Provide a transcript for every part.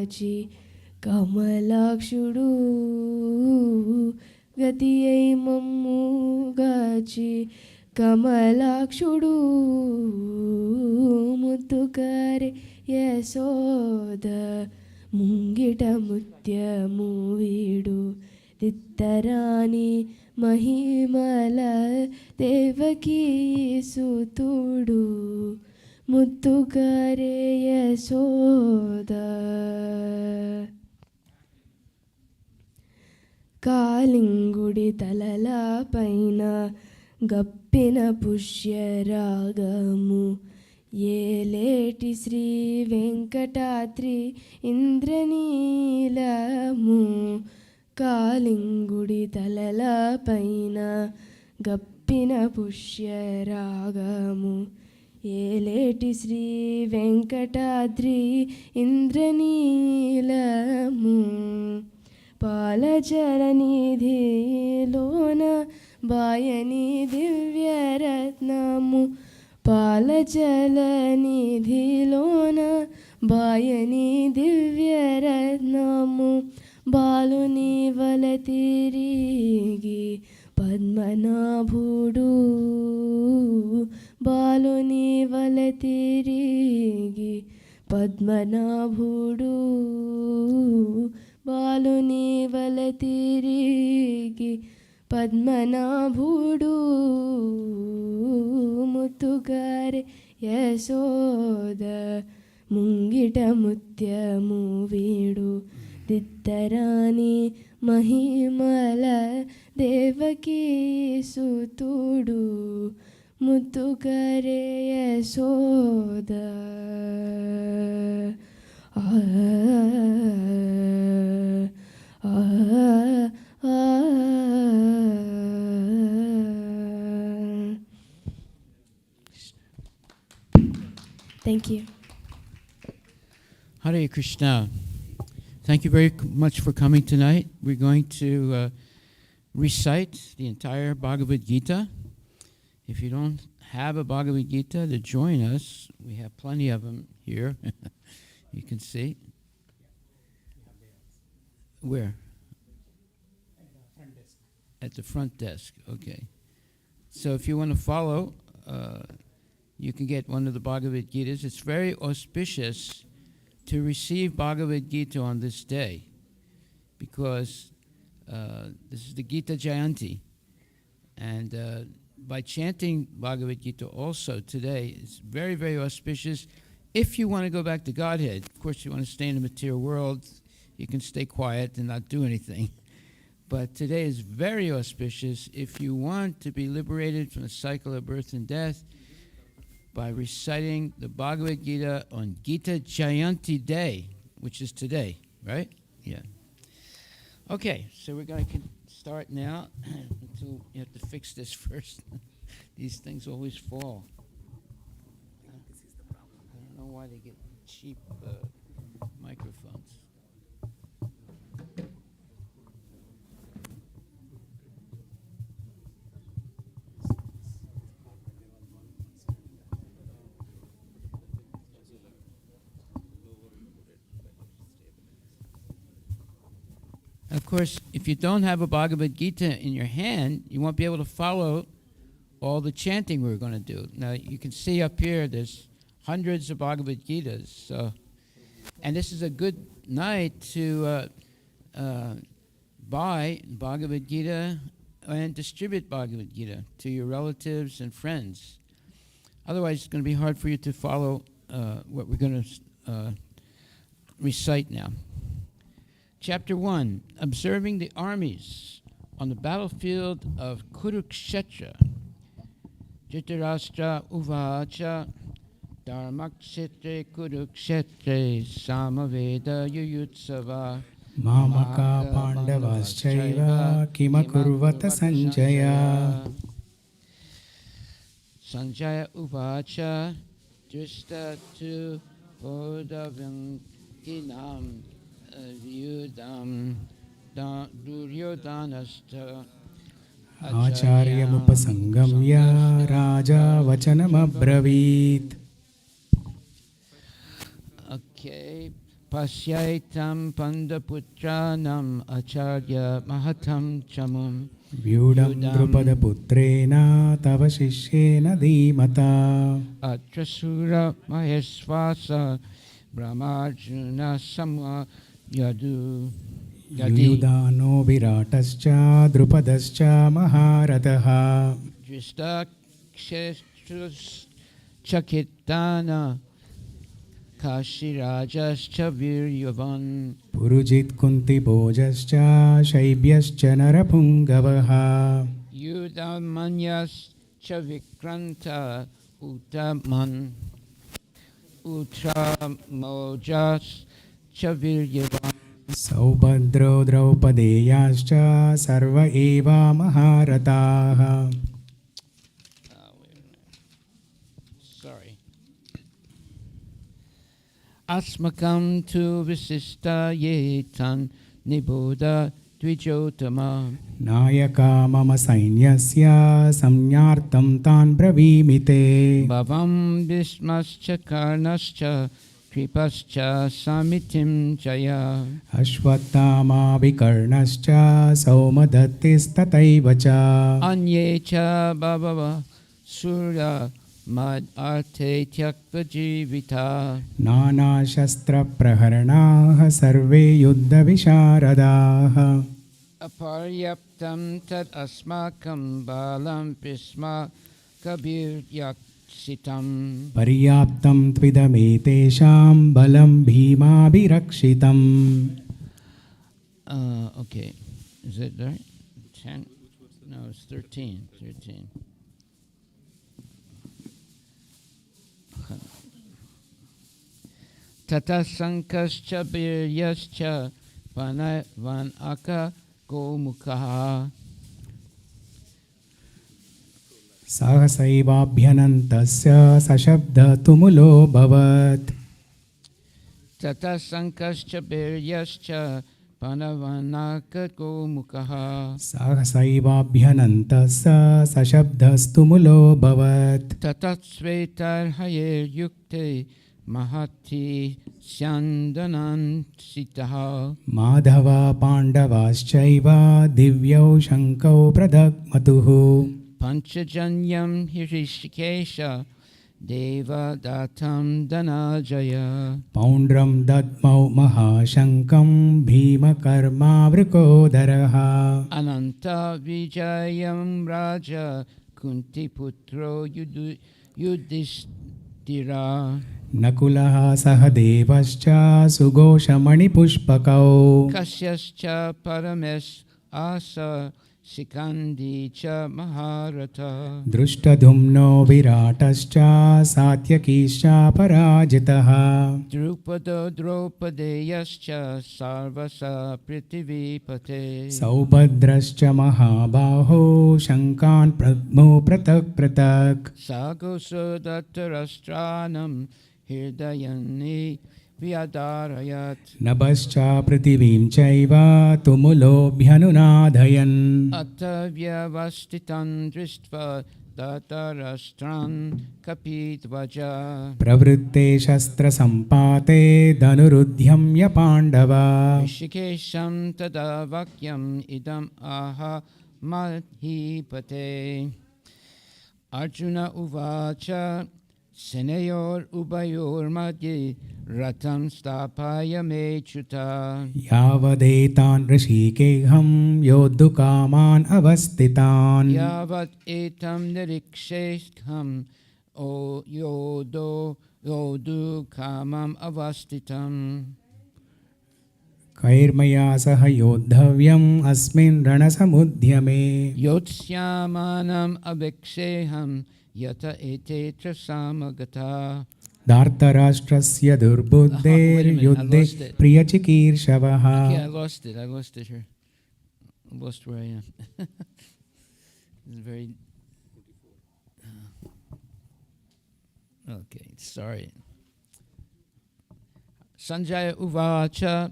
గాచి కమలాక్షుడు గతి అయి మమ్ము గాచి కమలాక్షుడు ముద్దుకారే యశోద ముంగిట ముత్యము వీడు తిత్తరాని మహిమల దేవకీ సుతుడు ముద్దుగారే యశోద కాలింగుడి తలల పైన గప్పిన పుష్యరాగము ఏలేటి శ్రీ వెంకటాద్రి ఇంద్రనీలము కాలింగుడి తలల పైన గప్పిన పుష్యరాగము ఏలేటి శ్రీ వెంకటాద్రి ఇంద్రనీలము పాలజలనిధిలోన బాయని దివ్యరత్నము పాలజలనిధిలోన బాయని దివ్యరత్నము బాలుని వల తిరిగి పద్మనాభుడు బాలుని వల తిరిగి పద్మనాభుడు బాలుని వల తిరిగి పద్మనాభుడు ముత్తుగారే యశోద ముంగిట ముత్యము వీడు తిత్తరాని మహిమల Devaki సుతుడు ముత్తుగారే Yashoda Thank you. Hare Krishna. Thank you very much for coming tonight. We're going to recite the entire Bhagavad Gita. If you don't have a Bhagavad Gita, to join us. We have plenty of them here. You can see. Where? At the front desk. Okay. So if you want to follow, you can get one of the Bhagavad Gitas. It's very auspicious to receive Bhagavad Gita on this day because this is the Gita Jayanthi. And by chanting Bhagavad Gita also today, it's very, very auspicious. If you want to go back to Godhead, of course you want to stay in the material world, you can stay quiet and not do anything. But today is very auspicious if you want to be liberated from the cycle of birth and death by reciting the Bhagavad Gita on Gita Jayanti Day, which is today, right? Yeah. Okay, so we're going to start now. Until you have to fix this first. These things always fall. I don't know why they get cheap microphones. Of course, if you don't have a Bhagavad Gita in your hand, you won't be able to follow all the chanting we're going to do. Now, you can see up here, there's hundreds of Bhagavad Gitas. And this is a good night to buy Bhagavad Gita and distribute Bhagavad Gita to your relatives and friends. Otherwise, it's going to be hard for you to follow what we're going to recite now. Chapter 1, Observing the Armies on the Battlefield of Kurukshetra. Dhritarashtra uvacha dharmakshetre kurukshetre samaveda yuyutsava Mamaka pandavaschaiva kimakurvata sanjaya. Sanjaya uvacha drishta tu bodhavankinam vyudam duryodanasta Acharyam Raja Vachanam Abravit. Okay, Pasyaitam Pandaputranam Acharya Mahatam Chamum व्यूढं द्रुपदपुत्रेण तव शिष्येन धीमता Atrasura Maheswasa Brahmarjuna Samwa Yadu Yadi युयुधानो विराटश्च द्रुपदश्च महारथः Dristaksheshtrus Chakitana Kashirajascha Viryavan Purujit कुन्तिभोजश्च शैब्यश्च नरपुङ्गवः Yudhamanyas Chavikranta Utaman Utramojas Chaviryavan सौभद्रो द्रौपदेयाश्च सर्व एव महारथाः Sorry. Asmakam tu visista yetan niboda dvijotama Nykaa मम सैन्यस्य संज्ञार्थं तान् ब्रवीमि ते Bhavam Bhismascha Karnascha Kripascha Samitim Jaya Ashwatthama विकर्णश्च सौमदत्तिस्तथैव च Anyecha Bhavava Surya Mad Arte Tyakva Jivita नानाशस्त्रप्रहरणाः सर्वे युद्धविशारदाः Aparyaptam Tad Asmakam Balam Pisma Kabir Yaksitam पर्याप्तं त्विदमेतेषां बलं भीमाभिरक्षितम् Okay. Is it there? 10? No, it's 13. 13. Tata Sankascha Biryascha Van Aka Gomukha सहसैवाभ्यनन्तस्य सशब्दतुमुलोऽभवत् Tata Sankascha Biryascha Panavanaka Gomukha सहसैवाभ्यनन्तस्य सशब्दस्तुमुलोऽभवत् Tatatsvetar Hayer Yukte Mahati Syandanan Sitaha Madhava पाण्डवाश्चैव दिव्यौ शङ्कौ प्रदग्मतुः Panchajanyam Hirishikesha Deva Datam Danajaya पौण्ड्रं दद्मौ महाशङ्कं भीमकर्मावृकोदरः Ananta Vijayam Raja Kuntiputro Yudhishthira नकुलः सहदेवश्च सुघोषमणिपुष्पकौ Kasyascha Paramesh Asa Sikandi Cha Maharata दृष्टधुम्नो विराटश्च सात्यकीश्च पराजितः Drupada Draupadeyascha Sarvasa Prithivipate सौभद्रश्च महाबाहो शङ्कान् प्रद्मो पृथक् पृथक् Sagosudatarastranam Hirdayani Vyadarayat नभश्च पृथिवीं चैव तुमुलोऽभ्यनुनादयन् Atavyavastitan Dristva Datarastran Kapitvaja प्रवृत्ते शस्त्रसम्पाते धनुरुद्यम्य पाण्डवा Rishikesham Tada Vakyam Idam Aha Madhipate Arjuna Uvacha Senayor Ubayor Madhye Ratam Stapaya Mechuta यावदेतान् ऋषिकेऽहं योद्धुकामान् अवस्थितान् Yavat etam niriksheshkham O yodu kamam avastitam कैर्मया सह योद्धव्यम् अस्मिन् रणसमुद्यमे Yotsyamanam abhiksheham Yata etetra samagata धार्तराष्ट्रस्य दुर्बुद्धेर्युद्धे प्रियचिकीर्षवः Okay, I lost it here. I lost where I am. It's very... Okay, sorry. Sanjaya Uvacha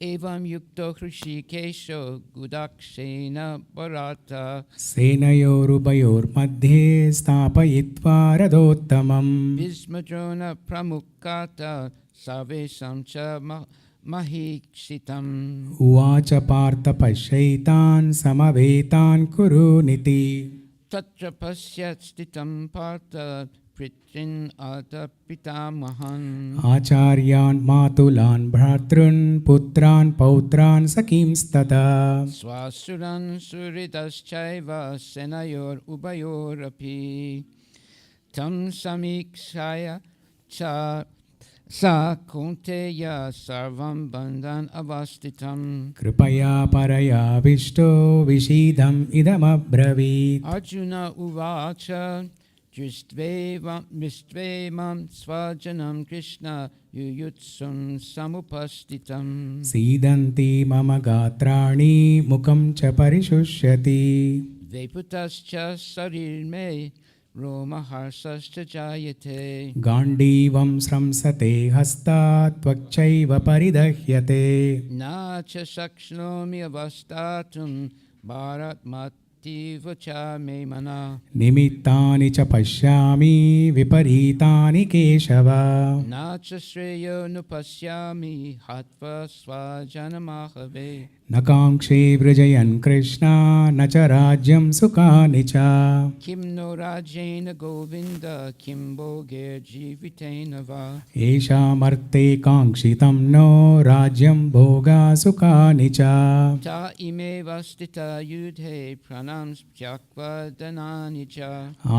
evam yukto hrishikesho gudakshena bharata सेनयोरुभयोर्मध्ये स्थापयित्वा रथोत्तमम् Vismadrona pramukata sarvesam cha mahikshitam उवाच Partha पश्यैतान् समवेतान् कुरुनिति Tatra pasyat stitam partha pritrin ata pitamahan आचार्यान् मातुलान् भ्रातॄन् पुत्रान् पौत्रान् सखींस्तथा Swasuran suridaschaiva senayor ubayorapi Tam samikshaya cha sa kunteya sarvam bandhan avastitam कृपया परयाविष्टो विषीदम् इदमब्रवीत् Arjuna uvacha Dristvemam svajanam Krishna yuyutsum samupastitam सीदन्ति मम गात्राणि मुखं च परिशुष्यति Veputascha sarirme romaharsascha jayate गाण्डीवं स्रंसते हस्तात् त्वक्चैव परिदह्यते Na cha sakshnomi avastatum bharatmati vacha me mana निमित्तानि च पश्यामि विपरीतानि Keshav Na cha shreyo nupasyami hatva svajanamahave न काङ्क्षे वृजयन् कृष्णा न च राज्यं सुखानि च Kim no rajena govinda kim bhoger jivitena va येषामर्थे काङ्क्षितं नो राज्यं भोगा सुखानि च Ta ime vastita yudhe pranam tyakva danani cha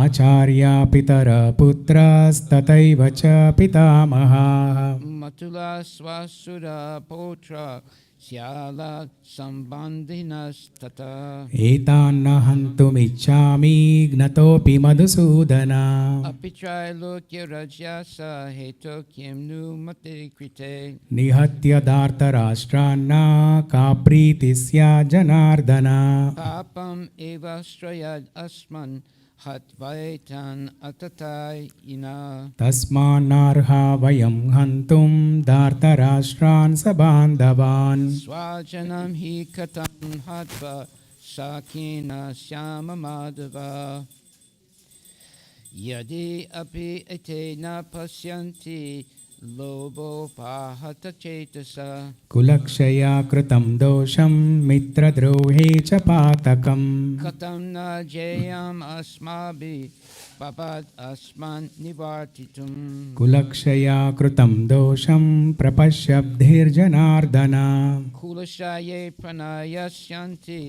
आचार्या पितर पुत्रस्तथैव च पितामहाः Matula swasura potra syala sambandhinas tata एतान्न हन्तुमिच्छामि ज्ञतोऽपि Madhusudan Apitrai lokya rajyasa heto kim nu mate krite निहत्य दार्तराष्ट्रान्न का प्रीतिः स्यात् Janardan Papam evastrayad asman hatvaitan atatai ina तस्मान्नार्हा वयं हन्तुं दार्तराष्ट्रान् सबान्धवान् Swajanam hi katam hatva sakina syama madhava Yadi api ete na pasyanti lobo pahata cetasa कुलक्षया कृतं दोषं मित्रद्रोहे च पातकम् Katam na jayam asmabi papat asman nivartitum कुलक्षया कृतं दोषं प्रपश्यब्धिर्जनार्दन Kulashaye pranayasyanti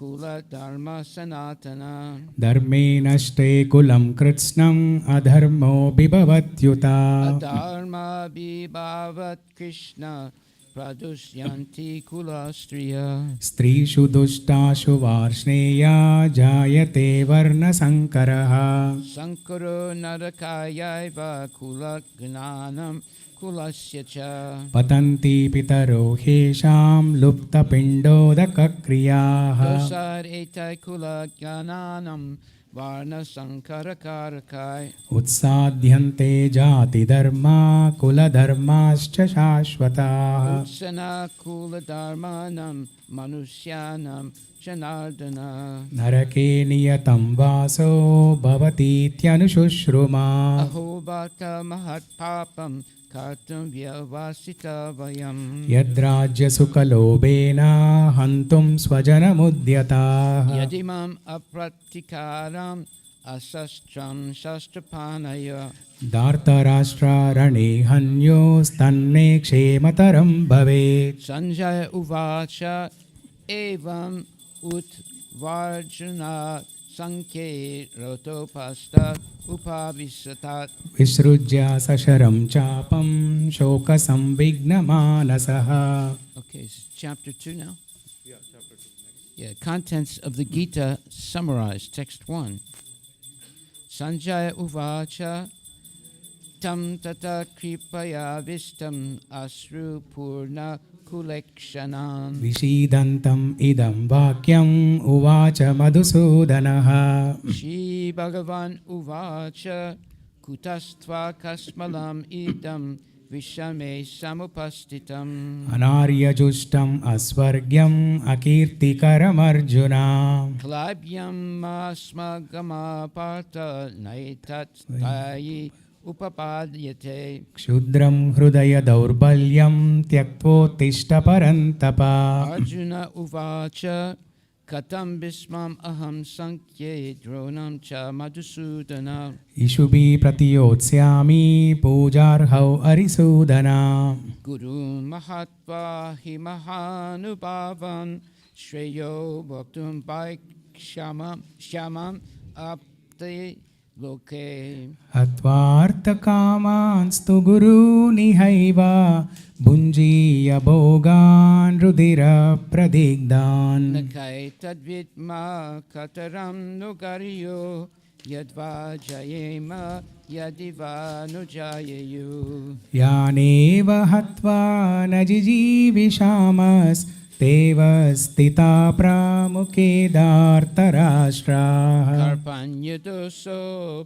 kula dharma sanatana धर्मे नष्टे कुलं कृत्स्नम् अधर्मो बिभवत्युता Adharma bhavat Krishna pradusyanti kulastriya स्त्रीषु दुष्टाशु वार्ष्णेया जायते वर्णसङ्करः Sankaro narakayaiva kula gnanam kulasya cha पतन्ति पितरो ह्येषां लुप्तपिण्डोदकक्रियाः Dosar etai kula gnanam varna sankara karakai उत्साद्यन्ते जातिधर्मा कुलधर्माश्च शाश्वताः Utsana kula dharmanam manusyanam janardana नरके नियतं वासो भवतीत्यनुशुश्रुमा Aho bhakta mahat papam kartam vyavasita vayam यद्राज्यसुखलोभेन हन्तुं स्वजनमुद्यताः Yadimam apratikaram asastram shastrapanaya दार्तराष्ट्रारणे हन्योस्तन्मे क्षेमतरं भवेत् Sanjaya uvacha evam utvarjuna sankhe rotopastat upavisatat विसृज्य सशरं चापं शोकसंविघ्नमानसः Okay, so chapter 2 now? Yeah, chapter 2. Yeah, contents of the Gita summarized, text 1. Sanjaya uvacha tam tata kripaya vistam asru purna kulekshanam विषीदन्तम् इदं वाक्यम् उवाच मधुसूदनः Shri Bhagavan uvacha kutastva kasmalam idam vishame samupastitam. अनार्यजुष्टम् अस्वर्ग्यम् अकीर्तिकरमर्जुना Klabhyam asmagama parta naitat tayi upapadyate. क्षुद्रं हृदयदौर्बल्यं त्यक्त्वोत्तिष्ठ परन्तप Arjuna uvacha katam bismam aham sankhye dronam cha madhusudana. इषुभिः प्रतियोत्स्यामि पूजार्हौ अरिसूदना Guru mahatva hi mahanubhavam shreyo bhaktum shamam apte loke. हत्वार्थकामांस्तु गुरूनिहैव भुञ्जीय भोगान् रुधिरप्रदिग्धान् Nakai tadvidma kataram nugaryo yadva jayema yadiva nujayayu. यानेव हत्वा न जिजीविषामस्तेव स्थिता प्रामुखेदार्तराष्ट्राः Karpanyadoso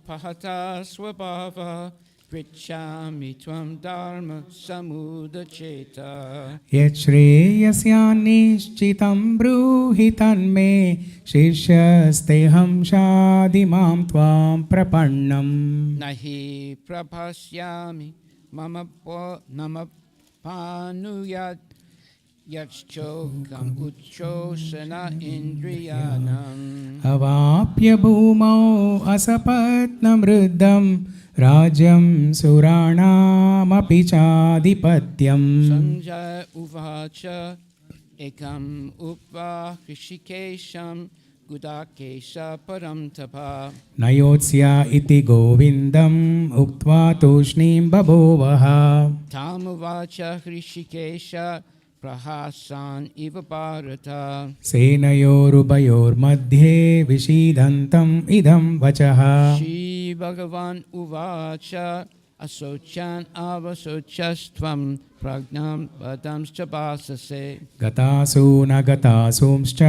pahata swabhava prichami tvam dharma samudacheta. यच्छ्रेयस्यान्निश्चितं ब्रूहि तन्मे शिष्यस्तेऽहं शाधिमां त्वां प्रपन्नम् Nahi prabhasyami mama panuyat yachchokam uchosana indriyanam. अवाप्य भूमौ असपत्नमृद्धं राज्यं सुराणामपि चाधिपत्यम् Sanjaya uvacha ekam upva hrishikesham gudakesha param tapa. नयोत्स्य इति गोविन्दम् उक्त्वा तूष्णीं बभूवः Tamuvacha hrishikesha prahasan iva bharata. सेनयोरुभयोर्मध्ये विषीदन्तम् इदं वचः Shri Bhagavan uvacha asochan avasochastvam pragnam vadamscha basase. गतासु न गतासूंश्च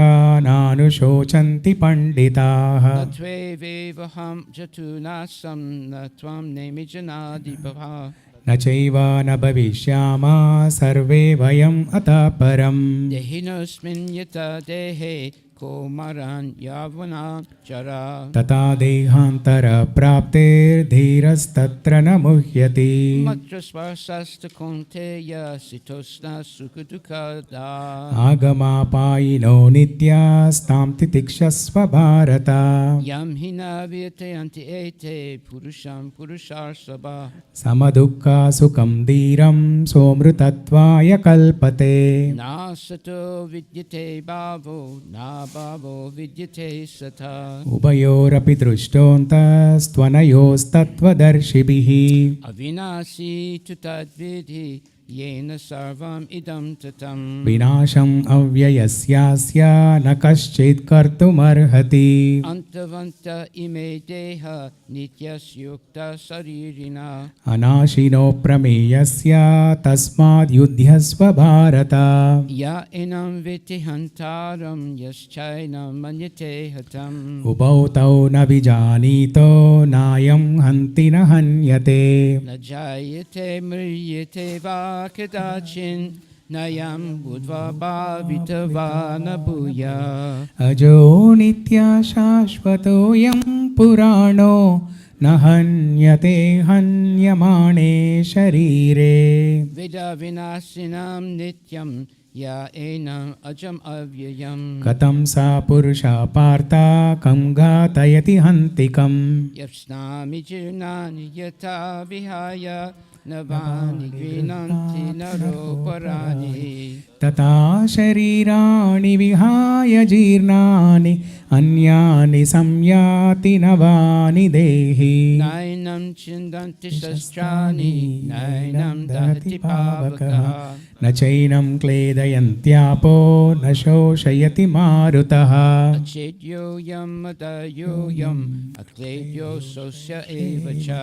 नानुशोचन्ति पण्डिताः Natve vevaham jatunasam natvam nemi janadibhava. न चैव न भविष्यामः सर्वे वयम् अतः परम् Dehinosmin yata dehe komaran yavana chara. तथा देहान्तरप्राप्तिर्धीरस्तत्र न मुह्यति Matra svarsasta konteya sitosna sukadukada. आगमापायिनो नित्यास्तां तितिक्षस्व Bharat Yam hina vyate anti ete purusham purusharsabha. समदुःखसुखं धीरं सोमृतत्वाय कल्पते Nasato vidyate bhavo na bhavo vidyate sata. उभयोरपि दृष्टोऽन्तस्त्वनयोस्तत्त्वदर्शिभिः Avinasi tu tadvidhi yena sarvam idam tatam. विनाशम् अव्ययस्यास्य न कश्चित् कर्तुमर्हति Antavanta ime deha nityasyukta saririna. अनाशिनो प्रमेयस्य तस्माद्युध्यस्व Bharat Ya enam viti hantaram yaschainam manyate hatam. उभौ तौ न विजानीतो नायं हन्ति न हन्यते Na jayate mriyate va kadachin nayam budva bhavita va na bhuya. अजो नित्यशाश्वतोऽयं पुराणो न हन्यते हन्यमाणे शरीरे Vida vinasinam nityam ya enam ajam avyayam. कथं सा पुरुषा पार्थ कं घातयति हन्तिकम् Yapsnami jirnani yata vihaya navani grinanti naroparani. तथा शरीराणि विहाय जीर्णानि अन्यानि संयाति नवानि देहि Nainam chindanti shastrani nainam dahati pavaka. न चैनं क्लेदयन्त्यापो न शोषयति मारुतः Achedyo yam adayo yam akledyo sosya evacha.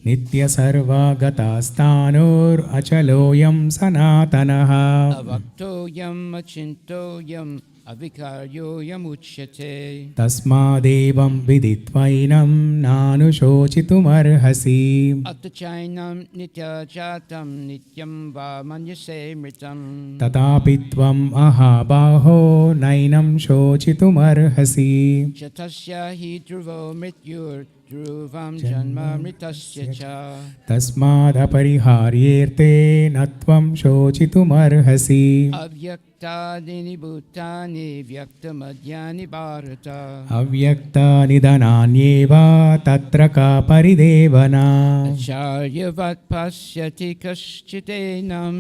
नित्यसर्वागतास्तानोरचलोऽयं सनातनः Avakto yam achinto yam avikaryo yamuchyate. तस्मादेवं विदित्वैनं नानुशोचितुमर्हसि Atachainam nityajatam nityam va manyase mritam. तथापि त्वम् अहाबाहो नैनं शोचितुमर्हसि Chatasya hi dhruvo mrityur dhruvam janma mritasya cha. तस्मादपरिहार्येऽर्थे न त्वं शोचितुमर्हसि Avyaktadini bhutani vyaktamadhyani bharata. अव्यक्तानि धनान्येव तत्र का परिदेवना Acharyavat pasyati kaschitenam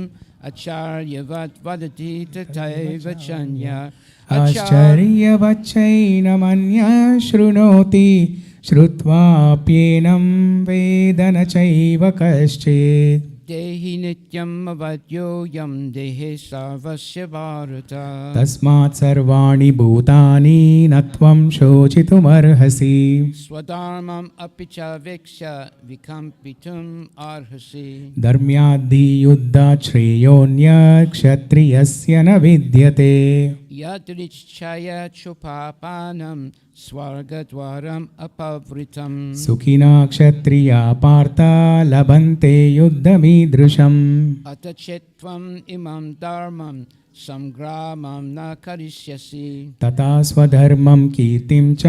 acharyavat vadati tataiva chanya. आश्चर्यवच्चैनमन्यः शृणोति श्रुत्वाप्येनं वेद न चैव कश्चित् Dehi nityam avadyoyam dehe sarvasya bharata. तस्मात् सर्वाणि भूतानि न त्वं शोचितुमर्हसि Swadharmam apicha veksha vikampitum arhasi. धर्म्याद्धियुद्धात् श्रेयोऽन्यः क्षत्रियस्य न विद्यते Yadrichaya chupapanam swargadwaram apavritam. सुखिना क्षत्रिया पार्था लभन्ते युद्धमीदृशम् Atachetvam imam dharmam samgramam na karishyasi. तथा स्वधर्मं कीर्तिं च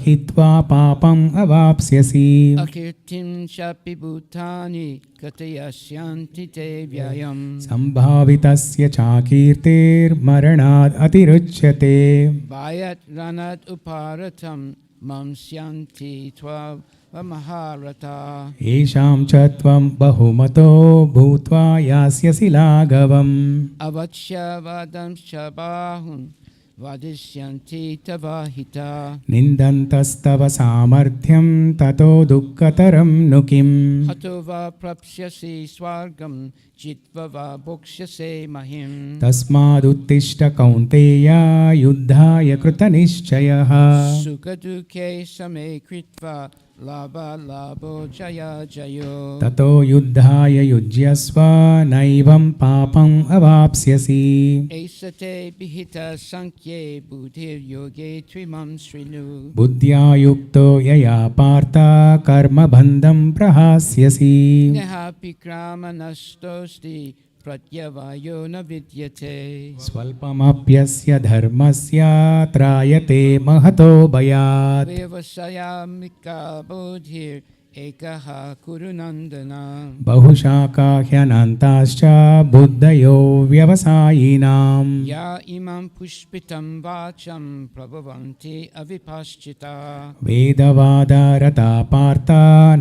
हित्वा पापम् अवाप्स्यसि Akirtim shapi bhutani katayasyanti te vyayam. सम्भावितस्य चाकीर्तिर्मरणात् अतिरुच्यते Vayat ranat uparatam mamsyanti tva maharata. येषां च त्वं बहुमतो भूत्वा यास्यसि लाघवम् Avachya vadam shabahun vadisyanti tavahita. निन्दन्तस्तव सामर्थ्यं ततो दुःखतरं नु किम् Hatova prapsyasi swargam jitva va bhoksyase mahim. तस्मादुत्तिष्ठ कौन्तेय युद्धाय कृतनिश्चयः Sukadukhe same kritva labha labho jaya jayo. ततो युद्धाय युज्यस्व नैवं पापम् अवाप्स्यसि Esate bihita sankye buddhir yoge tvimam srinu. बुद्ध्या युक्तो यया Partha कर्मबन्धं प्रहास्यसि Nehapi krama nastosti pratyavayo na vidyate. स्वल्पमप्यस्य धर्मस्य त्रायते महतो भयात् Vyavasayamika bodhir ekaha kurunandana. बहुशाखा ह्यनन्ताश्च बुद्धयो व्यवसायिनाम् Ya imam pushpitam vacham prabhavanti avipaschita. वेदवादारता Partha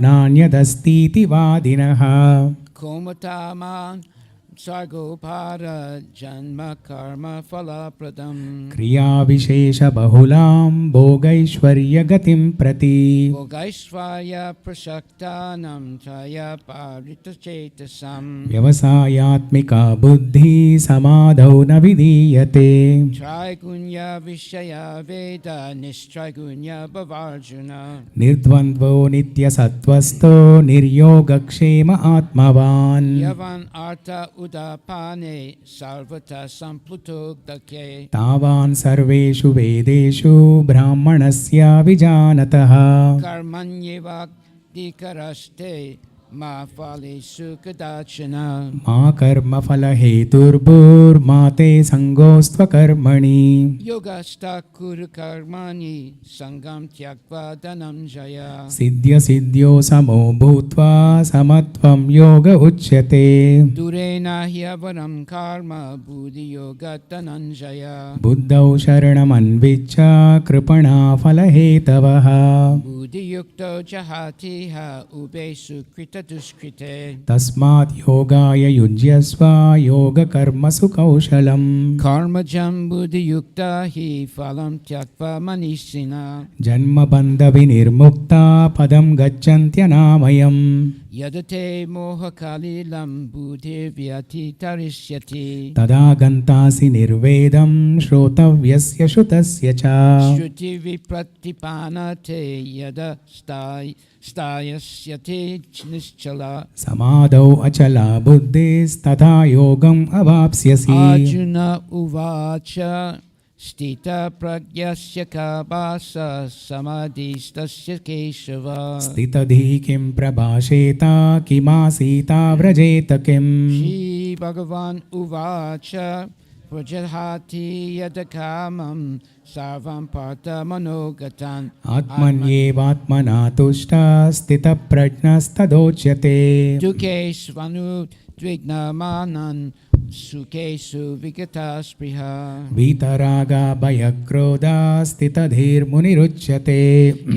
नान्यदस्तीति वादिनः Komataman sargopara janma karma falapradam. क्रियाविशेषबहुलां भोगैश्वर्यगतिं प्रति Bhogaishvaya prashaktanam chaya paritachetasam. व्यवसायात्मिका बुद्धिः समाधौ न विधीयते Trigunya vishaya veda nistrigunya bhavarjuna. निर्द्वन्द्वो नित्यसत्त्वस्थो निर्योगक्षेम आत्मवान् Yavan artha udapane sarvata sampluto dake. तावान् सर्वेषु वेदेषु ब्राह्मणस्य विजानतः Karmanyeva dikaraste ma falesu kadachana. मा कर्मफलहेतुर्भूर्मा ते सङ्गोऽस्त्वकर्मणि Yogasta kuru karmani sangam tyakva dhananjaya. सिद्ध्यसिद्ध्यो समो भूत्वा समत्वं योग उच्यते Durena hyavaram karma buddhi yoga dhananjaya. बुद्धौ शरणमन्विच्छ कृपणा फलहेतवः Buddhi yukto jahatiha ubesu krita duskrite. तस्मात् योगाय युज्यस्व योगकर्मसु कौशलम् Karmajam buddhi yukta hi phalam tyakva manisina. जन्मबन्धविनिर्मुक्ता पदं गच्छन्त्यनामयम् Yadate moha kalilam buddhir vyati tarisyati. तदा गन्तासि निर्वेदं श्रोतव्यस्य श्रुतस्य च Shruti vipratipanate yada stayasyate nischala. समाधौ अचला बुद्धिस्तथा योगम् अवाप्स्यसि Arjuna uvacha Stita pragyasya kabasa samadhistasya keshava. स्थितधि किं प्रभाषेत किमासीता व्रजेत किम् Shri Bhagavan Uvacha Prajahati Yadakamam Sarvam Partha Manogatan आत्मन्येवात्मना तुष्टः स्थितप्रज्ञस्तदोच्यते Duke Svanu Dvignamanan Sukesu Vigata Spriha वीतरागा भयक्रोधा स्थितधीर्मुनिरुच्यते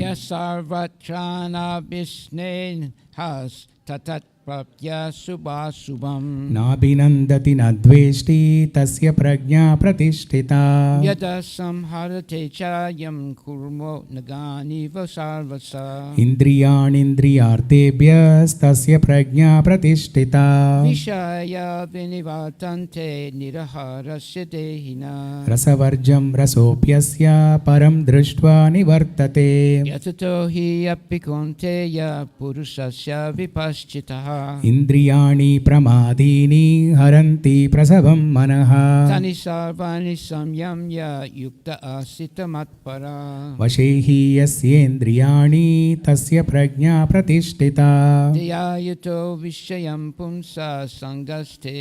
Yasarvatrana Visne Has Tatat Prapya Subhasubham नाभिनन्दति न द्वेष्टि तस्य प्रज्ञा प्रतिष्ठिता Yada Samharate Chayam Kurmo Nagani Vasarvasa इन्द्रियाणीन्द्रियार्थेभ्यस्तस्य प्रज्ञा प्रतिष्ठिता Vishaya Vinivatante Niraharasya Dehina रसवर्जं रसोऽप्यस्य परं दृष्ट्वा निवर्तते Yatato hi apikonteya purusasya vipaschitaha इन्द्रियाणि प्रमादीनि हरन्ति प्रसवं मनः Tani sarvani samyamya yukta asita matpara वशे हि यस्येन्द्रियाणि तस्य प्रज्ञा प्रतिष्ठिता Deyayato vishayam pumsa sangaste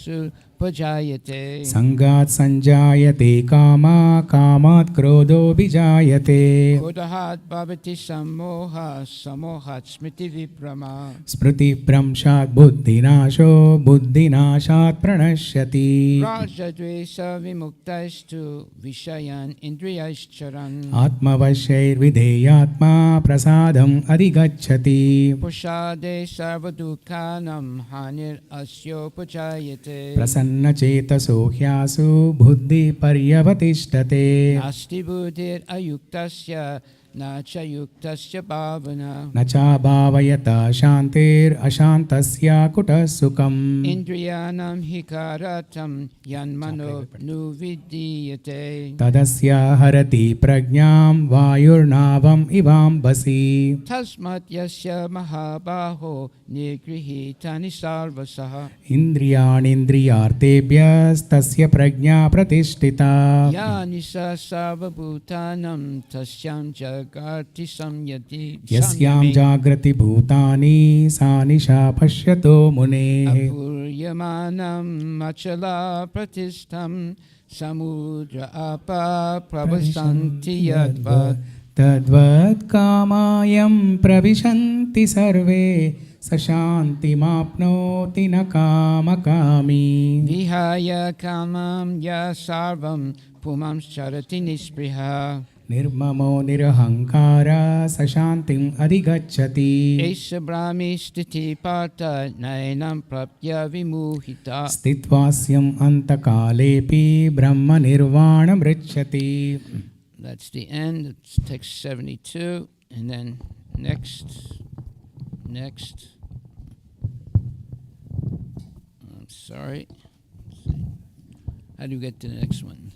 supajayate सङ्गात् सञ्जायते कामा कामात् क्रोधो विजायते Kodahat bhavati sammoha samohat smriti viprama स्मृतिभ्रंशात् बुद्धिनाशो बुद्धिनाशात् प्रणश्यति Rajadvesa vimuktastu vishayan indriyascharan आत्मवशैर्विधेयात्मा प्रसादम् अधिगच्छति Prasade sarvadukhanam hanir asyopajayate प्रसन्नचेतसो ह्यासु बुद्धिपर्यवतिष्ठते Nasti buddhir ayuktasya na cha yuktasya bhavana न चाभावयता शान्तिरशान्तस्य कुतः सुखम् Indriyanam hikaratam yanmano nuvidiyate तदस्य हरति प्रज्ञां वायुर्नावम् इवाम्बसि Tasmat yasya mahabaho nigrihitani sarvasaha इन्द्रियाणीन्द्रियार्थेभ्यस्तस्य प्रज्ञा प्रतिष्ठिता Yani sa sarvabhutanam tasyam jagarti samyati यस्यां जागृति भूतानि सा निशा पश्यतो मुनेः Apuryamanam machala pratistham samudra apa pravasanti yadvat तद्वत् कामायं प्रविशन्ति सर्वे स शान्तिमाप्नोति न कामकामी Vihaya kamam ya sarvam pumam charati nispriha निर्ममो निरहङ्कारः स शान्तिम् अधिगच्छति Esha brahmi stiti parta nainam prapya vimuhita स्थित्वास्यम् अन्तकालेऽपि ब्रह्मनिर्वाणमृच्छति That's the end. It's text 72. And then next. I'm sorry. Let's see. How do you get to the next one?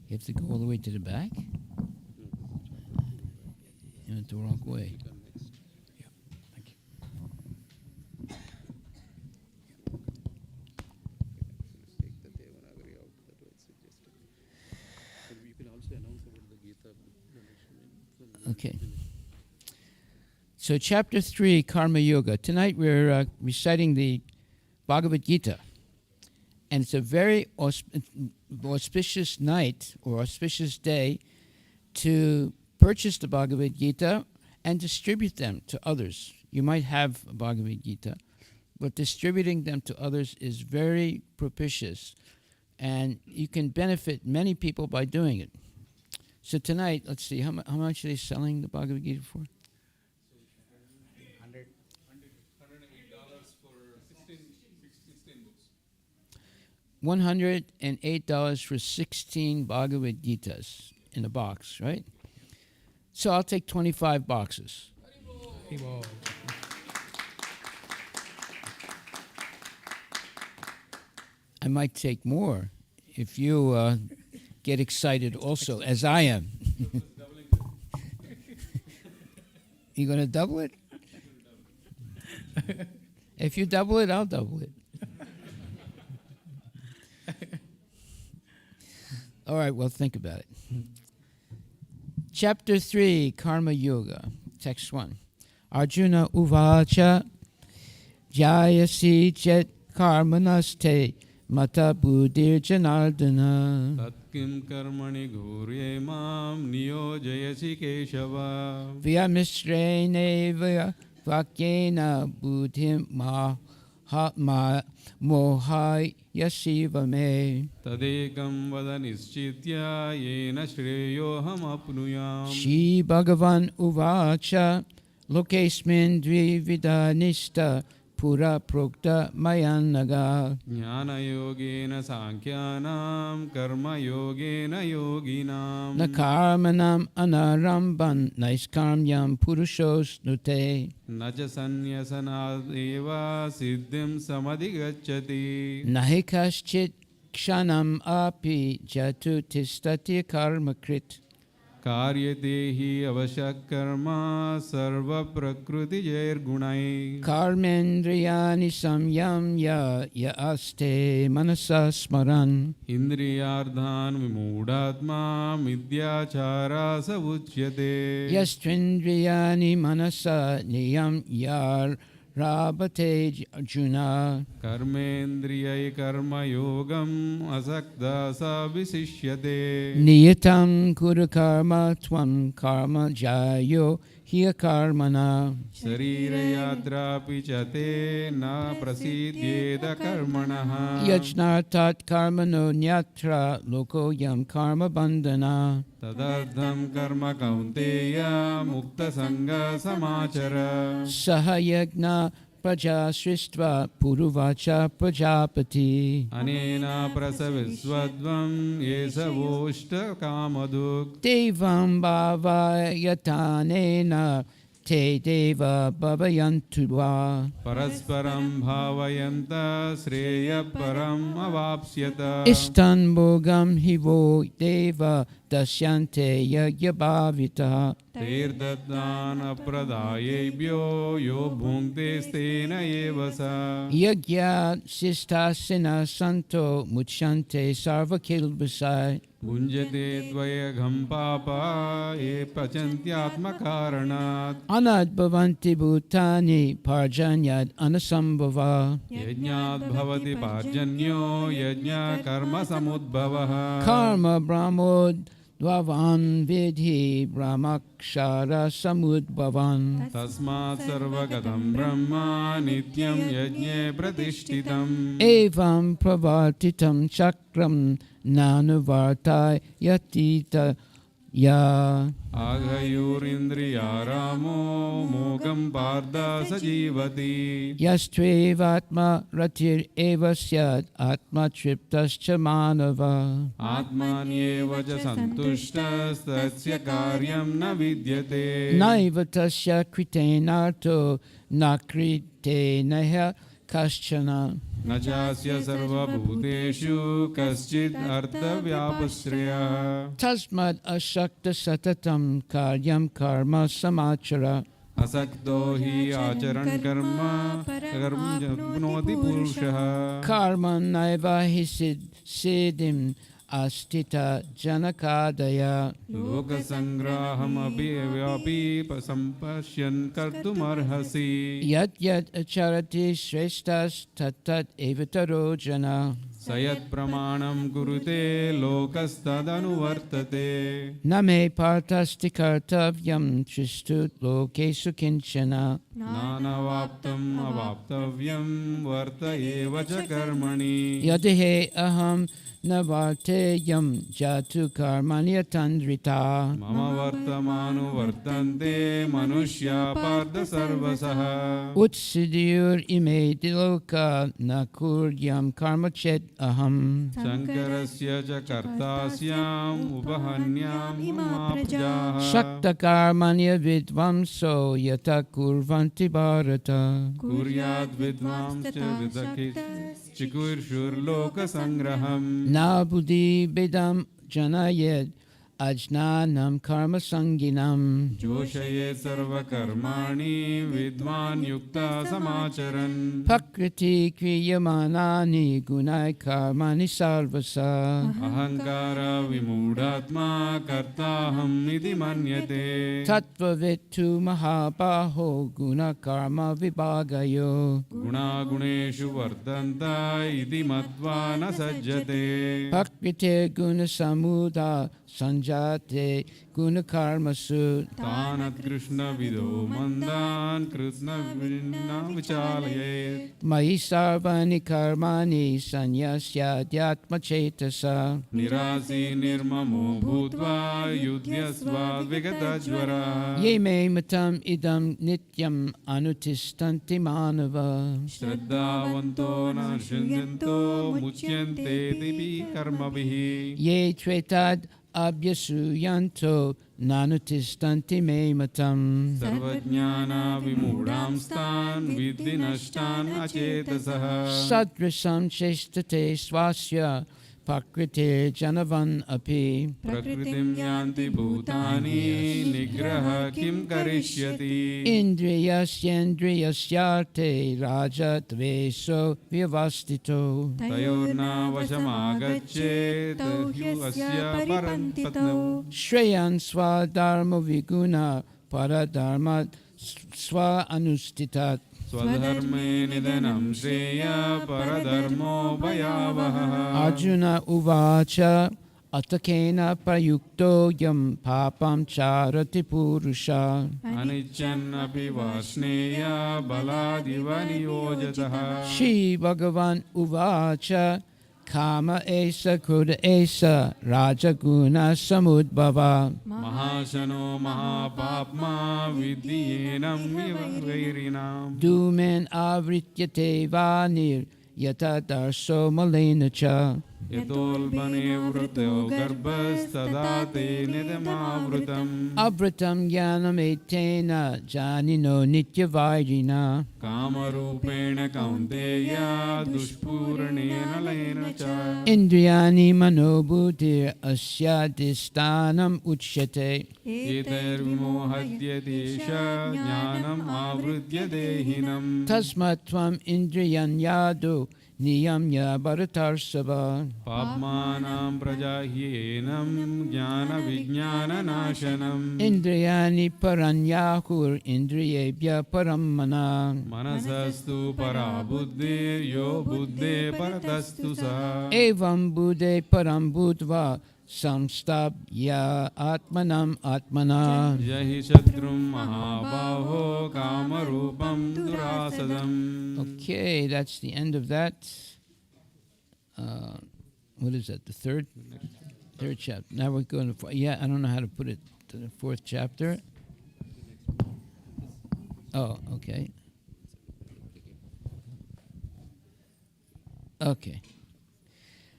You have to go all the way to the back? You went the wrong way. Okay. So, chapter 3, Karma Yoga. Tonight we're reciting the Bhagavad Gita. And it's a very auspicious night or auspicious day to purchase the Bhagavad Gita and distribute them to others. You might have a Bhagavad Gita, but distributing them to others is very propitious. And you can benefit many people by doing it. So tonight, let's see, how much are they selling the Bhagavad Gita for? $108 for 16 Bhagavad Gitas in a box, right? So I'll take 25 boxes. I might take more if you get excited also, as I am. You going to double it? If you double it, I'll double it. All right, well, think about it. Chapter 3, Karma Yoga, text 1. Arjuna uvacha jayasi chet karmanaste mata buddhir janardana. Tatkim karmani ghurye mam niyojayasi keshava. Vyamisrene vakyena buddhim mohai yasiva me. Tadekam vada nischitya yena shreyoham apnuyam. Shri Bhagavan uvacha lokesmin dvivida nista pura prokta mayanaga. Jnana yogena sankhyanam karma yogena yoginam. Na karmanam anaramban naiskarmyam purushos nute. Nacha sanyasanad eva siddhim samadhigacchati. Nahi kaschit kshanam api jatu tistati karmakrit. Karyate hi avashak karma sarva prakriti jair gunai. Karmendriyani samyam ya aste manasa smaran. Indriyardhan vimudhatma midyachara savuchyate. Yastvindriyani manasa niyam yar rabate arjuna. Karmendriyai karma yogam asakta sa visishyate. Niyatam kuru karma tvam karma jayo hiya karmana. Sarira yatra pichate na prasidyeda karmanaha. Yajnartat karmano nyatra loko yam karma bandhana. Tadardham karma kaunteya mukta sangha samachara. Sahayagna praja sristva puruvacha prajapati. Anena prasavisvadvam yesavoshta kamaduk. Devam bhava yatanena te deva bhavayantuva. Parasparam bhavayanta sreya param avapsyata. Istan bhogam hivo deva dasyante yagyabhavita. Tirdatana pradayebhyo yo bhungte stena evasa. Yagya sistasina santo muchante sarvakilbasai. Bhunjate dvayagham papa e pachantyatma karanat. Anad bhavanti bhutani parjanyad anasambhava. Yajnat bhavati parjanyo yajna karma samudbhavaha. Karma brahmod dvavan vidhi brahmakshara samudbhavan. Tasmat sarvagatam brahma nityam yajne pratishtitam. Evam pravartitam chakram nanuvartai yatita ya. Aghayurindriyaramo mogam pardha sajivati. Yastvevatma ratir eva syad atma triptascha manava. Atmanyeva ja santushtas tasya karyam na vidyate. Naiva tasya kritenarto nakritenah kaschana. Nachasya sarva bhuteshu kaschid artha vyapasraya. Tasmad ashakta satatam karyam karma samachara. Asakto hi acharan karma karma gunoti purushaha. Karma naiva hisid siddhim astita janakadaya. Loka sangraham api sampashyan kartum arhasi. Yat yat acharati shreshtas tatat evataro jana. Sayat pramanam kurute lokastadanuvartate. Name partasti kartavyam tristut lokesu kinchana. Nanavaptam avaptavyam varta eva cha karmani. Yadihe aham navarteyam jatu karmanya tandrita. Mama vartamanu vartante manushya partha sarvasaha. Utsidyur ime diloka nakuryam karma chet aham. Sankarasya cha kartasyam upahanyam maprajaha. Shakta karmanya vidvamso yata kurvanti bharata. Kuryad vidvamscha vidakis chikurshur loka sangraham. Na buddhi bedam janayed ajnanam karma sanginam. जोषये सर्वकर्माणि विद्वान् युक्ता समाचरन् Prakriti kriyamanani gunai karmani sarvasa. अहङ्कार विमूढात्मा कर्ताहम् इति मन्यते Tattvavitu mahabaho guna karma vibhagayo. गुणागुणेषु वर्तन्त इति मत्वा न सज्जते Prakriti guna samuda sanjate guna karmasu. तान् कृष्णविदो मन्दान् कृष्णविन्ना विचालयेत् Mayi sarvani karmani sanyasya dhyatma chetasa. निरासी निर्ममो भूत्वा युध्यस्व विगतज्वरः Ye me matam idam nityam anutistanti manava. श्रद्धावन्तो न शृण्वन्तो मुच्यन्ते दिवि कर्मभिः Ye tvetad abhyasuyanto nanutistanti me matam. सर्वज्ञाना विमूढांस्तान् विद्धि नष्टान् अचेतसः Sadrasam chestate swasya prakrite janavan api. प्रकृतिं यान्ति भूतानि निग्रह किं करिष्यति Indriyasyendriyasyarte raja dveso vyavastito. तयोर्नावशमागच्छेत् ह्युअस्य परन्ततौ Shreyan swadharma viguna paradharma swa anustitat. स्वधर्मे निधनं श्रेय परधर्मो भयावहः Arjuna uvacha atakena prayukto yam papam charati purusha. अनिच्छन्नपि Varshneya बलादिव नियोजतः Shri Bhagavan uvacha kama esa kruda esa rajaguna samudbhava. महाशनो महापाप्मा विद्येनं इव वैरिणाम् Dumen avrityate vanir yata darso malena cha. यतोल्बने वृतो गर्भस्तदा ते निदमावृतम् Avritam jnanam etena janino nityavairina. कामरूपेण कौन्तेय दुष्पूर्णेन लयेन च Indriyani manobhutir asyadistanam uchyate. एतैर्विमोहद्य देश ज्ञानम् आवृत्य देहिनम् Tasmatvam indriyan yadu niyamya bharatarsava. पाप्मानां प्रजाह्येनं ज्ञानविज्ञाननाशनम् Indriyani paranyahur indriyebhya parammana. मनसस्तु परा बुद्धिर्यो बुद्धे परतस्तु सा Evam buddhe param bhutva samstabhya atmanam atmana. जहि शत्रुं महाबाहो कामरूपं दुरासदम् Okay, that's the end of that. What is that? The third chapter. Now we're going to. Yeah, I don't know how to put it to the fourth chapter. Oh, okay. Okay.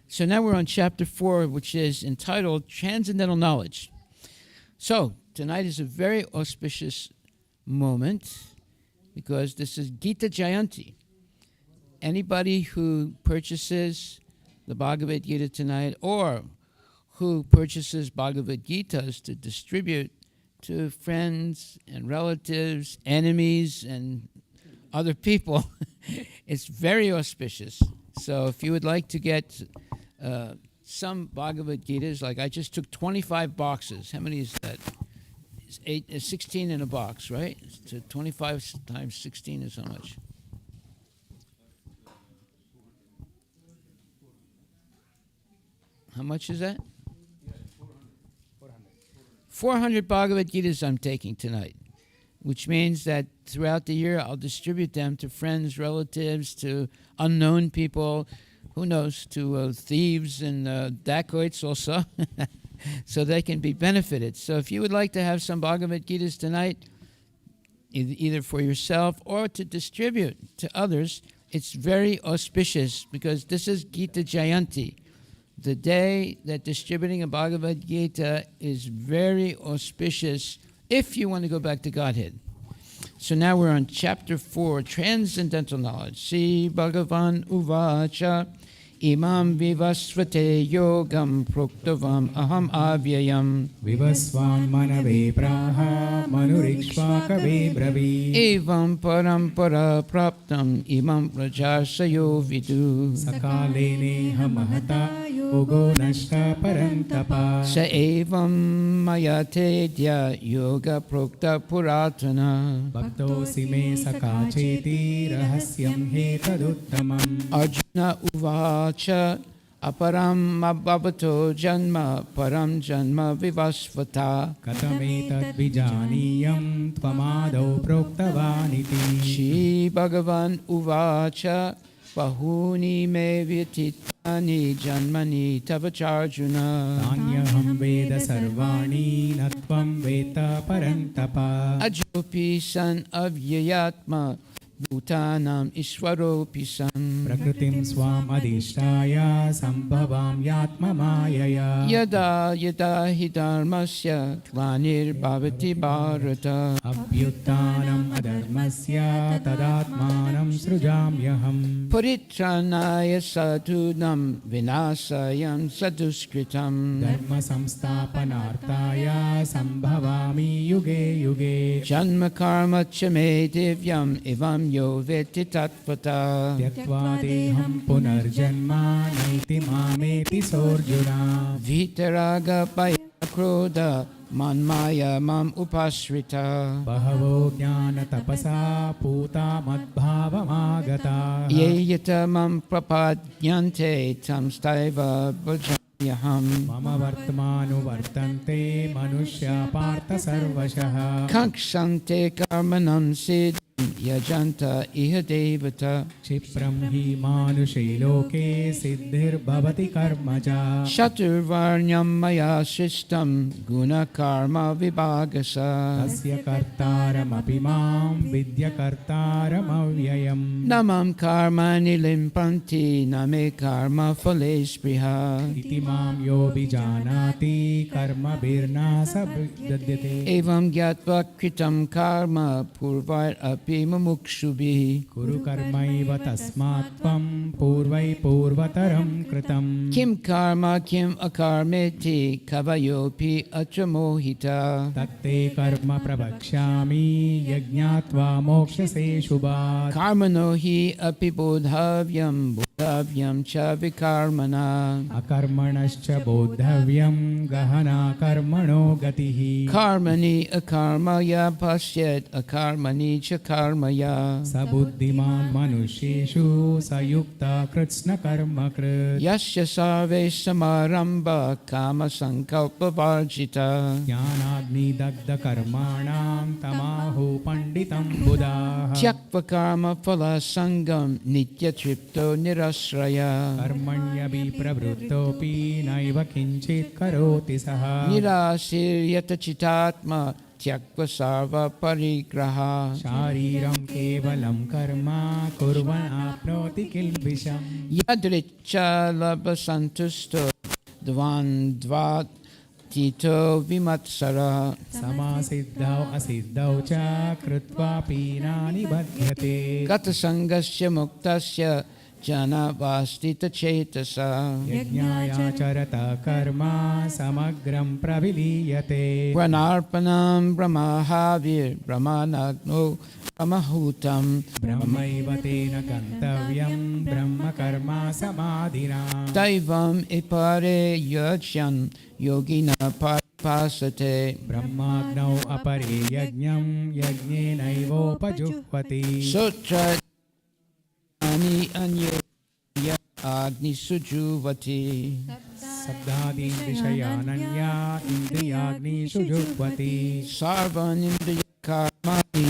So now we're on chapter 4, which is entitled Transcendental Knowledge. So tonight is a very auspicious moment because this is Gita Jayanthi. Anybody who purchases the Bhagavad Gita tonight or who purchases Bhagavad Gitas to distribute to friends and relatives, enemies, and other people, it's very auspicious. So if you would like to get some Bhagavad Gitas, like I just took 25 boxes. How many is that? It's 16 in a box, right? So 25 times 16 is how much? How much is that? 400 Bhagavad Gitas I'm taking tonight, which means that throughout the year I'll distribute them to friends, relatives, to unknown people, who knows, to thieves and dacoits also, so they can be benefited. So if you would like to have some Bhagavad Gitas tonight, either for yourself or to distribute to others, it's very auspicious because this is Gita Jayanthi. The day that distributing a Bhagavad Gita is very auspicious if you want to go back to Godhead. So now we're on chapter 4, Transcendental Knowledge. Sri Bhagavan Uvacha imam vivasvate yogam proktavam aham avyayam. विवस्वान् मनवे प्राह मनुरिक्ष्वाकवे ब्रवीत् Evam parampara praptam imam prajasayo vidu. सकाले नेह महता योगो नष्ट परन्तपा Sa evam mayatedya yoga prokta puratana. भक्तोऽसि मे सखा चेति रहस्यं हेतदुत्तमम् Arjuna uvacha aparam abhavato janma param janma vivasvata. कथमेतद्विजानीयं त्वमादौ प्रोक्तवानिति Shri Bhagavan uvacha bahuni me vyatitani janmani tavacharjuna. तान्यहं वेद सर्वाणि न त्वं वेत्त परन्तप Ajopi san avyayatma bhutanam ishwaropi san. प्रकृतिं स्वाम् अधिष्ठाय सम्भवाम्यात्ममायया Yada yada hi dharmasya glanir bhavati bharata. अभ्युत्थानम् अधर्मस्य तदात्मानं सृजाम्यहम् Paritranaya sadhunam vinasayam saduskritam. धर्मसंस्थापनार्थाय सम्भवामि युगे युगे Janma karma cha me divyam evam yo veti tatvata. त्यक्त्वा देहं पुनर्जन्म नैति मामेति सोऽर्जुना Vitaraga paya krodha manmaya mam upasrita. बहवो ज्ञानतपसा पूता मद्भावमागता Ye yata mam prapadyante tam staiva bhajamyaham. मम वर्तमानुवर्तन्ते मनुष्या पार्थ सर्वशः Kakshante karmanam siddham yajanta iha devata. क्षिप्रं हि मानुषे लोके सिद्धिर्भवति कर्मजा Shaturvarnyam maya sristam guna karma vibhagasa. तस्य कर्तारमपि मां विद्य कर्तारमव्ययम् Namam karmani limpanti name karma phale spriha. इति मां यो विजानाति कर्मभिर्न स विद्यते Evam gyatva kritam karma purvair api mumukshubhi. कुरु कर्मैव तस्मात् त्वं पूर्वै पूर्वतरं कृतम् Kim karma kim akarmeti kavayopi achamohita. तत्ते कर्म प्रवक्ष्यामि यज्ञात्वा मोक्ष्यसे शुभात् Karmano hi api bodhavyam bodhavyam cha vikarmana. अकर्मणश्च बोद्धव्यं गहना कर्मणो गतिः Karmani akarmaya pasyat akarmani cha karmaya. स बुद्धिमान् मनुष्येषु स युक्ता कृत्स्नकर्मकृत् Yasya sarve samaramba kama sankalpa varjita. ज्ञानाग्निदग्धकर्माणां तमाहु पण्डितं बुधाः Tyakva karma phala sangam nitya tripto nirasraya. कर्मण्यभिप्रवृत्तोऽपि नैव किञ्चित् करोति सः Nirasiryata chitatma tyakva sarva parigraha. शारीरं केवलं कर्म कुर्वन् आप्नोति किल्बिषम् Yadricha labha santusto dvandvat tito vimatsara. समासिद्धौ असिद्धौ च कृत्वापि न निबध्यते Gata sangasya muktasya jana vastita chetasa. यज्ञायाचरत कर्म समग्रं प्रविलीयते Pranarpanam brahmahavir brahmanagno brahmahutam. ब्रह्मैव तेन गन्तव्यं ब्रह्मकर्म समाधिना Daivam ipare yajyan yogina paripasate. ब्रह्माग्नौ अपरे यज्ञं यज्ञेनैवोपजुह्वति Sutra ani anyo agni sujuvati. शब्दादीन् विषयानन्या इन्द्रियाग्निषु जुह्वति Sarvan indriya karmani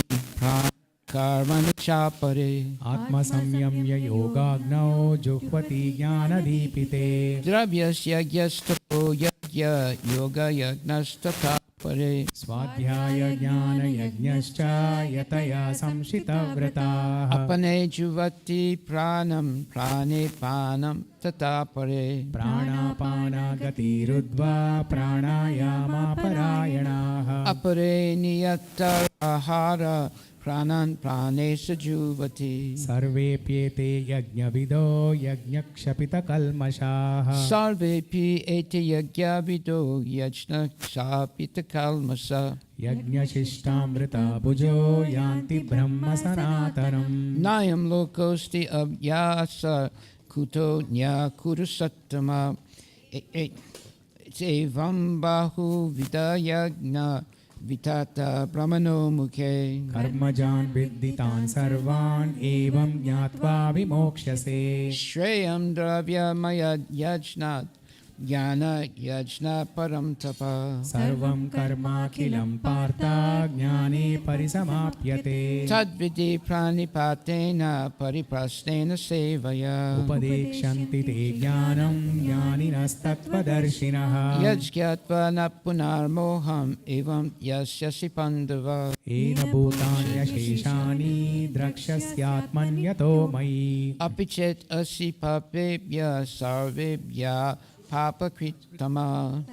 karmani chapare. आत्मसंयम्य योगाग्नौ जुह्वति ज्ञानदीपिते Dravyasya gyastapo yagya yoga yagnastata pare. स्वाध्यायज्ञानयज्ञश्च यतया संशितव्रताः Apane juvati pranam prane panam tata pare. प्राणापानगतिरुद्ध्वा प्राणायामापरायणाः apare niyata ahara pranan pranesha juvati. Sarvepyete yajnavido yajnakshapitakalmashaha. Sarvepi ete yagyavido yajna kshapita kalmasa. Yajnashishtamrita bhujo yanti brahma sanatanam. Nayam lokosti abhyasa kuto nya kurusattama. Evam bahu vidayagna vitata brahmano mukhe. Karmajan vidditan sarvan evam jnatva vimokshase. Shreyam dravya maya yajnat jnana yajna param tapa. Sarvam karma khilam partha jnane parisamapyate. Tadvidi pranipatena pariprastena sevaya. Upadekshanti te jnanam jnaninastatvadarshinaha. Yajgyatva na punarmoham evam yasyasi pandava. Ena bhutanyasheshani drakshyasyatmanyato mayi. Apichet asi papebhya sarvebhya papakritama.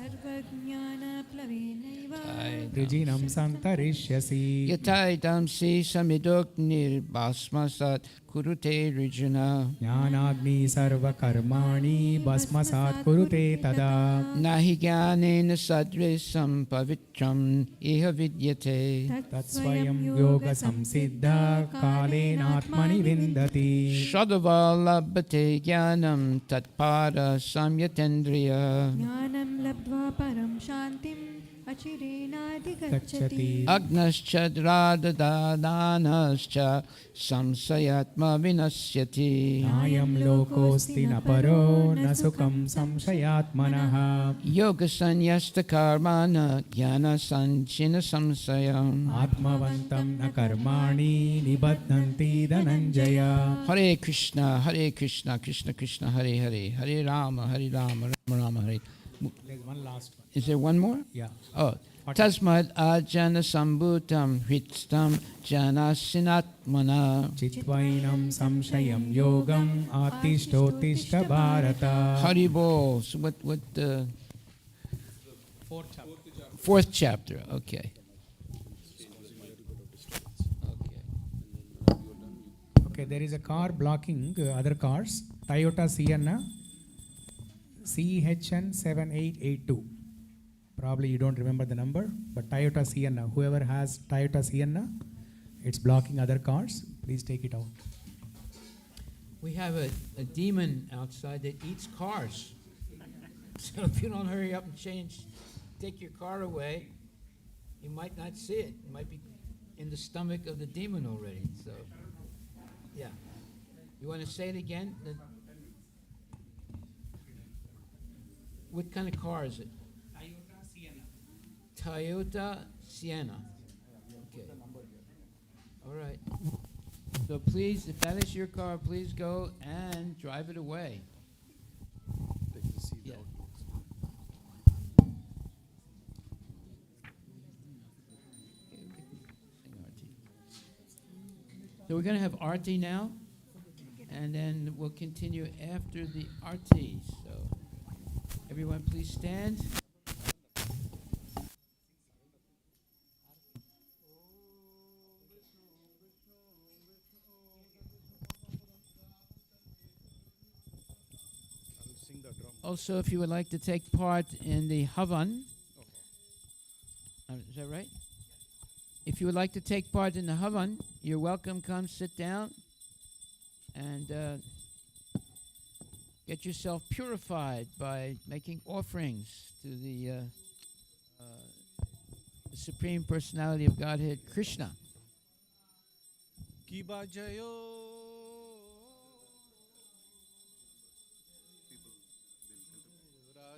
Rijinam santarishyasi. Yataidam si samidok nirbhasmasat kurute rijana. Jnanagni sarva karmani basmasat kurute tada. Nahi jnanena sadrisam pavitram iha vidyate. Tatsvayam yoga samsiddha kalenatmani vindati. Shadava labhate jnanam tatpada samyatendriya. ज्ञानं लब्ध्वा परं शान्तिम् अचिरेणाधिगच्छति Gacchati. Agnaschad radadadanascha samsayatma vinasyati. Nayam lokosti na paro na sukam samshayatmanaha. Yoga sanyasta karmana jnana sanchina samsayam. Atmavantam na karmani nibadhanti dhananjaya. Hare Krishna, Krishna Krishna, Hare Hare, Hare Rama, Rama Rama, Hare. There's one last one. Is there one more? Yeah. Oh, tasmad ajana sambhutam hitstam janasinatmana. Chitvainam samshayam yogam atishtotishtha bharata. Hari Bol. So what fourth chapter, okay. Okay, there is a car blocking other cars. Toyota Sienna CHN 7882. Probably you don't remember the number, but Toyota Sienna. Whoever has Toyota Sienna, it's blocking other cars. Please take it out. We have a demon outside that eats cars. So if you don't hurry up and take your car away, you might not see it. It might be in the stomach of the demon already. So, yeah. You want to say it again? What kind of car is it? Toyota Sienna. Okay. All right. So please, if that is your car, please go and drive it away. Yeah. So we're going to have Arti now, and then we'll continue after the Arti. So everyone please stand. Also, if you would like to take part in the Havan, is that right? If you would like to take part in the Havan, you're welcome. Come sit down and get yourself purified by making offerings to the Supreme Personality of Godhead, Krishna. Kiba Jayo.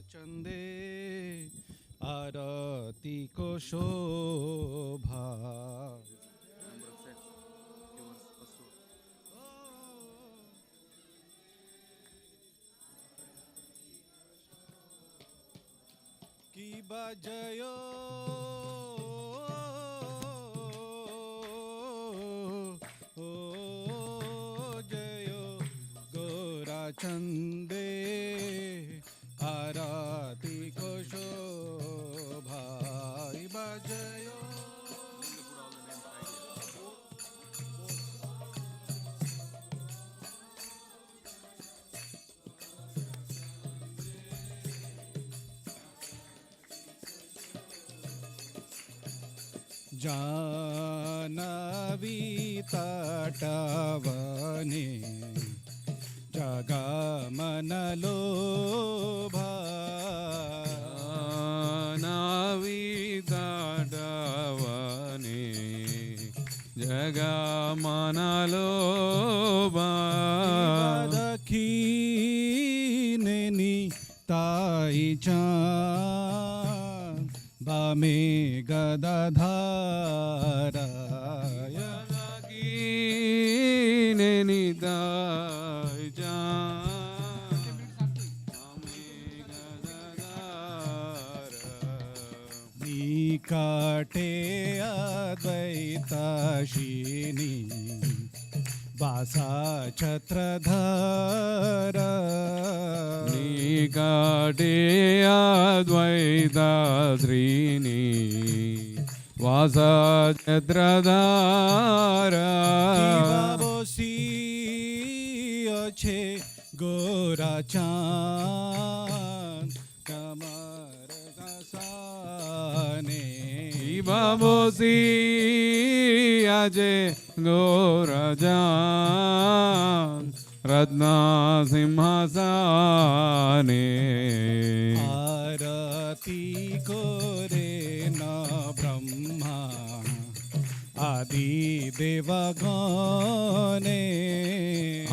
Chande arati ko shobha. Kiba Jayo. Jayo Gora Chande Arati ko shobha. Iba Jayo. Janvi तटवने जगमनलो नाविदाडवने जगमनलो दखिनेनि ताईचा बामे गदधाराय निकटे अद्वैताशिनी वासा छत्रधर निकटे अद्वैताश्रीनि वासा छत्रधर बोसी अच्छे गोरा चांद कमर दसाने बाबोसी अजे गोरजान रत्ना सिंहासने आरती कोरे न ब्रह्मा आदि देवगणे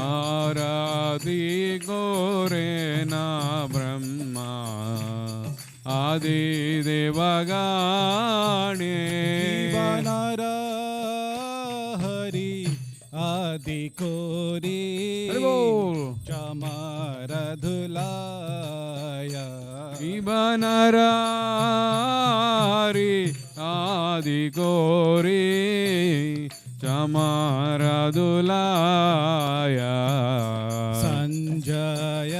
आराधि गोरे न ब्रह्मा आदि देवगणे जीवनर हरि आदि कोरे चमर धुलाया बनरारी आदि गोरी चमरदुलाया संजय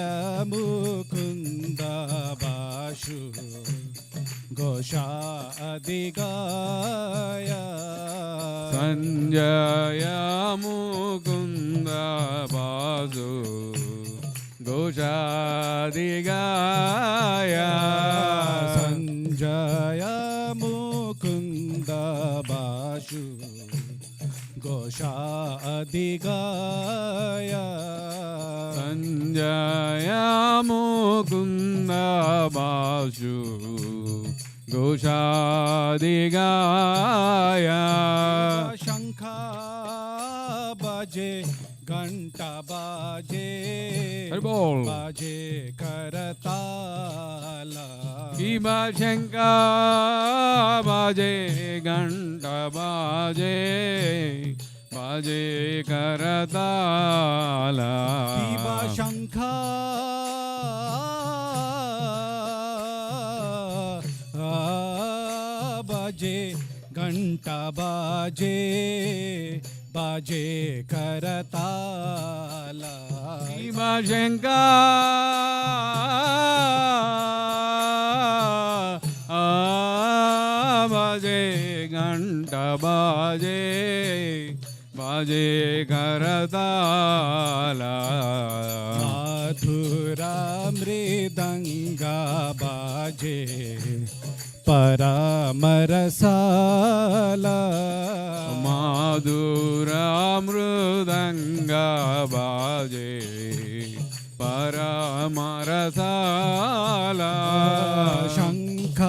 मुकुंद बाशु घोषा अधिगाया संजय मुकुंद बाजु घोषादिगाया संजय मुकुंद बाशु घोषा अधिगाया संजय मुकुंद बाशु घोषादिगाया शंखा बजे घंटा बाजे बोल बाजे करताला किबा शंका बाजे घंटा बाजे बाजे करताला किबा शंखा बाजे घंटा बाजे बाजे करताला किबा शंका बाजे घंटा बाजे बाजे करताला मधुरा मृदंगा बाजे परामरसाला माधुरा मृदंग बाजे परामरसाला शंख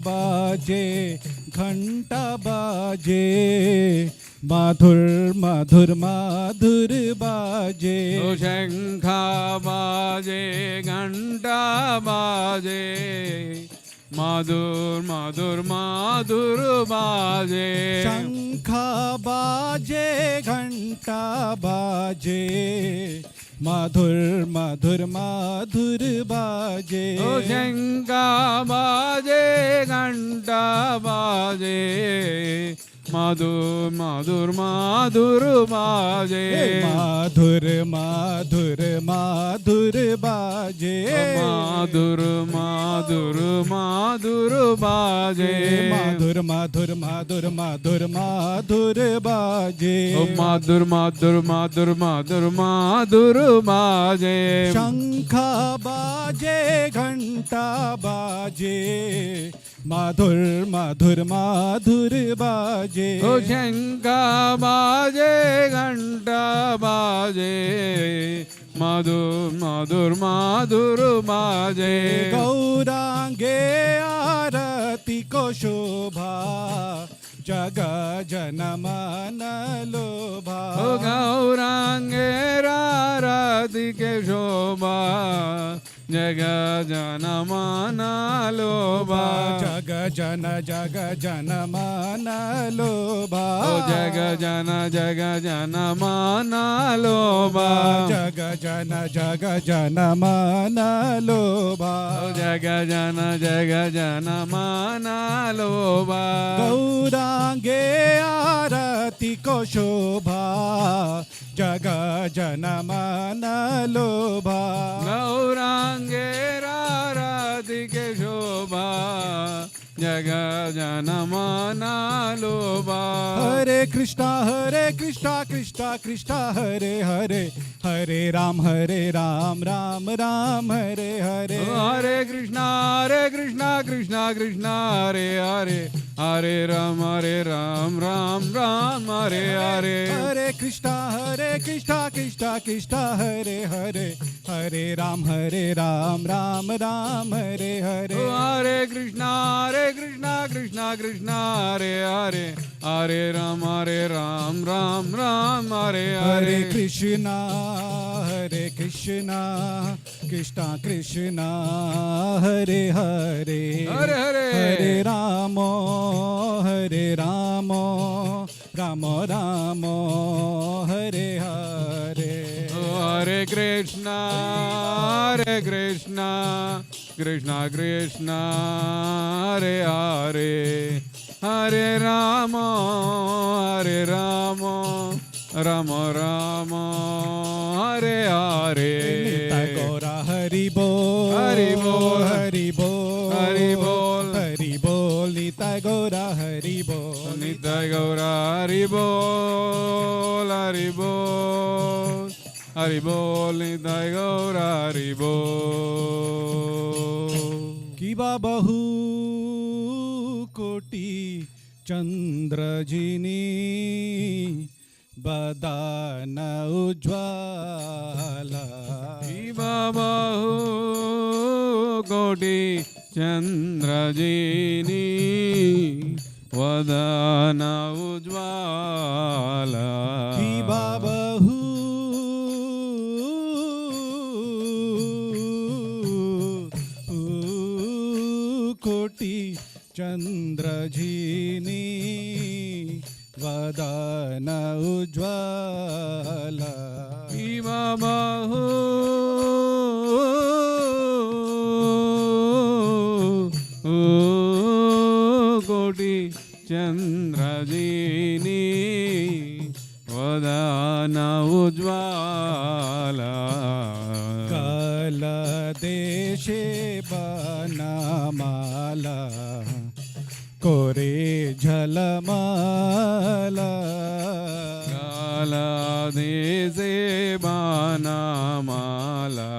बाजे घंटा बाजे माधुर माधुर माधुर बाजे शंख बाजे घंटा बाजे माधुर माधुर माधुर बाजे शंख बाजे घंटा बाजे माधुर माधुर माधुर बाजे शंख बाजे घंटा बाजे माधुर माधुर माधुर बाजे माधुर माधुर माधुर बाजे माधुर माधुर माधुर बाजे माधुर माधुर माधुर माधुर माधुर बाजे माधुर माधुर माधुर माधुर माधुर बाजे शंख बाजे घंटा बाजे माधुर माधुर माधुर बाजे ओ शंका बाजे घंटा बाजे मधुर मधुर मधुर बाजे गौरांगे आरती को शोभा जग जन मन लोभा ओ गौरांगे रारति के शोभा जग जन मन लोभा जग जन मन लोभा ओ जग जन मन लोभा जग जन मन लोभा ओ जग जन मन लोभा गौरांगे आरती को शोभा जग जन मन लोभा गौरांगे रारति के शोभा जग जन मन लोभा हरे कृष्णा कृष्णा कृष्णा हरे हरे हरे राम राम राम हरे हरे हरे कृष्णा कृष्णा कृष्णा हरे हरे हरे राम राम राम हरे हरे हरे कृष्णा कृष्णा कृष्णा हरे हरे हरे राम राम राम हरे हरे हरे कृष्णा कृष्णा हरे हरे हरे राम राम राम हरे हरे कृष्णा कृष्णा कृष्णा हरे हरे हरे हरे हरे राम राम राम हरे हरे हरे कृष्णा कृष्णा कृष्णा हरे हरे हरे राम राम हरे हरे गौरा हरि बोल हरि बोल हरि बोल हरि बोल हरि बोल निता गौरा हरि बोल नित्य गौरा हरि बोल हरि बोल हरि बोल नित्य गौरा हरि बोल किबा बहु कोटि चंद्रजिनी बदान उज्ज्वला बहु कोटि चंद्रजिनी वदन उज्ज्वला किबा बहु कोटि चंद्रजिनी वदन उज्ज्वला बहु कोटि चंद्रजिनी वदन उज्ज्वला कल देशे बनमाला कोरे झलमाला काला देशे बनमाला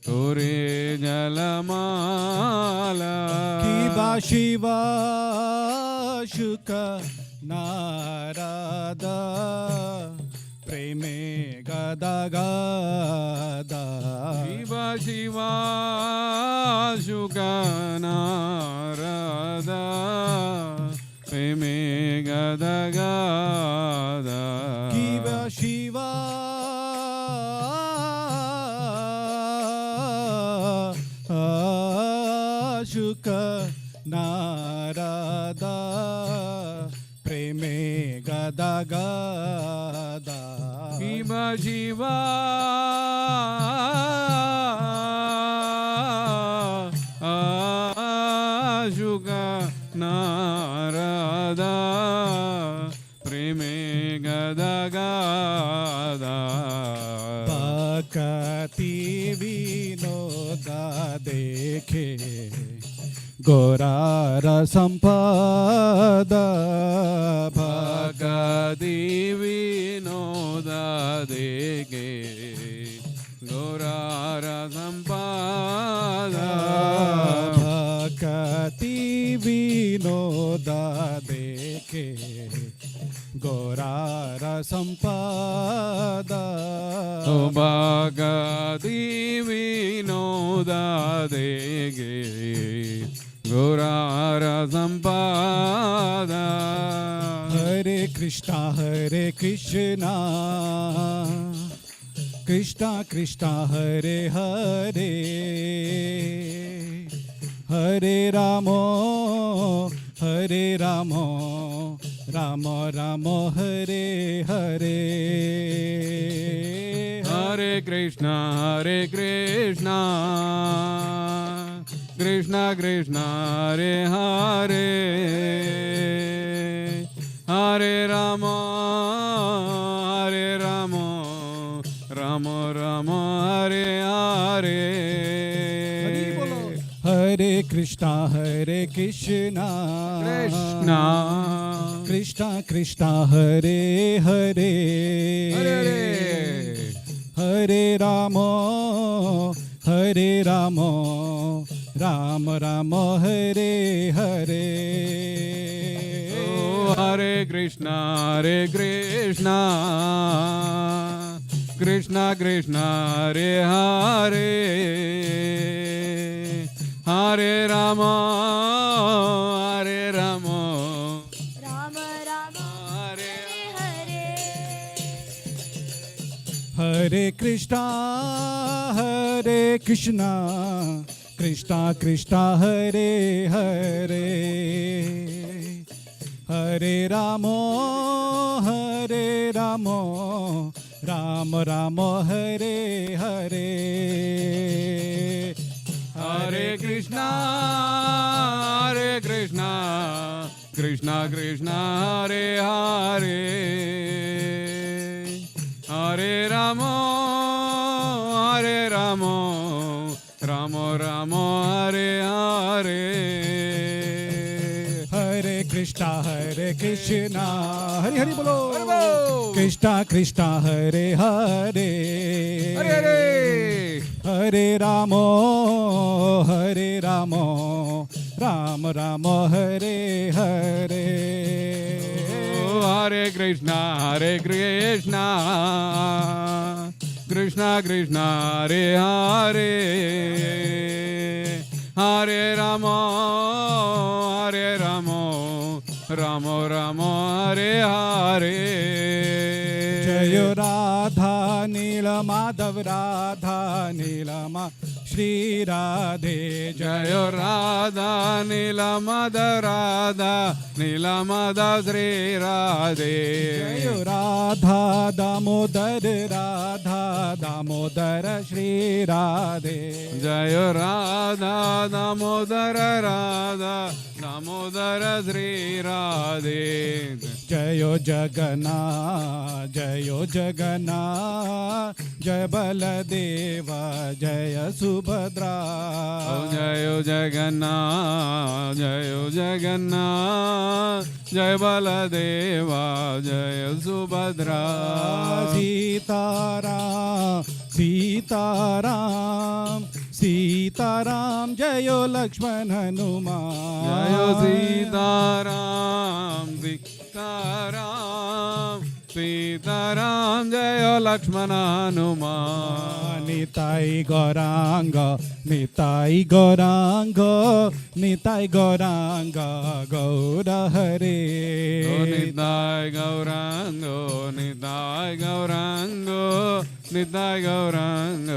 कोरे जलमाला किबा शिवा शुक नारदा प्रेमे गदा गदा शिवा शुकनारदा प्रेमे गदा गदा किबा शिवा शुक नारदा प्रेमे गदा गदा शिवा शुक नारदा प्रेमे गदा गदा भक्ति विनोदा देखे गोरार संपदा भक्ति विनोदा देखे गौरार संपादा भक्ति विनोद देखे गौरार संपद भगति विनोद देगे गौरार संपद हरे कृष्णा कृष्णा कृष्णा हरे हरे हरे रामो राम राम हरे हरे हरे कृष्णा कृष्णा कृष्णा हरे हरे हरे राम राम राम हरे हरे हरे कृष्णा कृष्णा कृष्णा कृष्णा हरे हरे हरे राम राम राम हरे हरे हरे कृष्णा कृष्णा कृष्णा हरे हरे हरे राम राम राम हरे हरे हरे कृष्णा कृष्णा कृष्णा हरे हरे हरे राम राम राम हरे हरे हरे कृष्णा कृष्णा कृष्णा हरे हरे हरे राम राम राम हरे हरे हरे कृष्णा हरि हरि बोलो कृष्णा कृष्णा हरे हरे हरे राम राम राम हरे हरे हरे कृष्णा कृष्णा कृष्णा हरे हरे हरे राम राम राम हरे हरे जय राधा नील माधव राधा नीलमा श्री राधे जय राधा नील माधव श्री राधे जय राधा दामोदर श्री राधे जय राधा दामोदर श्री राधे जय जगन्नाथ जय बलदेव जय सुभद्रा जय जगन्नाथ जय बलदेवा जय सुभद्रा सीताराम जय लक्ष्मण हनुमान जय सीताराम जय लक्ष्मण हनुमान निताई गौरांग गौर हरे निताय गौरांग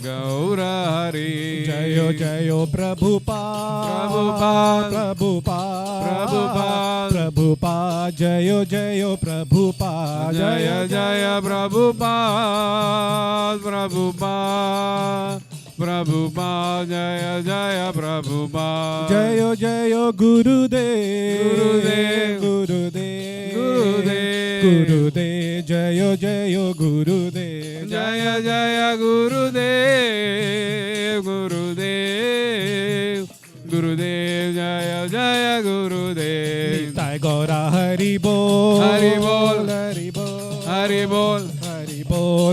गौर हरि जय प्रभुपाद जय प्रभुपाद जय प्रभुपाद जय प्रभुपाद जय गुरुदेव जय गुरुदेव जय गुरुदेव जय गुरुदेव निताय गौरा हरि बोल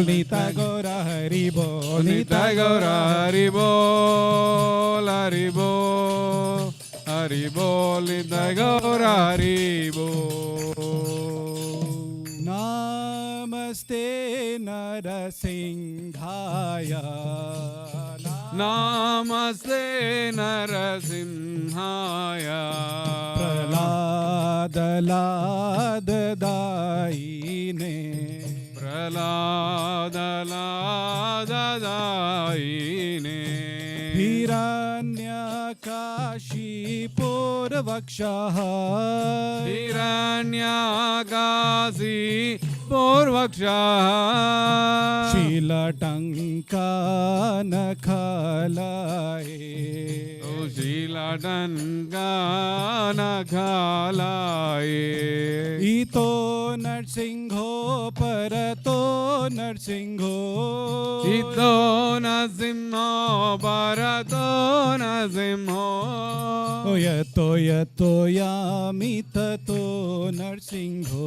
निताय गौरा हरि बोल निताय गौरा हरि बोल Hari Bol, Nitai Gaur Hari Bol. Namaste Narasimhaya. Namaste Narasimhaya. Praladaladaine. Praladaladaine. Hiranyakashipurvakshaha. Hiranyakasi Purvakshaha. Shilatankanakalaye. O Shilatankanakalaye. Ito Narsingho Parato Narsingho. Ito Nasimho Bharato Nasimho. Yato yato yamitato Narsingho.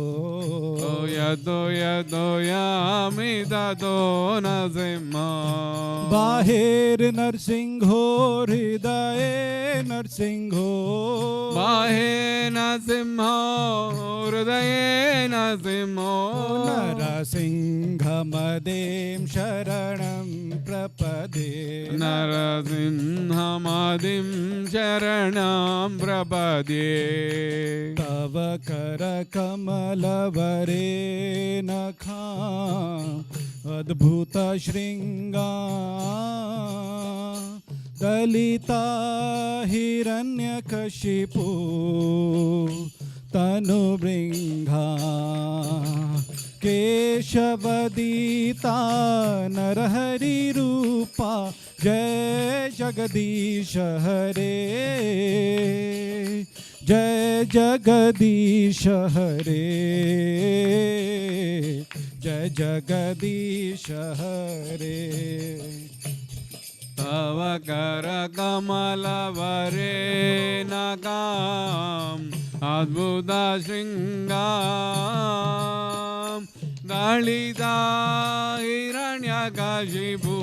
Yato yato yamitato Nasimho. Bahir Narsingho Hridaye Narsingho. Bahe Nasimho Hridaye Nasimho. Narasinghamadem Sharanam Prapade. Narasimhamadim Sharanam Prapade. Tava Kara Kamalavare Nakham Adbhuta Shringa Dalita Hiranyakashipu Tanu Bringha Keshavadita Narahari Rupa Jai Jagadish Hare Jai Jagadish Hare Jai Jagadish Hare. Tava Kara Kamalavare Nakam Adbhuta Shringam Dalita Hiranyakashipu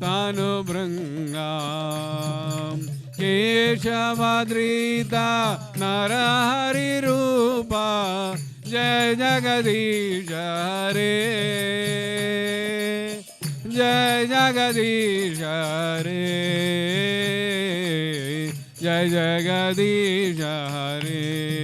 Tanu Brangam Keshavadrita Narahari Rupa Jai Jagadish Hare Jai Jagadish Hare Jai Jagadish Hare.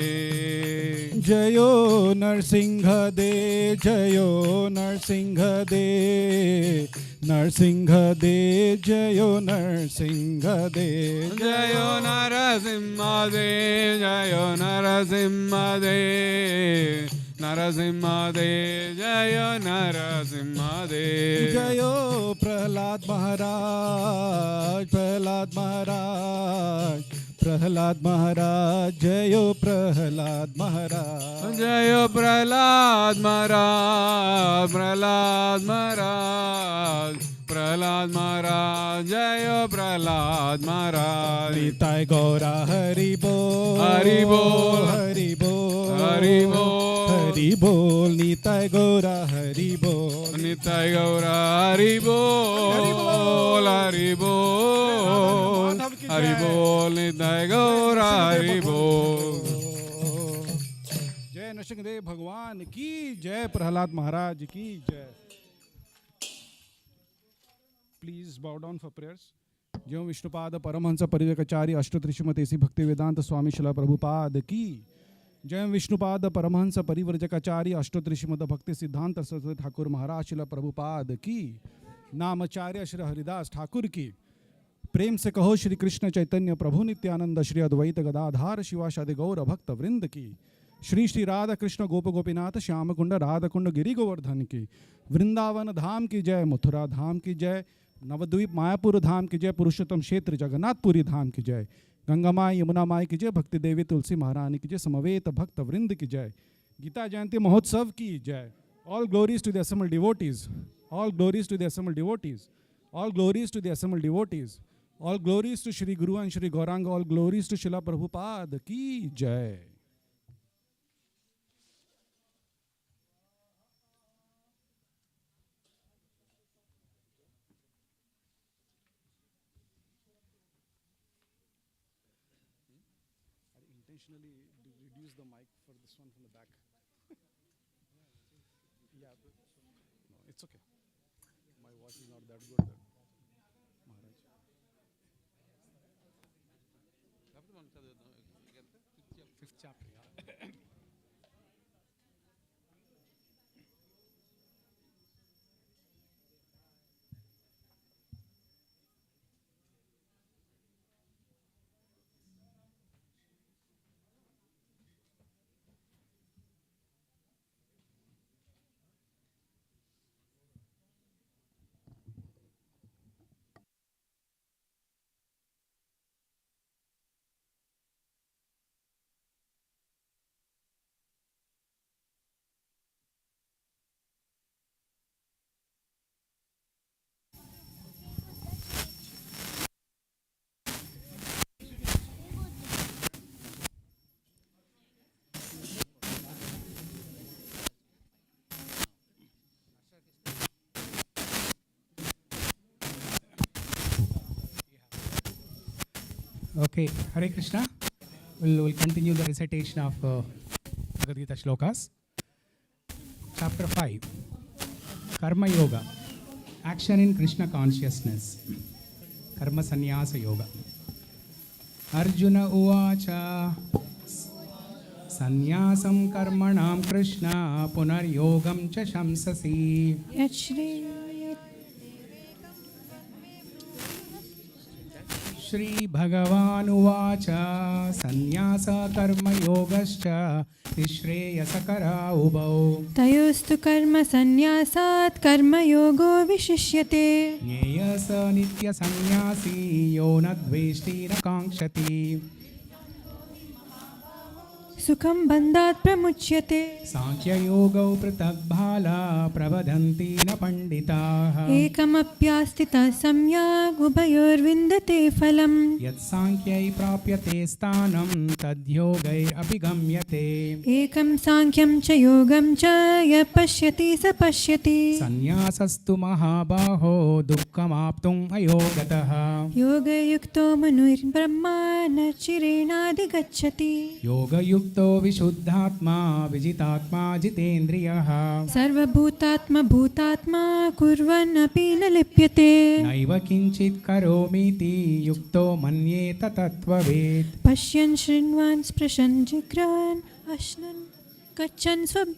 Jayo Narsingha De Jayo Narsingha De Narsingha De Jayo Narsingha De Jayo Narasimha De Jayo Narasimha De Narasimha De Jayo Narasimha De Jayo Prahlad Maharaj Prahlad Maharaj Prahlad Maharaj Jayo Prahlad Maharaj Jayo Prahlad Maharaj Prahlad Maharaj Prahlad Maharaj Jayo Prahlad Maharaj. Nitai Gaura Hari Bol Hari Bol Hari Bol Hari Bol Hari Bol Nitai Gaura Hari Bol Nitai Gaura Hari Bol Hari Bol Hari Bol Nitai Gaura Hari Bol. जय नरसिंहदेव भगवान की जय प्रहलाद महाराज की जय. Please bow down for prayers. ज्यों विष्णुपाद परमहंस परिव्यकचारी अष्टोत्तरी श्रीमती श्री भक्ति वेदांत स्वामी शिला प्रभुपाद की जय. विष्णुपाद परमहंस परिव्रजकाचार्य अष्टोत्तरी श्रीमद भक्ति सिद्धांत सरस्वती ठाकुर महाराज शिला प्रभुपाद की. नामाचार्य श्री हरिदास ठाकुर की. प्रेम से कहो श्री कृष्ण चैतन्य प्रभु नित्यानंद श्री अद्वैत गदाधार शिवाशादि गौर भक्त वृंद की. श्री श्री राधा कृष्ण गोप गोपीनाथ श्याम कुंड राधा कुंड गिरि गोवर्धन की. वृंदावन धाम की जय. मथुरा धाम की जय. नवद्वीप मायापुर धाम की जय. पुरुषोत्तम क्षेत्र जगन्नाथपुरी धाम की जय. गंगा माई यमुना माई की जय. भक्ति देवी तुलसी महारानी की जय. समवेत भक्त वृंद की जय. गीता जयंती महोत्सव की जय. All glories to the assembled devotees. All glories to the assembled devotees. All glories to the assembled devotees. All glories to Shri Guru and Shri Gauranga. All glories to Srila Prabhupada की जय. intentionally reduce the mic for this one from the back. Yeah, no, it's okay. My voice is not that good. Maharaj. Fifth chapter. Yeah. Okay, Hare Krishna. We'll continue the recitation of Bhagavad Gita shlokas. Chapter 5, Karma Yoga, Action in Krishna Consciousness, Karma Sannyasa Yoga. Arjuna Uvacha Sannyasam Karmanam Krishna Punaryogam Cha Shamsasi. Yachri Shri Bhagavan Uvacha Sannyasa Karma Yogascha Nishreyasakara Ubau Tayostu karma sannyasat karma yogo vishishyate. Nyeyasa Nitya Sannyasi Yonadveshti Nakangshati Sukham bandhat pramuchyate. Sankhya Yoga Pratagbhala Pravadanti Na Panditaha Ekamapyastita samyak ubayor vindate phalam. Yat Sankhya Prapyate Sthanam Tadyogai Apigamyate Ekam sankyam cha yogam cha ya pashyati sa pashyati. Sannyasastu Mahabaho Dukkhamaptum Ayogataha Yoga yukto manuir brahma nachirena gacchati. Yoga Yukto Vishuddhatma Vijitatma Jitendriyaha Sarvabhutatma bhutatma kurvan api na lipyate. Naiva Kinchit Karomiti Yukto Manyeta Tattvavet Pashyan shrinvan sprashan jigran ashnan kachan swab.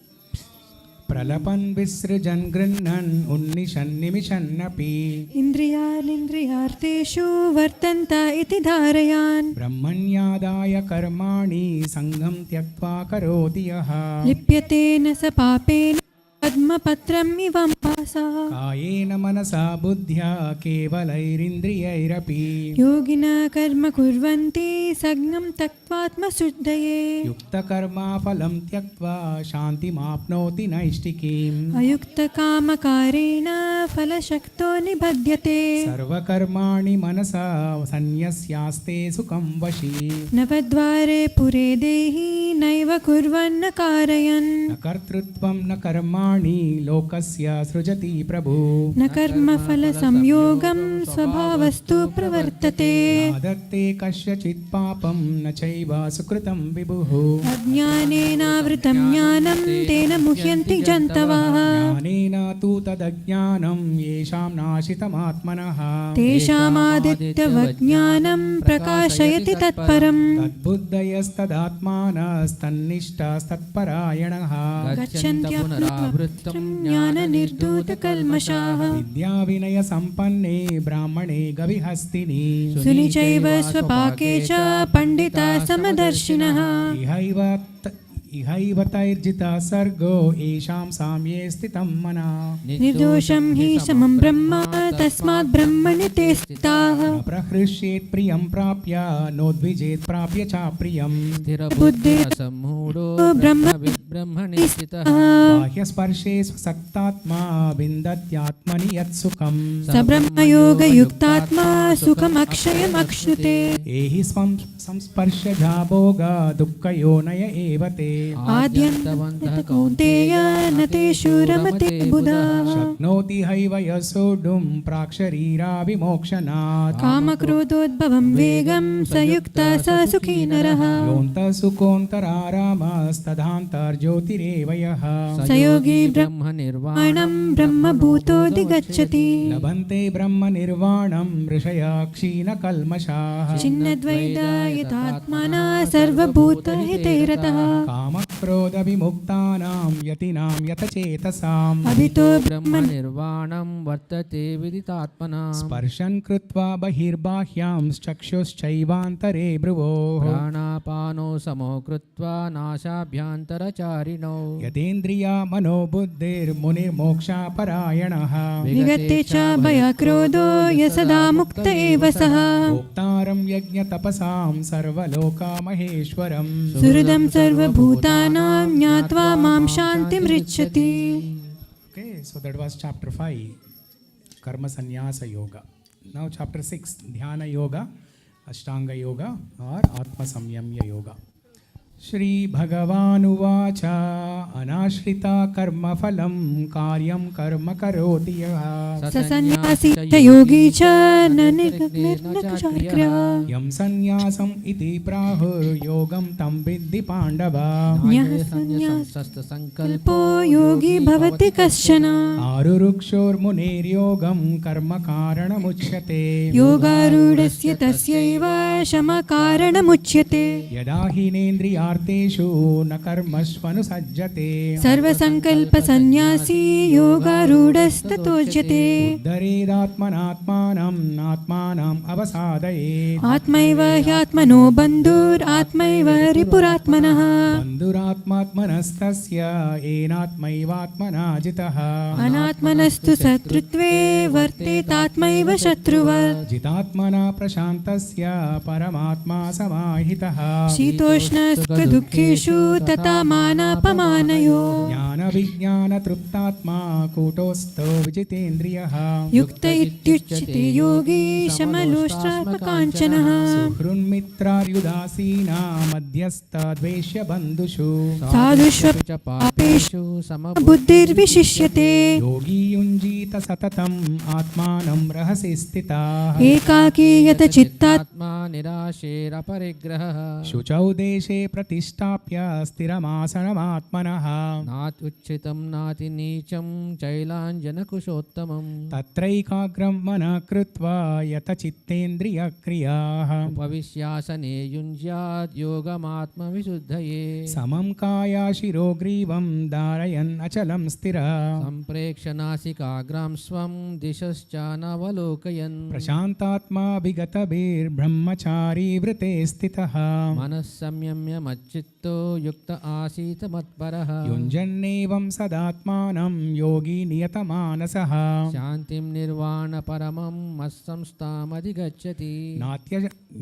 Pralapan Visrajan Grinnan Unnishan Nimishan Api Indriyan indriyarteshu vartanta iti dharayan. Brahmanyadaya Karmani Sangham Tyaktva Karoti Yaha Lipyate na sa papena padma patram ivam pasa. Kayena Manasa Buddhya Kevalairindriyairapi Yogina karma kurvanti sagnam taktvatma suddhaye. Yukta Karma Phalam Tyaktva Shanti Mapnoti Naishtikim Ayukta kama karena phalashakto nibhadyate. Sarva Karmani Manasa Sanyasyaste Sukham Vashi Navadvare pure dehi naiva kurvanna karayan. Na Kartrutvam Na Karmani Lokasya Srujati Prabhu न कर्म फल संयोगम स्वभावस्तु प्रवर्तते. Nadatte Kasyachit Papam Na Chaiva Sukritam Vibhuhu अज्ञानेनावृतं ज्ञानं तेन मुह्यन्ति जन्तवः. Jnanena Tu Tadajnanam Yesham Nashitam तेषामादित्यवज्ञानं प्रकाशयति तत्परम्. Tadbuddhayastadaatmanas Tannishtas Tatparayanaha गच्छन्त्यपुनरावृत्तं ज्ञाननिर्धूतकल्मषाः. Vidya Vinaya Sampanne Brahmane Gavihastini सुनिचैव स्वपाके च पण्डिता समदर्शिनः. Ihaivatayirjita Sargo Esham Samye Stitam Mana निर्दोषं हि समं ब्रह्म तस्मात् ब्रह्मणि ते स्थिताः. Prahrishit Priyam Prapya Nodvijet Prapya Cha Priyam बुद्धिरसम्मूढो ब्रह्मणि स्थितः Bahya Sparshe Saktatma Vindatyatmani Yat Sukham स ब्रह्मयोगयुक्तात्मा सुखमक्षयमक्षुते. Ehi Swam संस्पर्शजा भोगा दुःखयोनय एव ते आद्यन्तवन्तः कौन्तेय न तेषु रमते बुधाः शक्नोति हैव यशोढुं प्राक्शरीराविमोक्षणात् कामक्रोधोद्भवं वेगं स युक्तः स सुखी नरः योऽन्तः सुकोऽन्तरारामस्तदान्तर्ज्योतिरेव यः स योगी ब्रह्मनिर्वाणं ब्रह्मभूतोऽधिगच्छति लभन्ते ब्रह्मनिर्वाणं ऋषयः क्षीणकल्मषाः छिन्नद्वैतायतात्मना सर्वभूतहिते रतः कामक्रोधविमुक्तानां यतीनां यतचेतसाम् अभितो ब्रह्मनिर्वाणं वर्तते विदितात्मना स्पर्शन् कृत्वा बहिर्बाह्यां चक्षुश्चैवान्तरे भ्रुवोः प्राणापानो समो कृत्वा नाशाभ्यन्तरचारिणौ यतेन्द्रिया मनोबुद्धिर्मुनिर्मोक्षापरायणः विगते च भयक्रोधो य सदा मुक्त एव सः भोक्तारं यज्ञतपसां सर्वलोकामहेश्वरं सुहृदं सर्वभूतानां ज्ञात्वा मां शान्तिमृच्छति Okay, so that was chapter 5, Karma Sannyasa Yoga. Now chapter 6, Dhyana Yoga, Ashtanga Yoga or Atma Samyamya Yoga. Shri Bhagavanuvāca Anāśrita karma phalam karyam karma karoti yaha ससन्न्यासी च योगी च न निर्नकशाग्रः Yam sannyasam iti prahur-yogam tam viddhi Pandava न्याससंकल्पो योगी भवति कश्चन Arurukshor-munir-yogam karma karanamuchyate योगारूढस्य तस्यैव शमकारणमुच्यते Yada hinendriyarteshu na karmasvanusajjate सर्वसंकल्पसन्न्यासी योगारूढस्ततोच्यते Uddaredatmanatmanam natmanam avasadayet आत्मैव ह्यात्मनो बन्धुरात्मैव रिपुरात्मनः बन्धुरात्मात्मनस्तस्य येनात्मैवात्मना जितः अनात्मनस्तु शत्रुत्वे वर्तेतात्मैव शत्रुवत् जितात्मना प्रशान्तस्य परमात्मा समाहितः शीतोष्णसुखदुःखेषु तथा मानापमानयो ज्ञानविज्ञानतृप्तात्मा कूटोस्थो विजितेन्द्रियः युक्त इत्युच्यते योगी शमलोष्टात्मकाञ्चनः सुहृन्मित्रार्युदासीना मध्यस्थद्वेष्य बन्धुषु साधुष्वपि पापेषु बुद्धिर्विशिष्यते योगी युञ्जीत सततम् आत्मानं रहसि स्थिताः एकाकी यत चित्तात् आत्मा निराशेरपरिग्रहः शुचौ देशे प्रतिष्ठाप्य स्थिरमासनमात्मनः नात्युच्छ्रितं नातिनीचं चैलाञ्जनकुशोत्तमम् तत्रैकाग्रं मनः कृत्वा यतचित्तेन्द्रियक्रियाः उपविश्यासने युञ्ज्यात् योगमात्मविशुद्धये समं कायाशिरो ग्रीवं धारयन् अचलं स्थिरः सम्प्रेक्ष्य नासिकाग्रां स्वं दिशश्चानवलोकयन् प्रशान्तात्मा विगतभिर्ब्रह्मचारी वृते स्थितः मनः संयम्य मच्चित्तो युक्त आसीत् मत्परः युञ्जन्नेवं सदात्मानं योगी नियतमानसः शान्तिं निर्वाणपरमं मत्संस्थामधिगच्छति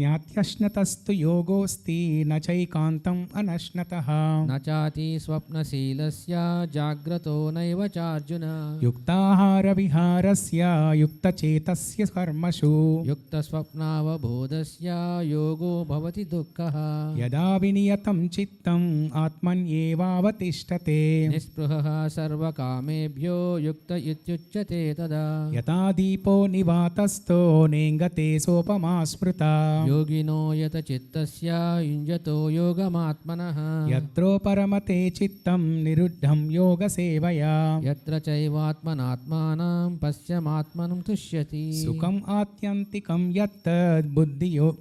नात्यश्नतस्तु योगोऽस्ति न चैकान्तम् अनश्नतः न चाति स्वप्नशीलस्य जाग्रतो नैव चार्जुन युक्ताहारविहारस्य युक्तचेतस्य कर्मसु युक्तस्वप्नावबोधस्य योगो भवति दुःखः यदा विनियतं चित्तम् आत्मन्येवावतिष्ठते निःस्पृहः सर्वकामेभ्यो युक्त इत्युच्यते तदा यथा दीपो निवातस्थो नेङ्गते सोपमा स्मृता योगिनो यत चित्तस्य युञ्जतो योगमात्मनः यत्रो परमते चित्तं निरुद्धं योगसेवया यत्र चैवात्मनात्मानं पश्यमात्मनं तुष्यति सुखम् आत्यन्तिकं यत्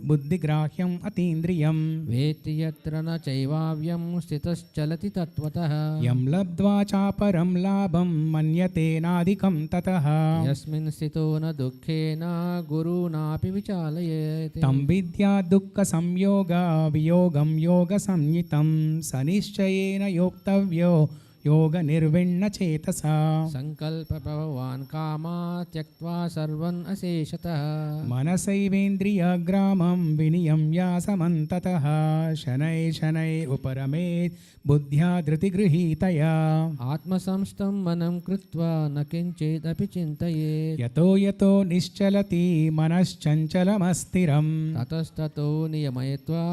बुद्धिग्राह्यम् अतीन्द्रियम् वेत्ति यत्र न चैवाव्यं स्थितश्चलति तत्त्वतः यं लब्ध्वा चापरं लाभं मन्यते नाधिकं ततः यस्मिन् स्थितो न दुःखेन गुरुणापि विचालयेत् तं विद्या दुःखसंयोग वियोगं योगसंज्ञितं स निश्चयेन योक्तव्यो योगनिर्विण्णचेतसा सङ्कल्पप्रभवान् कामा त्यक्त्वा सर्वन् अशेषतः मनसैवेन्द्रियग्रामं विनियम्य समन्ततः शनै शनै उपरमेत् बुद्ध्या धृतिगृहीतया आत्मसंस्थं मनं कृत्वा न किञ्चिदपि चिन्तयेत् यतो यतो निश्चलति मनश्चञ्चलमस्थिरम् ततस्ततो नियमयित्वा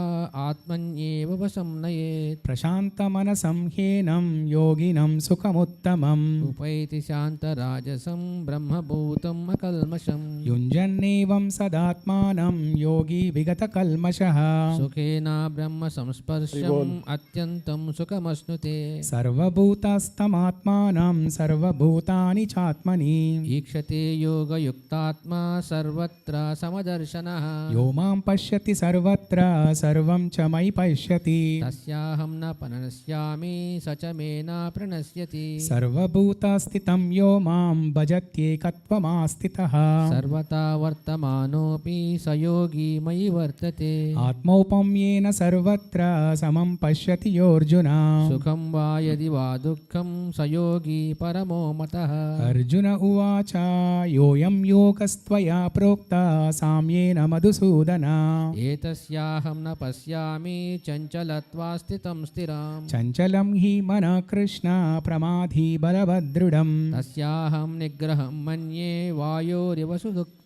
आत्मन्येव वशं नयेत् प्रशान्तमनसं ह्येनं योगिनं सुखमुत्तमम् उपैति शान्तराजसं ब्रह्मभूतम् अकल्मषम् युञ्जन्नेवं सदात्मानं योगी विगतकल्मषः सुखेन ब्रह्मसंस्पर्शम् अत्यन्तं सुखमश्नुते सर्वभूतस्थमात्मानं सर्वभूतानि चात्मनि ईक्षते योगयुक्तात्मा सर्वत्र समदर्शनः यो मां पश्यति सर्वत्र सर्वं च मयि पश्यति तस्याहं न प्रणश्यामि स च मे न प्रणश्यति सर्वभूतस्थितं यो मां भजत्येकत्वमास्थितः सर्वथा वर्तमानोऽपि स योगी मयि वर्तते आत्मौपम्येन सर्वत्र समं पश्यति योऽर्जुन सुखं वा यदि वा दुःखं स योगी परमो मतः अर्जुन उवाच योऽयं योगस्त्वया प्रोक्ता साम्येन मधुसूदन एतस्याहं न पश्यामि चञ्चलत्वा स्थितं स्थिराम् चञ्चलं हि मनः कृष्ण प्रमाधी बलवदृढम् तस्याहं निग्रहं मन्ये वायोरिव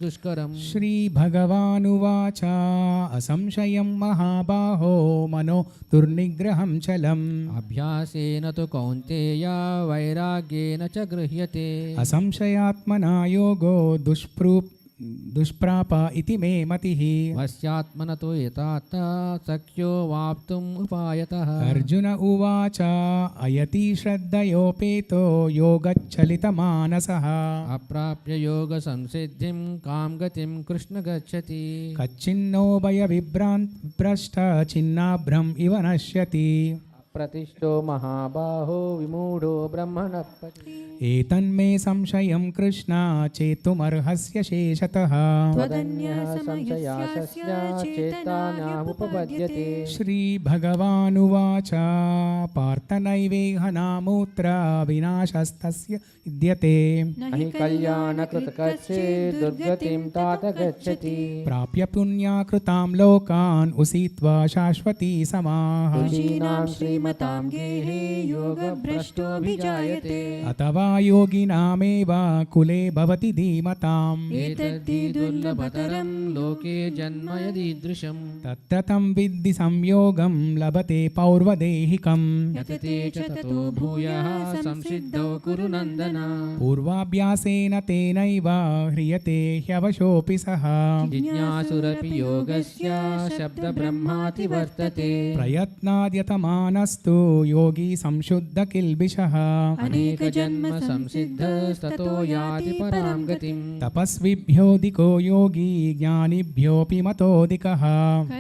दुष्करम् श्रीभगवानुवाच असंशयं महाबाहो मनो दुर्निग्रहं चलम् अभ्यासेन तु कौन्तेय वैराग्येन च गृह्यते असंशयात्मना योगो दुष्प्राप इति मे मतिः वश्यात्मन तु यथार्थ शक्यो वाप्तुम् उपायतः अर्जुन उवाच अयति श्रद्धयोपेतो योगच्चलितमानसः अप्राप्य योगसंसिद्धिं कां गतिं कृष्ण गच्छति कच्चिन्नो भयविभ्रान्त छिन्नाभ्रम् इव नश्यति प्रतिष्ठो महाबाहो विमूढो ब्रह्मणः पथि एतन्मे संशयं कृष्ण चेतुमर्हस्य शेषतः त्वदन्यः संशयासस्य चेतानामुपपद्यते श्रीभगवानुवाच पार्थ नैवेह नामूत्र विनाशस्तस्य विद्यते न हि कल्याणकृतकच्छे दुर्गतिं तात गच्छति प्राप्य पुण्याकृतां लोकान् उषित्वा शाश्वती समाः ऋषीणां श्रीमतां गेहे योगभ्रष्टोऽभिजायते अथवा योगिनामेव कुले भवति धीमताम् एतद्धि दुर्लभतरं लोके जन्म यदीदृशम् तत्ततं विद्धि संयोगं लभते पौर्वदेहिकम् यतते च ततो भूयः संसिद्धौ कुरु नन्दन पूर्वाभ्यासेन तेनैव ह्रियते ह्यवशोऽपि सः जिज्ञासुरपि योगस्य शब्दब्रह्माति वर्तते प्रयत्नाद्यतमानस्तु योगी संशुद्ध किल्बिषः अनेकजन्म संसिद्धस्ततो याति परां गतिम् तपस्विभ्योऽधिको योगी ज्ञानिभ्योऽपि मतोऽधिकः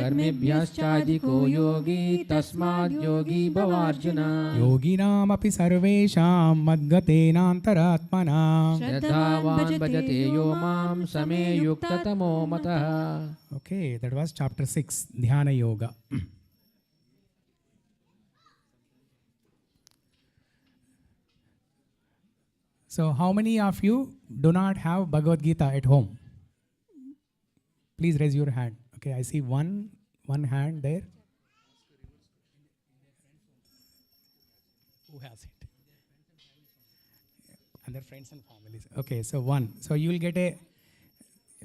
कर्मेभ्यश्चाधिको योगी तस्माद् योगी भवार्जुन योगिनामपि सर्वेषां मद्गतेनान्तरात्मना श्रद्धावान् भजते यो मां समे युक्ततमो मतः Okay, that was chapter 6, Dhyana Yoga. So, how many of you do not have Bhagavad Gita at home? Please raise your hand. Okay, I see one hand there. Who has it? And their friends and families. Okay, so one. So, you will get a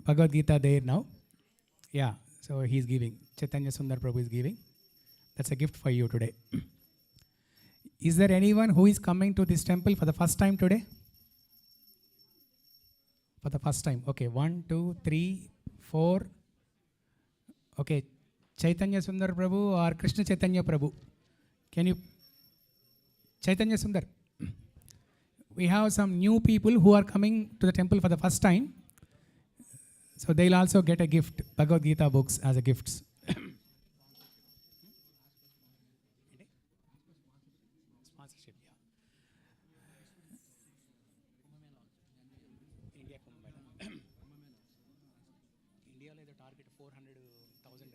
Bhagavad Gita there now. Yeah, so he's giving. Chaitanya Sundar Prabhu is giving. That's a gift for you today. Is there anyone who is coming to this temple for the first time today? For the first time. Okay, 1, 2, 3, 4. Okay, Chaitanya Sundar Prabhu or Krishna Chaitanya Prabhu? Can you? Chaitanya Sundar. We have some new people who are coming to the temple for the first time. So they'll also get a gift, Bhagavad Gita books as a gifts. Sponsorship, yeah. India Kumbh Mela. India le the target 400,000.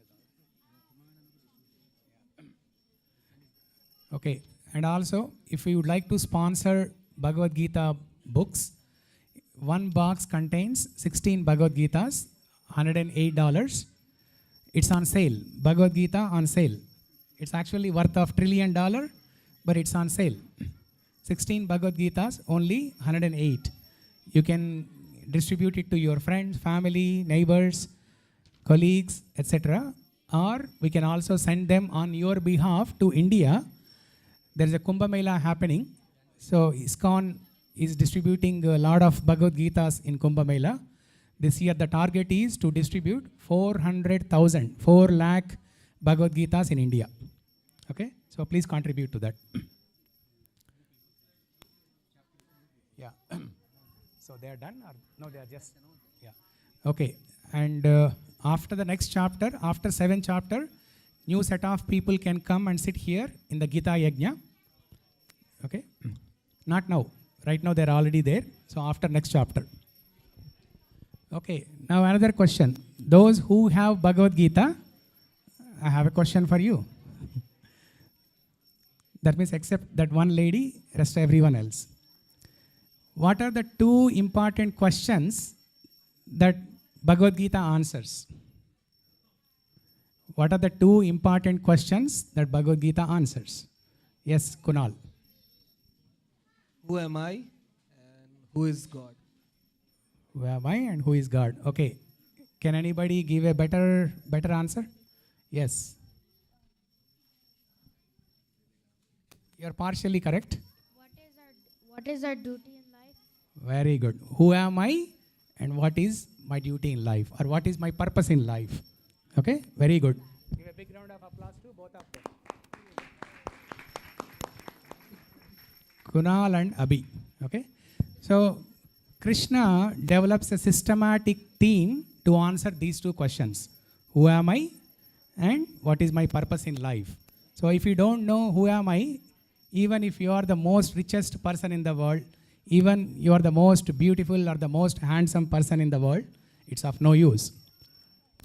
Okay, And also, if you would like to sponsor Bhagavad Gita books, one box contains 16 Bhagavad Gitas, $108. It's on sale. Bhagavad Gita on sale. It's actually worth of $1 trillion, but it's on sale. 16 Bhagavad Gitas, only 108. You can distribute it to your friends, family, neighbors, colleagues, etc. Or we can also send them on your behalf to India. There is a Kumbh Mela happening. So ISKCON is distributing a lot of Bhagavad Gitas in Kumbh Mela. This year the target is to distribute 400,000, 4 lakh Bhagavad Gitas in India. Okay, so please contribute to that. Yeah. So they are done or no, they are just, yeah. Okay, and after the next chapter, after 7th chapter, new set of people can come and sit here in the Gita Yajna. Okay, not now. Right now they're already there. So after next chapter. Okay, now another question. Those who have Bhagavad Gita, I have a question for you. That means except that one lady, rest everyone else. What are the 2 important questions that Bhagavad Gita answers? What are the 2 important questions that Bhagavad Gita answers? Yes, Kunal. Who am I and who is God? Who am I and who is God? Okay. Can anybody give a better answer? Yes. You're partially correct. What is our duty in life? Very good. Who am I and what is my duty in life, or what is my purpose in life? Okay, very good. Give a big round of applause to both of them. Kunal and Abhi. Okay, so Krishna develops a systematic theme to answer these 2 questions. Who am I and what is my purpose in life? So if you don't know who am I, even if you are the most richest person in the world, even you are the most beautiful or the most handsome person in the world, it's of no use.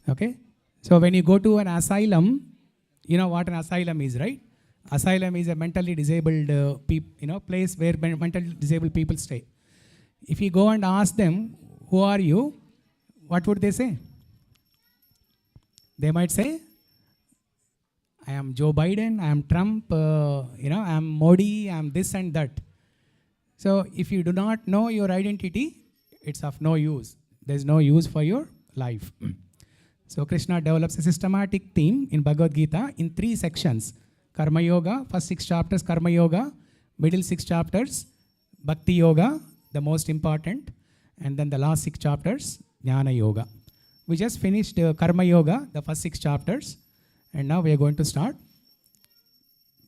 Okay? So when you go to an asylum, you know what an asylum is, right? Asylum is a mentally disabled place where mentally disabled people stay. If you go and ask them, who are you? What would they say? They might say, I am Joe Biden, I am Trump, I am Modi, I am this and that. So if you do not know your identity, it's of no use. There's no use for your life. So Krishna develops a systematic theme in Bhagavad Gita in 3 sections. Karma Yoga, first 6 chapters Karma Yoga, middle 6 chapters Bhakti Yoga, the most important, and then the last 6 chapters Jnana Yoga. We just finished Karma Yoga, the first 6 chapters, and now we are going to start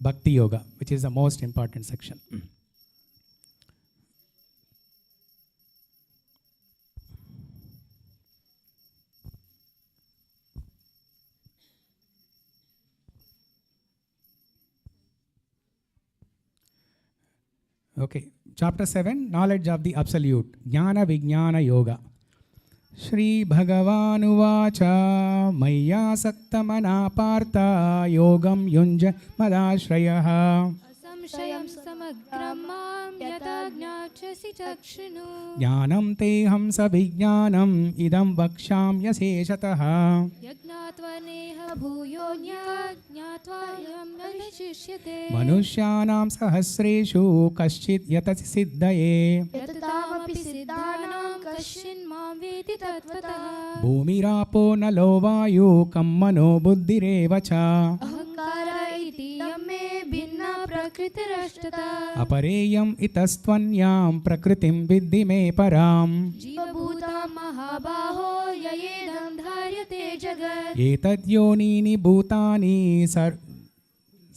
Bhakti Yoga, which is the most important section. Okay, chapter 7, knowledge of the absolute, Jnana Vijnana Yoga. Shri Bhagavanuvacha Maya Saktamana Partha Yogam Yunja Madashrayah Asamshayam samagramam yatagnyachasi chakshunu Jnanam teham sabhijnanam idam vaksham yaseshataha Yagnatva neha bhuyo nyatva yam navishishyate Manushyanam sahasreshu kaschit yatasi siddhaye Yatataamapi siddhanam kashin mam vedi tatvatah Bhumirapo nalo vayu kammano buddhirevacha Ahankara iti yamme bhinna prakritirashtata Apareyam itastvanyam prakritim viddhi me param Jiva bhuta mahabaho yayedam dharyate jagat Etad yonini bhutani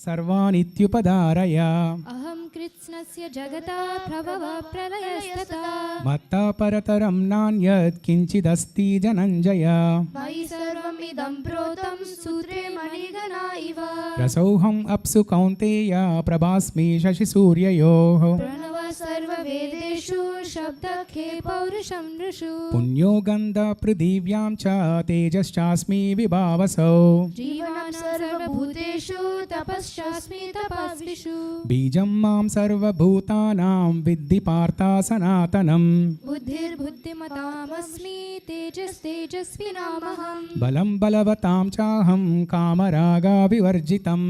sarvanityupadaraya Aham kritsnasya jagata prabhava pralayastata Matta parataram nanyat kinchidasti jananjaya Vai sarvam idam protam sutre manigana iva Rasoham apsu kaunteya prabhasmi shashi suryayoh Pranava sarva वेदेषु शब्दखे पौरुषं नृषु पुण्यो गन्ध पृथिव्यां च तेजश्चास्मि विभावसौ जीवनं सर्वभूतेषु तपश्चास्मि तपस्विषु बीजं मां सर्वभूतानां विद्धि पार्था सनातनम् बुद्धिर्बुद्धिमतामस्मि तेजस्तेजस्विनामहम् बलं बलवतां चाहं कामरागाविवर्जितम्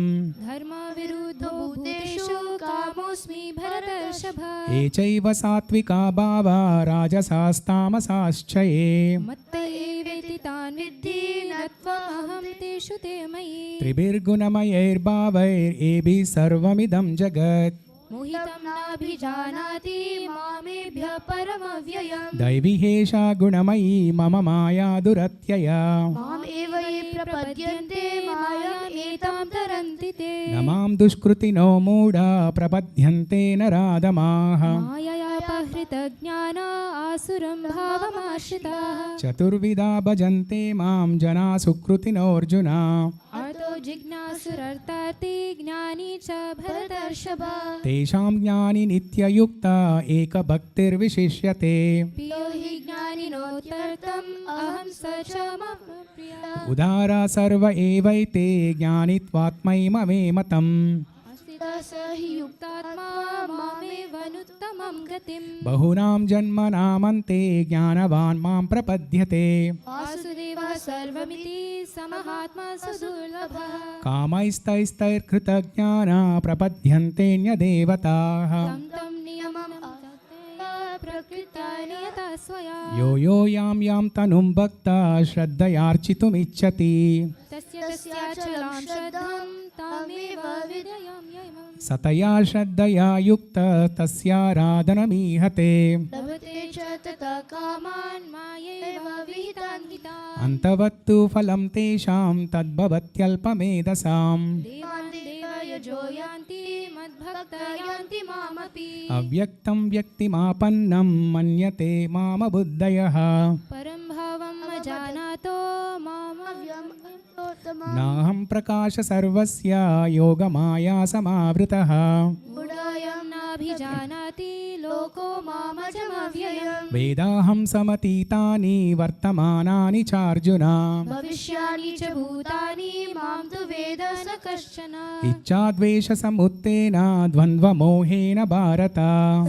धर्मविरुद्धो भूतेषु कामोऽस्मि भरतर्षभ ये चैव सात्विका भावा राजसास्तामसाश्च ये मत्त एवेति तान् विद्धि न त्वमहं तेषु ते मयि त्रिभिर्गुणमयैर्भावैरेभिः सर्वमिदं जगत् मोहितं नाभिजानाति मामेभ्यः परमव्ययम् दैवी हेषा गुणमयी मम माया दुरत्यया माम् एव ये प्रपद्यन्ते मायाम् एतां तरन्ति ते न मां दुष्कृतिनो मूढा प्रपद्यन्ते नराधमाः माययापहृतज्ञाना आसुरं भावमाश्रिताः चतुर्विधा भजन्ते मां जना सुकृतिनोऽर्जुन अर्थो जिज्ञासुरर्तार्ति ज्ञानी च भरतर्षभ तेषां ज्ञानि नित्ययुक्ता एकभक्तिर्विशिष्यते प्रियो हि ज्ञानिनोत्यर्थम् अहं स च मम प्रियः उदारा सर्व एवैते ज्ञानित्वात्मैममे मतम् स हि युक्तात्मा मामेवनुत्तमं गतिम् बहूनां जन्मनामन्ते ज्ञानवान् मां प्रपद्यते वासुदेवः सर्वमिति समहात्मा सुदुर्लभः कामैस्तैस्तैर्कृतज्ञाना प्रपद्यन्तेऽन्यदेवताः तं तं नियमं प्रकृता नियता स्वया यो यो यां तनुं भक्ता श्रद्धयार्चितुमिच्छति तस्याचलां श्रद्धां तामेव विदयाम्यहम् सतया श्रद्धया युक्त तस्याराधनमीहते लभते च तथा कामान् मायैव विहितान् हितान् अन्तवत्तु फलं तेषां तद्भवत्यल्पमेधसाम् देवान् देवयजो यान्ति मद्भक्ता यान्ति मामपि अव्यक्तं व्यक्तिमापन्नं मन्यते मामबुद्धयः परं भावं न जानातो मामव्यम् नाहं प्रकाश सर्वस्य योगमाया समावृतः गुडायं नाभिजानाति लोको मामजमव्ययम् वेदाहं समतीतानि वर्तमानानि चार्जुन भविष्यानि च भूतानि मां तु वेद न कश्चन इच्छाद्वेषसमुत्तेन द्वन्द्वमोहेन भारत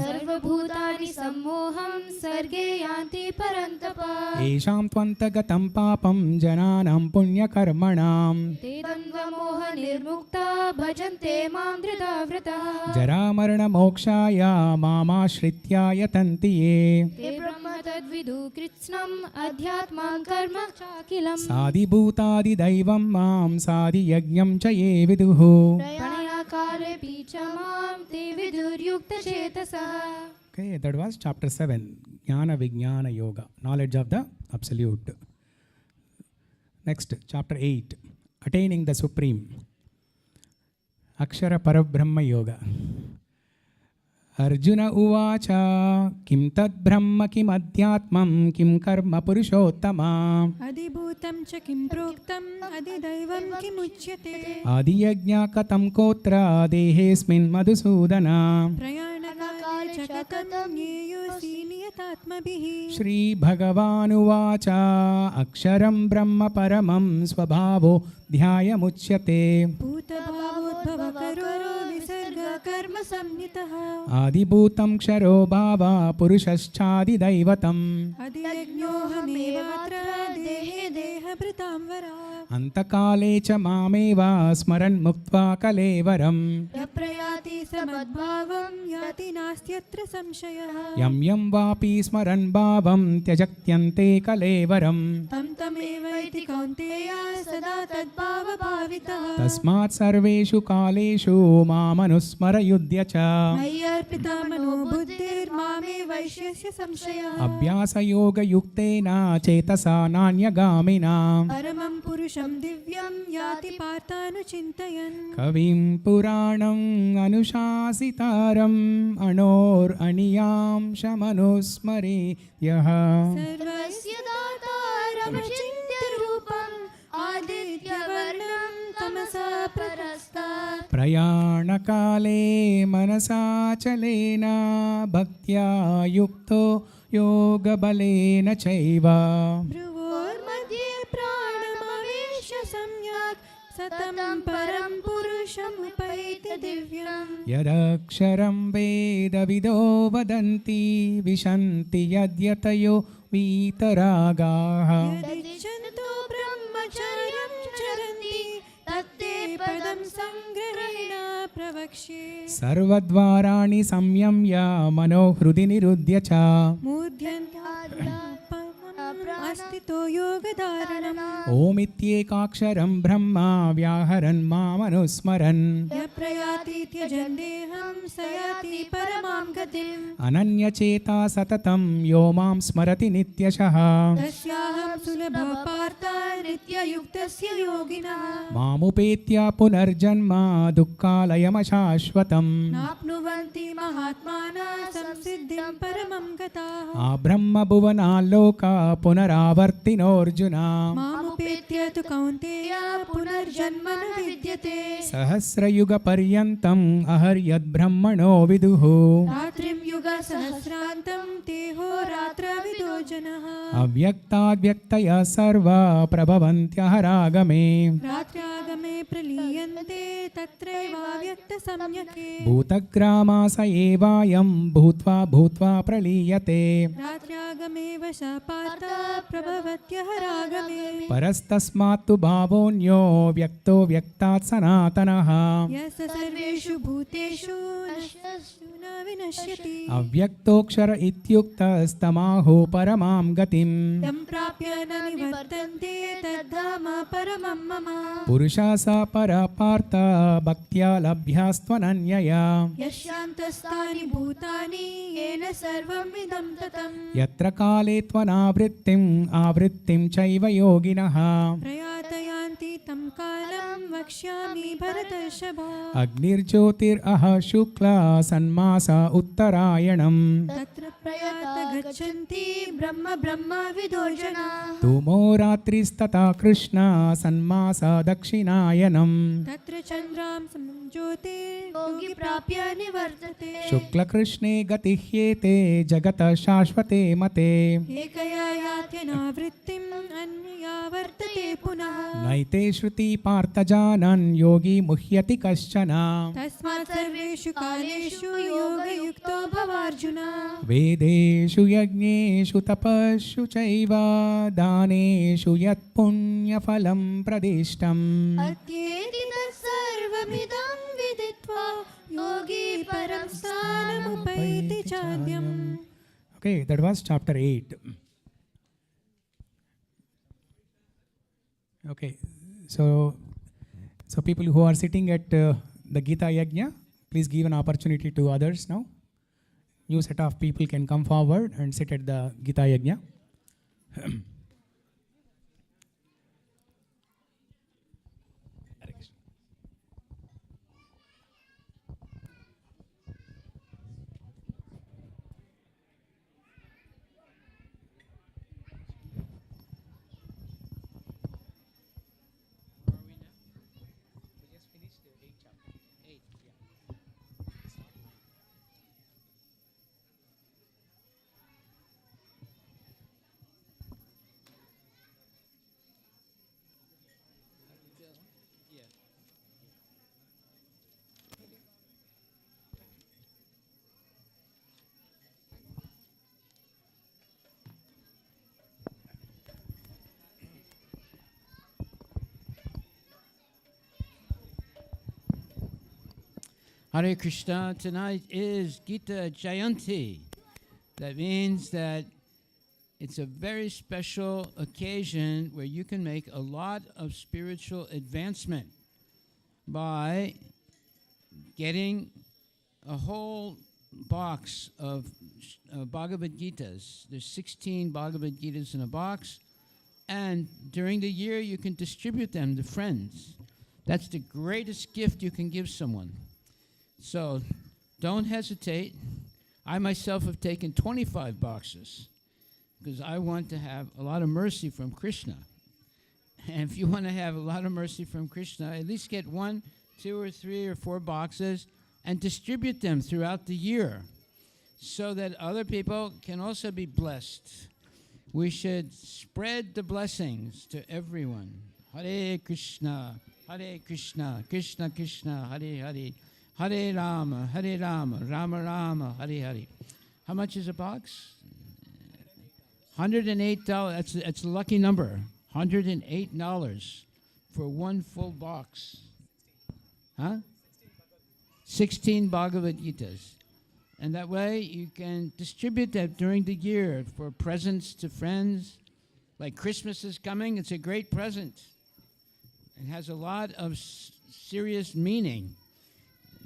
सर्वभूतानि सम्मोहं सर्गे यान्ति परन्तप येषां त्वन्तगतं पापं जनानां पुण्यकर्मणां ते द्वन्द्वमोहनिर्मुक्ता भजन्ते मां धृताव्रतः जरामरणमोक्षाय मामाश्रित्य यतन्ति ये ते ब्रह्म तद्विदु कृत्स्नम् अध्यात्मं कर्म चाखिलम् साधिभूतादिदैवं मां साधियज्ञं च ये विदुः प्रणयाकालेऽपि च मां ते विदुर्युक्तचेतसः. Okay, that was chapter 7, Jnana Vijnana Yoga, knowledge of the absolute. Next, chapter 8, attaining the supreme, Akshara Parabrahma Yoga. Arjun उवाच किं तद्ब्रह्म किमध्यात्मं किं कर्म पुरुषोत्तमा अधिभूतं च किं प्रोक्तम् अधिदैवं किमुच्यते आदियज्ञ कथं कोत्र देहेऽस्मिन् मधुसूदन प्रयाणकाले च कथं ज्ञेयोऽसि नियतात्मभिः श्रीभगवानुवाच अक्षरं ब्रह्म परमं स्वभावो ध्यायमुच्यते भूतभावोद्भवकरो विसर्गकर्म संहितः आदिभूतं क्षरो भावा पुरुषश्चादिदैवतम् अधियज्ञोऽहमेवात्र देहे देहभृतां वरा अन्तकाले च मामेव स्मरन् मुक्त्वा कलेवरम् यः प्रयाति समद्भावं याति नास्त्यत्र संशयः यं यं वापि स्मरन् भावं त्यजत्यन्ते कलेवरम् तं तमेवैति कौन्तेय सदा तद्भावभावितः तस्मात् सर्वेषु कालेषु मामनुस्मरयुध्य च मय्यर्पिता मनो बुद्धिर्मामे वैश्यस्य संशयः अभ्यासयोगयुक्तेन चेतसा नान्यगामिना परमं पुरुषं दिव्यं याति पार्थानुचिन्तयन् कविं पुराणम् अनुशासितारम् अणोरनियां शमनुस्मरे यः सर्वस्य दातारमचिन्त्य रूपम् आदित्यवर्णं तमसा परस्तात् प्रयाणकाले मनसाचलेन भक्त्या युक्तो योगबलेन चैव भ्रुवोर्मध्ये प्राणमवेश सम्यक् सतं परं पुरुषमुपैति दिव्यम् यदक्षरं वेदविदो वदन्ति विशन्ति यद्यतयो वीतरागाः यदिच्छन्तो ब्रह्मचर्यं चरन्ति तत्ते पदं सङ्ग्रहेण प्रवक्ष्ये सर्वद्वाराणि संयम्य मनोहृदि निरुध्य च अस्तितो योगधारणम् ओमित्येकाक्षरं ब्रह्म व्याहरन् मामनुस्मरन् यः प्रयाति त्यजन् देहं स याति परमां गतिम् अनन्यचेता सततं यो मां स्मरति नित्यशः तस्याहं सुलभः पार्थ नित्ययुक्तस्य योगिनः मामुपेत्य पुनर्जन्म दुःखालयमशाश्वतम् नाप्नुवन्ति महात्मानः संसिद्धिं परमं गताः आब्रह्मभुवनाल्लोका पुनरावर्तिनोऽर्जुन मामुपेत्य तु कौन्तेय पुनर्जन्म न विद्यते सहस्रयुगपर्यन्तम् अहर्यद्ब्रह्मणो विदुः रात्रिं युगसहस्रान्तं ते होरात्रविदो जनः अव्यक्ताद्व्यक्तयः सर्वा प्रभवन्त्यहरागमे रात्र्यागमे प्रलीयन्ते तत्रैवाव्यक्तसंज्ञके भूतग्रामास एवायं भूत्वा भूत्वा प्रलीयते रात्र्यागमे वशः पार्थ प्रभवत्यहरागमे परस्तस्मात् तु भावोऽन्यो व्यक्तो व्यक्तात् सनातनः यः स सर्वेषु भूतेषु न विनश्यति अव्यक्तोऽक्षर इत्युक्तस्तमाहो परमां गतिम् तं प्राप्य न निवर्तन्ते तद्धाम परमं मम पुरुषः स परः पार्थ भक्त्या लभ्यास्त्वनन्यया यस्यान्तस्तानि भूतानि येन सर्वम् इदं ततं यत्र काले त्वनावृत्तिम् आवृत्तिं चैव योगिनः प्रयातयान्ति तं कालं वक्ष्यामि भरतर्षभ अग्निर्ज्योतिरः शुक्ला सन्मास उत्तरायणम् तत्र प्रयात गच्छन्ति ब्रह्म ब्रह्म विदो जनाः धूमो रात्रिस्तथा कृष्ण सन्मास दक्षिणायनम् तत्र चन्द्रां ज्योतिर्योगी प्राप्य निवर्तते शुक्लकृष्णे गतिह्येते जगत शाश्वते मते एकया यात्यनावृत्तिम् अन्यया वर्तते पुनः नैते श्रुति पार्थ जानन् योगी मुह्यति कश्चन तस्मात् सर्वेषु कालेषु योगयुक्तो भवार्जुन वेदेषु यज्ञेषु तपस्सु चैव दानेषु यत्पुण्यफलं प्रदिष्टम् अत्येति तत्सर्वमिदं विदित्वा योगी परं स्थानमुपैति चाद्यम् Okay, that was chapter 8. Okay, so people who are sitting at the Gita Yajna, please give an opportunity to others now. New set of people can come forward and sit at the Gita Yajna. Hare Krishna, tonight is Gita Jayanthi. That means that it's a very special occasion where you can make a lot of spiritual advancement by getting a whole box of Bhagavad Gitas. There's 16 Bhagavad Gitas in a box, and during the year you can distribute them to friends. That's the greatest gift you can give someone. So don't hesitate. I myself have taken 25 boxes because I want to have a lot of mercy from Krishna. And if you want to have a lot of mercy from Krishna, at least get 1 2 or 3 or 4 boxes and distribute them throughout the year so that other people can also be blessed. We should spread the blessings to everyone. Hare Krishna, Krishna Krishna, Hare Hare, Hare Rama, Rama Rama, Hare Hare. How much is a box? $108. That's a lucky number. $108 for one full box. Huh? 16 Bhagavad Gitas. And that way you can distribute that during the year for presents to friends. Like Christmas is coming, it's a great present. It has a lot of serious meaning.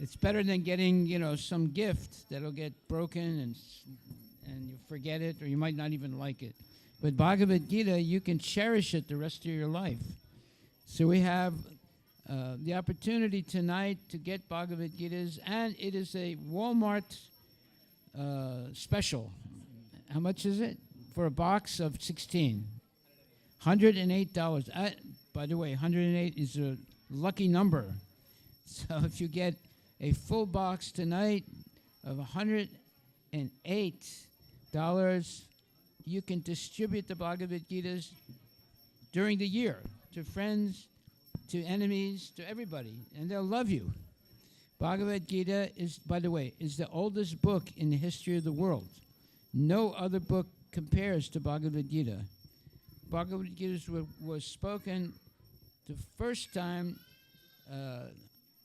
It's better than getting, some gift that'll get broken and you forget it, or you might not even like it. But Bhagavad Gita, you can cherish it the rest of your life. So we have the opportunity tonight to get Bhagavad Gitas, and it is a Walmart special. How much is it? For a box of 16. $108. By the way, 108 is a lucky number. So if you get a full box tonight of $108, you can distribute the Bhagavad Gitas during the year to friends, to enemies, to everybody, and they'll love you. Bhagavad Gita is, by the way, is the oldest book in the history of the world. No other book compares to Bhagavad Gita. Bhagavad Gita was spoken the first time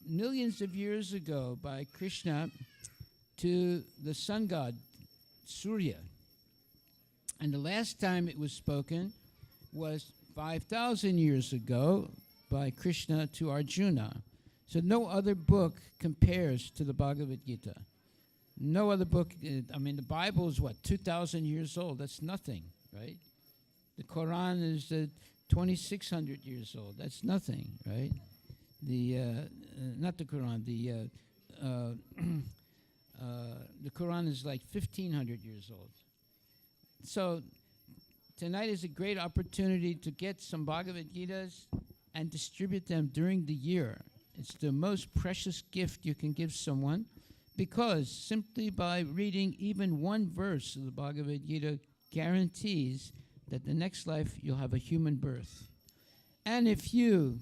millions of years ago by Krishna to the sun god, Surya. And the last time it was spoken was 5,000 years ago by Krishna to Arjuna. So no other book compares to the Bhagavad Gita. No other book, the Bible is 2,000 years old. That's nothing, right? The Quran is 2,600 years old. That's nothing, right? Not the Quran, the Quran is like 1,500 years old. So tonight is a great opportunity to get some Bhagavad Gitas and distribute them during the year. It's the most precious gift you can give someone, because simply by reading even one verse of the Bhagavad Gita guarantees that the next life you'll have a human birth. And if you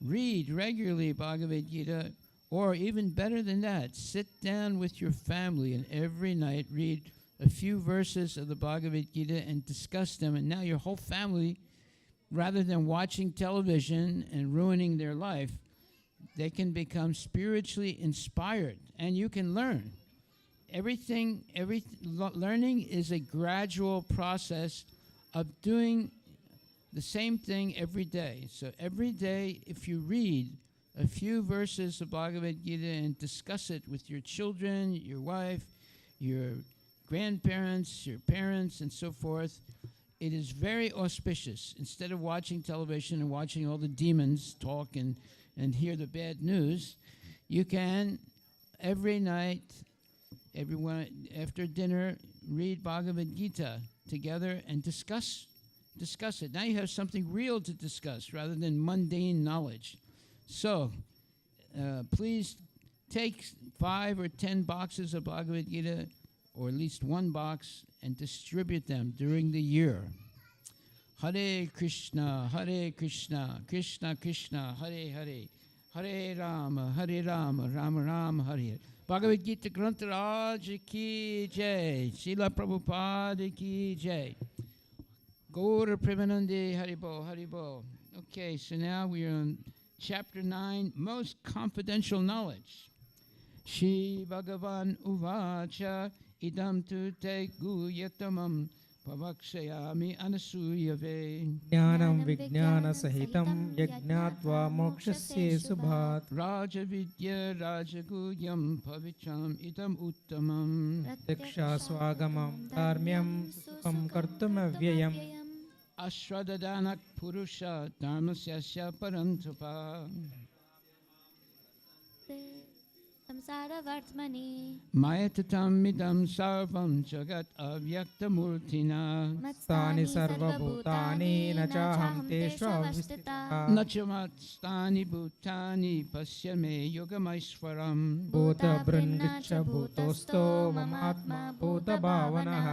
read regularly Bhagavad Gita, or even better than that, sit down with your family and every night read a few verses of the Bhagavad Gita and discuss them, and now your whole family, rather than watching television and ruining their life, they can become spiritually inspired, and you can learn. Learning is a gradual process of doing the same thing every day. So every day, if you read a few verses of Bhagavad Gita and discuss it with your children, your wife, your grandparents, your parents, and so forth, it is very auspicious. Instead of watching television and watching all the demons talk and hear the bad news, you can every night, everyone after dinner, read Bhagavad Gita together and discuss it. Now you have something real to discuss rather than mundane knowledge. So please take 5 or 10 boxes of Bhagavad Gita, or at least one box, and distribute them during the year. Hare Krishna, Krishna Krishna, Hare Hare, Hare Rama, Rama Rama, Hare Hare. Bhagavad Gita Granth Raj ki jai, Srila Prabhupada ki jai. Gaura Premanande Haribo, Haribo. Okay, so now we are on chapter 9, most confidential knowledge. Shri Bhagavan Uvacha idam tu te guyatamam pavakshayami anasuyave. Jnanam vijnana sahitam yajnatva mokshasya subhat. Raja vidya raja guyam pavicham idam uttamam. Diksha swagamam dharmyam sukham kartum avyayam. Ashradadanak purusha dharmasyasya parantapa. संसारवर्त्मनि Mayatatamidam sarvam jagat avyaktamurtina मत्स्थानि सर्वभूतानि न चाहं तेषु अवस्थितः Nachamatstani bhutani pasyame yogamaishwaram भूतभृन्निच्च भूतोऽस्तो ममात्मा भूतभावनः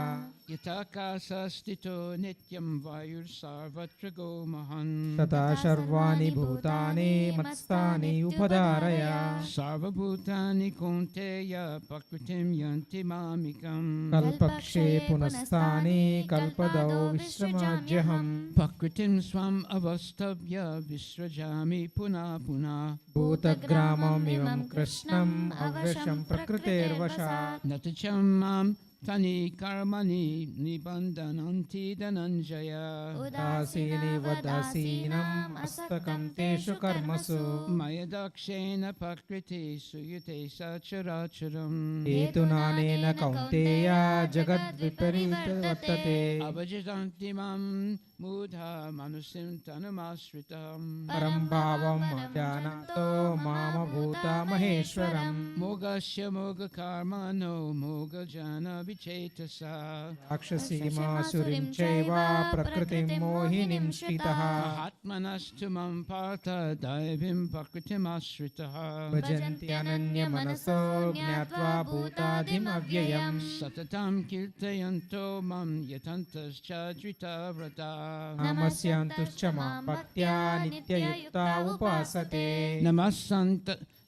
Yatakasastito nityam vayur sarvatrago mahan तथा सर्वाणि भूतानि मत्स्थानि उपधारय Sarvabhutani konteya pakritim yanti mamikam कल्पक्षे पुनस्तानि कल्पदौ विश्रमाज्यहम् Pakritim swam avastabhya visrajami puna puna भूतग्रामम् इमं कृष्णम् अवशं प्रकृतेर्वशात् Natacham mam tani karmani nibandananti dhananjaya उदासीनि वदासीनम् अस्तकं तेषु कर्मसु Mayadakshena pakriti suyute sacharacharam हेतुनानेन कौन्तेय जगद्विपरीतवर्तते Avajadanti mam mudha manusim tanumasritam परं भावम् अजानातो मामभूता महेश्वरम् Mogasya moga karmano moga jana vichetasa राक्षसीमासुरीं चैव प्रकृतिं मोहिनीं श्रितः Mahatmanastu mam partha daivim pakritim asritaha भजन्ति अनन्यमनसो ज्ञात्वा भूतादिम् अव्ययम् Satatam kirtayanto mam yatantascha drita vrata नमस्यन्तुश्च मां भक्त्या नित्ययुक्ता उपासते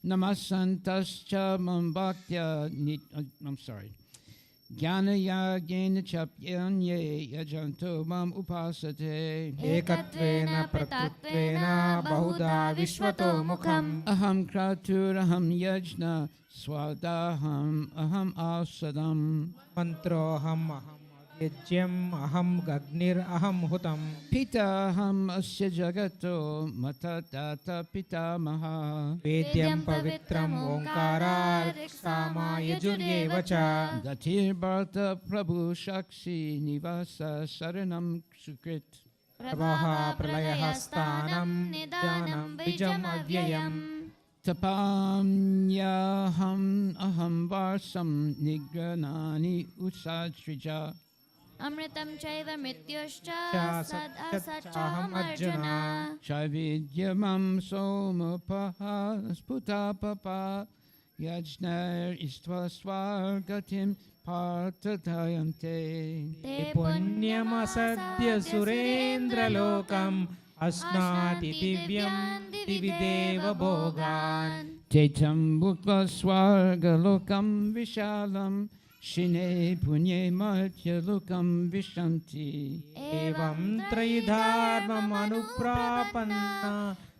Namasantascha mam bhaktya I'm sorry Jnanayagena chapyanye yajanto mam upasate एकत्वेन प्रकृत्वेन बहुधा विश्वतो मुखम् Aham kraturaham yajna swadaham aham asadam मन्त्रोऽहम् अहम् यज्ञम् अहम् अग्निरहम् हुतम् Pitaham asya jagato matadata pitamaha वेद्यं पवित्रम् ओङ्कारात् सामायजुर्येव च Gatir bharta prabhu shakshi nivasa saranam sukrit प्रभः प्रलयः स्थानं निदानं बीजम् अव्ययम् Tapamyaham aham varsam nigranani usajrija अमृतं चैव मृत्युश्च सदसच्चाहम् Arjun Chaividyamam somapaha sputapapa Yajnair istva swargatim partadayante ते पुण्यमसद्य सुरेन्द्रलोकम् अश्नाति दिव्यं दिवि देव भोगान् Tetam bhutva swargalokam vishalam Shine punye matya lokam vishanti एवं त्रयीधर्मम् अनुप्रापन्ना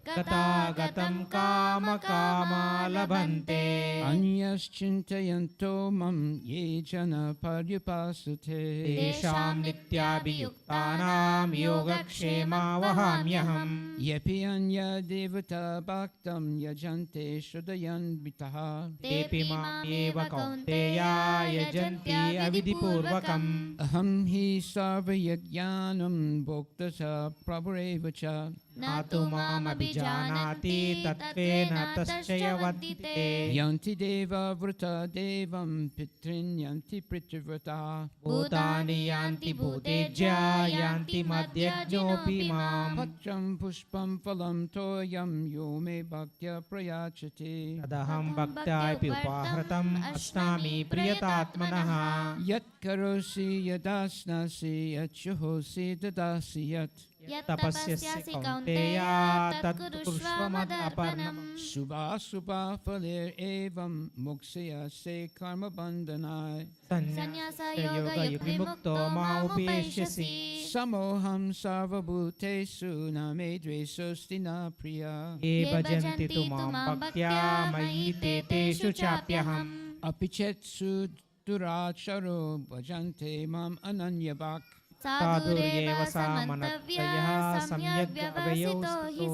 गतागतं कामकामा लभन्ते Anyaschintayanto mam ye jana paryupasate तेषां नित्याभियुक्तानां योगक्षेमा वहाम्यहम् Yepi anya devata bhaktam yajante shudayan bitaha तेऽपि मामेव कौन्तेया यजन्ति अविधिपूर्वकम् Aham hi sarvayajnanam bhoktasa prabhurevacha न तु मामभिजानाति तत्त्वेन तस्य वर्तिते Yanti deva vrata devam pitrin yanti pritrivrata भूतानि यान्ति भूतेज्या यान्ति मध्यज्ञोऽपि माम् Patram pushpam phalam toyam yo me bhaktya prayachati तदहं भक्त्यापि उपाहृतम् अश्नामि प्रियतात्मनः Yat karosi yadasnasi yat shuhosi dadasi yat तपस्यसि कौन्तेया तत्कुरुष्व मदर्पणम् Subha subha phaler evam moksaya se karma bandhanai संन्यासयोगयुक्तो मा उपेष्यसि Samoham sarvabhutesu na me dvesosti na priya ये भजन्ति तु मां भक्त्या मयि ते तेषु चाप्यहम् Apichetsu duracharo bhajante mam ananyabhak साधुर्येव सा मनत्रयः सम्यग् अवयोस्तो हि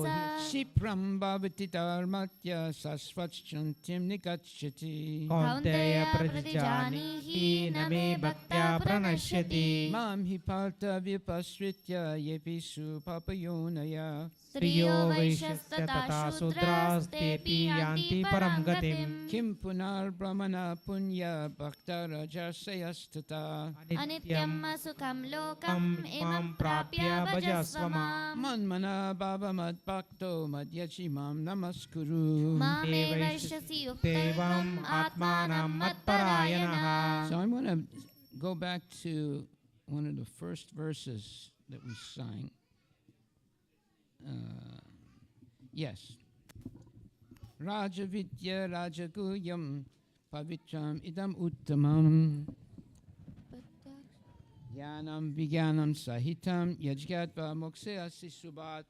Shipram bhavati dharmatya sasvachantim nikachati कौन्तेय प्रतिजानीहि हि न मे भक्त्या प्रणश्यति Mam hipalta vipasritya yepisu papayonaya. स्त्रियो वैश्यस्य तथा शूद्रास्तेऽपि यान्ति परं गतिम् Kim punar brahmana punya bhakta rajasayastata. अनित्यम् असुखं लोकम् इमं प्राप्य भजस्व माम् Manmana bhava mad bhakto madhyachimam namaskuru. मामे वैश्यसि युक्तैवम् आत्मानं मत्परायणः. So I'm going to go back to one of the first verses that we sang. Yes. Raja Vidya Raja Guyam Pavitram Idam Uttamam Yanam Vigyanam Sahitam Yajgatva Mokseyasi Subat.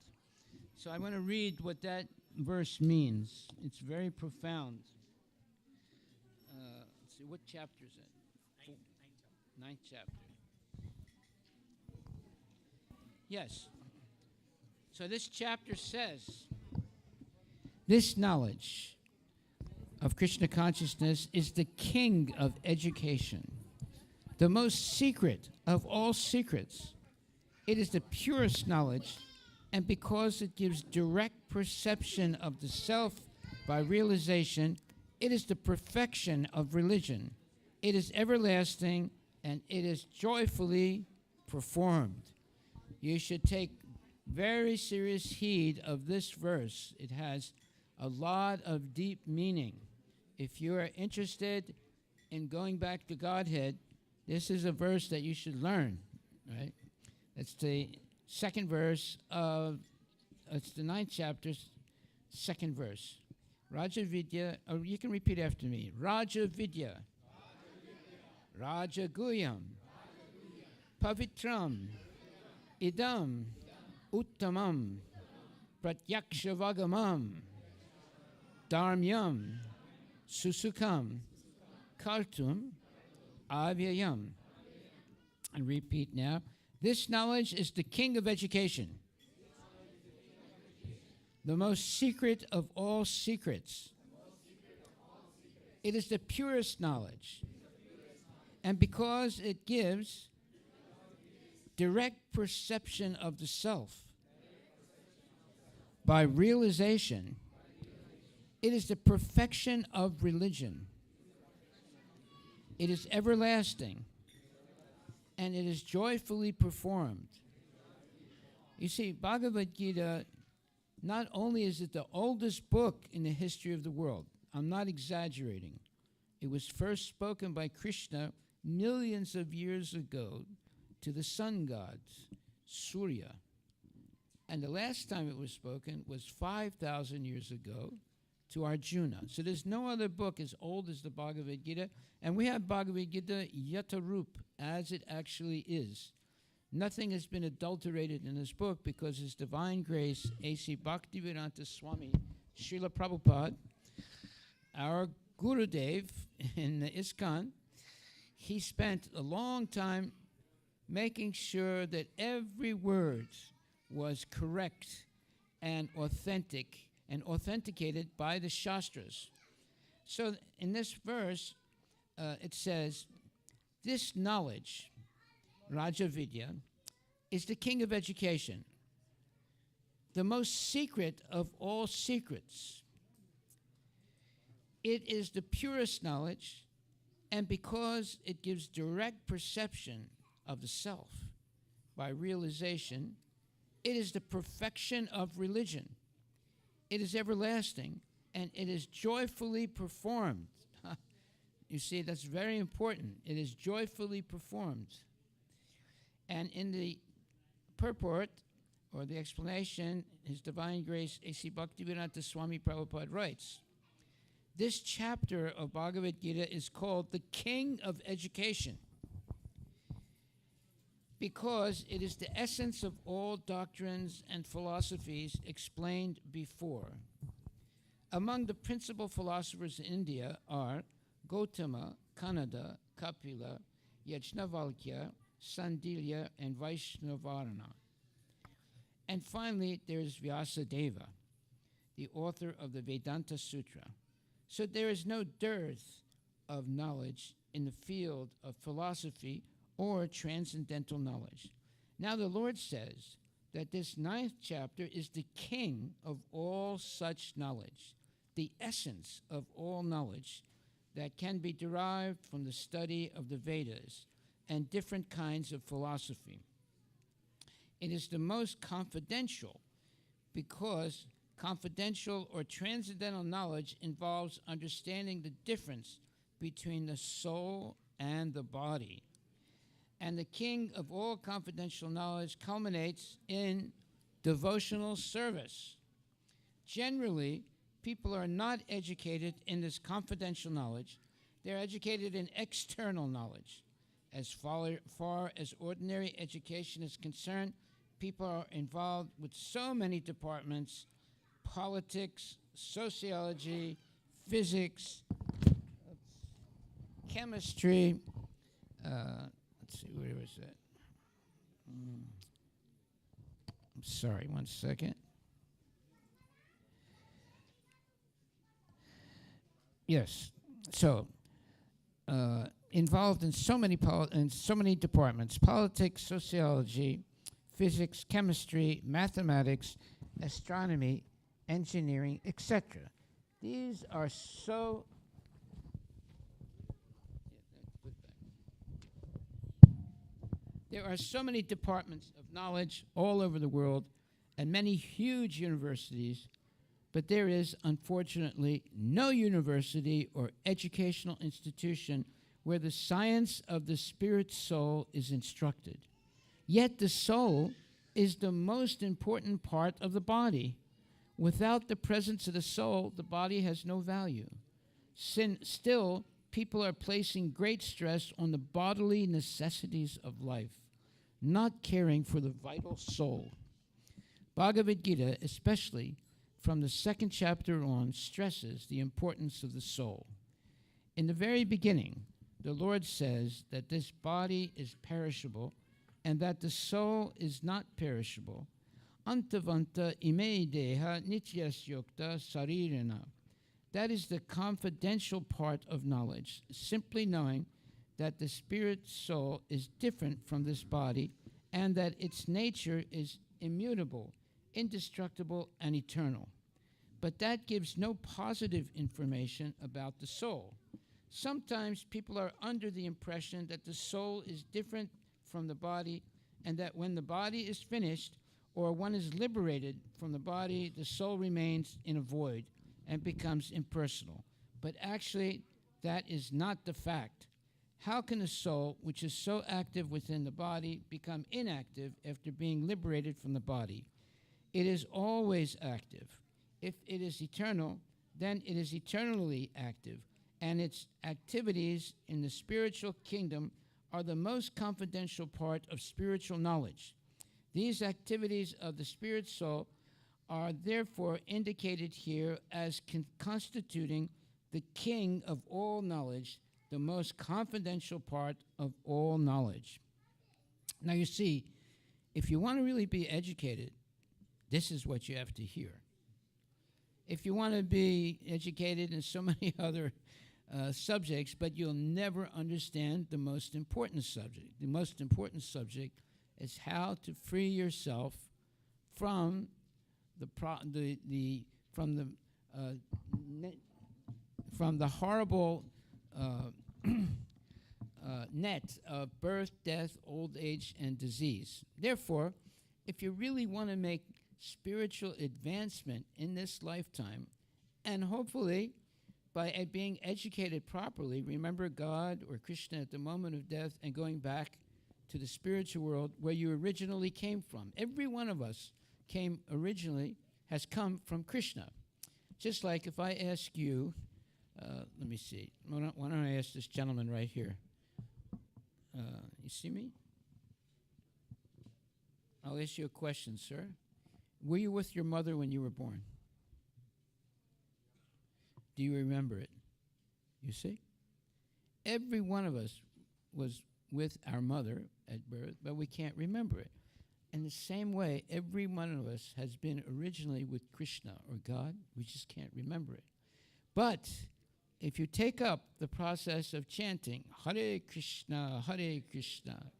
So I want to read what that verse means. It's very profound. Let's see, what chapter is it? Ninth chapter. Yes. So this chapter says, this knowledge of Krishna consciousness is the king of education, the most secret of all secrets. It is the purest knowledge, and because it gives direct perception of the self by realization, it is the perfection of religion. It is everlasting, and it is joyfully performed. You should take very serious heed of this verse. It has a lot of deep meaning. If you are interested in going back to Godhead, this is a verse that you should learn, right? It's the second verse of, it's the ninth chapter's second verse. Raja Vidya, or you can repeat after me. Raja Vidya. Raja Guyam. Pavitram. Idam. Uttamam. Pratyaksha Dharmyam. Susukam. Kartum. Avyayam. And repeat now. This knowledge is the king of education, the most secret of all secrets. It is the purest knowledge. And because it gives direct perception of the self by realization, it is the perfection of religion. It is everlasting, and it is joyfully performed. You see, Bhagavad Gita, not only is it the oldest book in the history of the world, I'm not exaggerating. It was first spoken by Krishna millions of years ago to the sun gods, Surya. And the last time it was spoken was 5,000 years ago to Arjuna. So there's no other book as old as the Bhagavad Gita. And we have Bhagavad Gita Yatarup, as it actually is. Nothing has been adulterated in this book because His Divine Grace, A.C. Bhaktivedanta Swami, Srila Prabhupada, our Gurudev in the ISKCON, he spent a long time making sure that every word was correct and authentic and authenticated by the Shastras. So in this verse, it says, this knowledge, Raja Vidya, is the king of education, the most secret of all secrets. It is the purest knowledge, and because it gives direct perception of the self by realization, it is the perfection of religion. It is everlasting, and it is joyfully performed. You see, that's very important. It is joyfully performed. And in the purport, or the explanation, His Divine Grace, A.C. Bhaktivedanta Swami Prabhupada writes, this chapter of Bhagavad Gita is called the King of Education because it is the essence of all doctrines and philosophies explained before. Among the principal philosophers in India are Gautama, Kanada, Kapila, Yajnavalkya, Sandilya, and Vaishnavarana. And finally, there's Vyasadeva, the author of the Vedanta Sutra. So there is no dearth of knowledge in the field of philosophy or transcendental knowledge. Now the Lord says that this 9th chapter is the king of all such knowledge, the essence of all knowledge that can be derived from the study of the Vedas and different kinds of philosophy. It is the most confidential because confidential or transcendental knowledge involves understanding the difference between the soul and the body. And the king of all confidential knowledge culminates in devotional service. Generally, people are not educated in this confidential knowledge. They're educated in external knowledge. As far as ordinary education is concerned, people are involved with so many departments: politics, sociology, physics, chemistry. Let's see, where was that? I'm sorry, one second. Yes, so involved in so many departments: politics, sociology, physics, chemistry, mathematics, astronomy, engineering, etc. These are so there are so many departments of knowledge all over the world and many huge universities, but there is, unfortunately, no university or educational institution where the science of the spirit soul is instructed. Yet the soul is the most important part of the body. Without the presence of the soul, the body has no value. Still, people are placing great stress on the bodily necessities of life, not caring for the vital soul. Bhagavad Gita, especially from the 2nd chapter on, stresses the importance of the soul. In the very beginning, the Lord says that this body is perishable and that the soul is not perishable. Antavanta ime deha nityasyokta sarirana. That is the confidential part of knowledge, simply knowing that the spirit soul is different from this body and that its nature is immutable, indestructible, and eternal. But that gives no positive information about the soul. Sometimes people are under the impression that the soul is different from the body and that when the body is finished or one is liberated from the body, the soul remains in a void and becomes impersonal. But actually, that is not the fact. How can a soul, which is so active within the body, become inactive after being liberated from the body? It is always active. If it is eternal, then it is eternally active, and its activities in the spiritual kingdom are the most confidential part of spiritual knowledge. These activities of the spirit soul are therefore indicated here as constituting the king of all knowledge, the most confidential part of all knowledge. Now you see, if you want to really be educated, this is what you have to hear. If you want to be educated in so many other subjects, but you'll never understand the most important subject. The most important subject is how to free yourself from from the horrible net of birth, death, old age, and disease. Therefore, if you really want to make spiritual advancement in this lifetime, and hopefully by being educated properly, remember God or Krishna at the moment of death and going back to the spiritual world where you originally came from. Every one of us has come from Krishna. Just like if I ask you, let me see, why don't I ask this gentleman right here? You see me? I'll ask you a question, sir. Were you with your mother when you were born? Do you remember it? You see? Every one of us was with our mother at birth, but we can't remember it. In the same way, every one of us has been originally with Krishna or God. We just can't remember it. But if you take up the process of chanting Hare Krishna,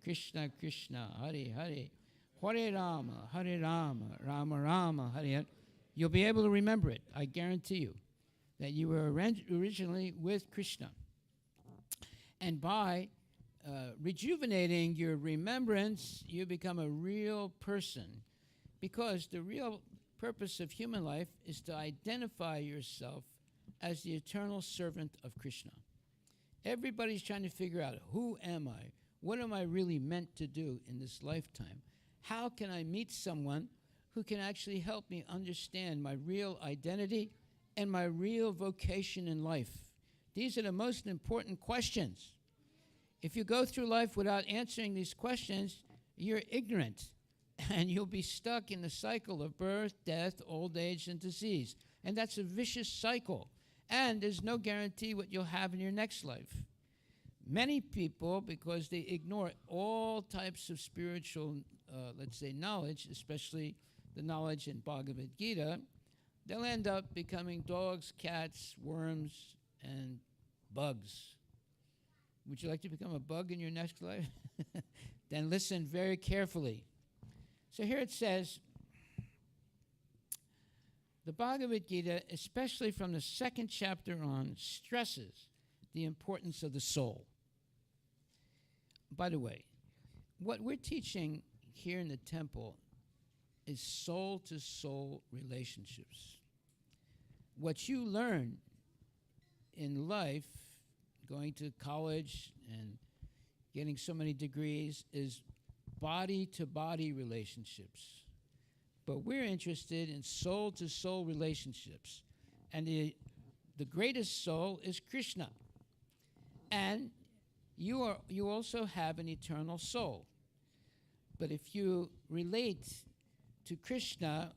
Krishna Krishna, Hare Hare, Hare Rama, Rama Rama, Hare Hare, you'll be able to remember it. I guarantee you that you were originally with Krishna. And by rejuvenating your remembrance, you become a real person. Because the real purpose of human life is to identify yourself as the eternal servant of Krishna. Everybody's trying to figure out, who am I? What am I really meant to do in this lifetime? How can I meet someone who can actually help me understand my real identity and my real vocation in life? These are the most important questions. If you go through life without answering these questions, you're ignorant, and you'll be stuck in the cycle of birth, death, old age, and disease. And that's a vicious cycle. And there's no guarantee what you'll have in your next life. Many people, because they ignore all types of spiritual, let's say, knowledge, especially the knowledge in Bhagavad Gita, they'll end up becoming dogs, cats, worms, and bugs. Would you like to become a bug in your next life? Then listen very carefully. So here it says, the Bhagavad Gita, especially from the second chapter on, stresses the importance of the soul. By the way, what we're teaching here in the temple is soul-to-soul relationships. What you learn in life, going to college and getting so many degrees, is body-to-body relationships. But we're interested in soul-to-soul relationships. And the greatest soul is Krishna. And you also have an eternal soul. But if you relate to Krishna,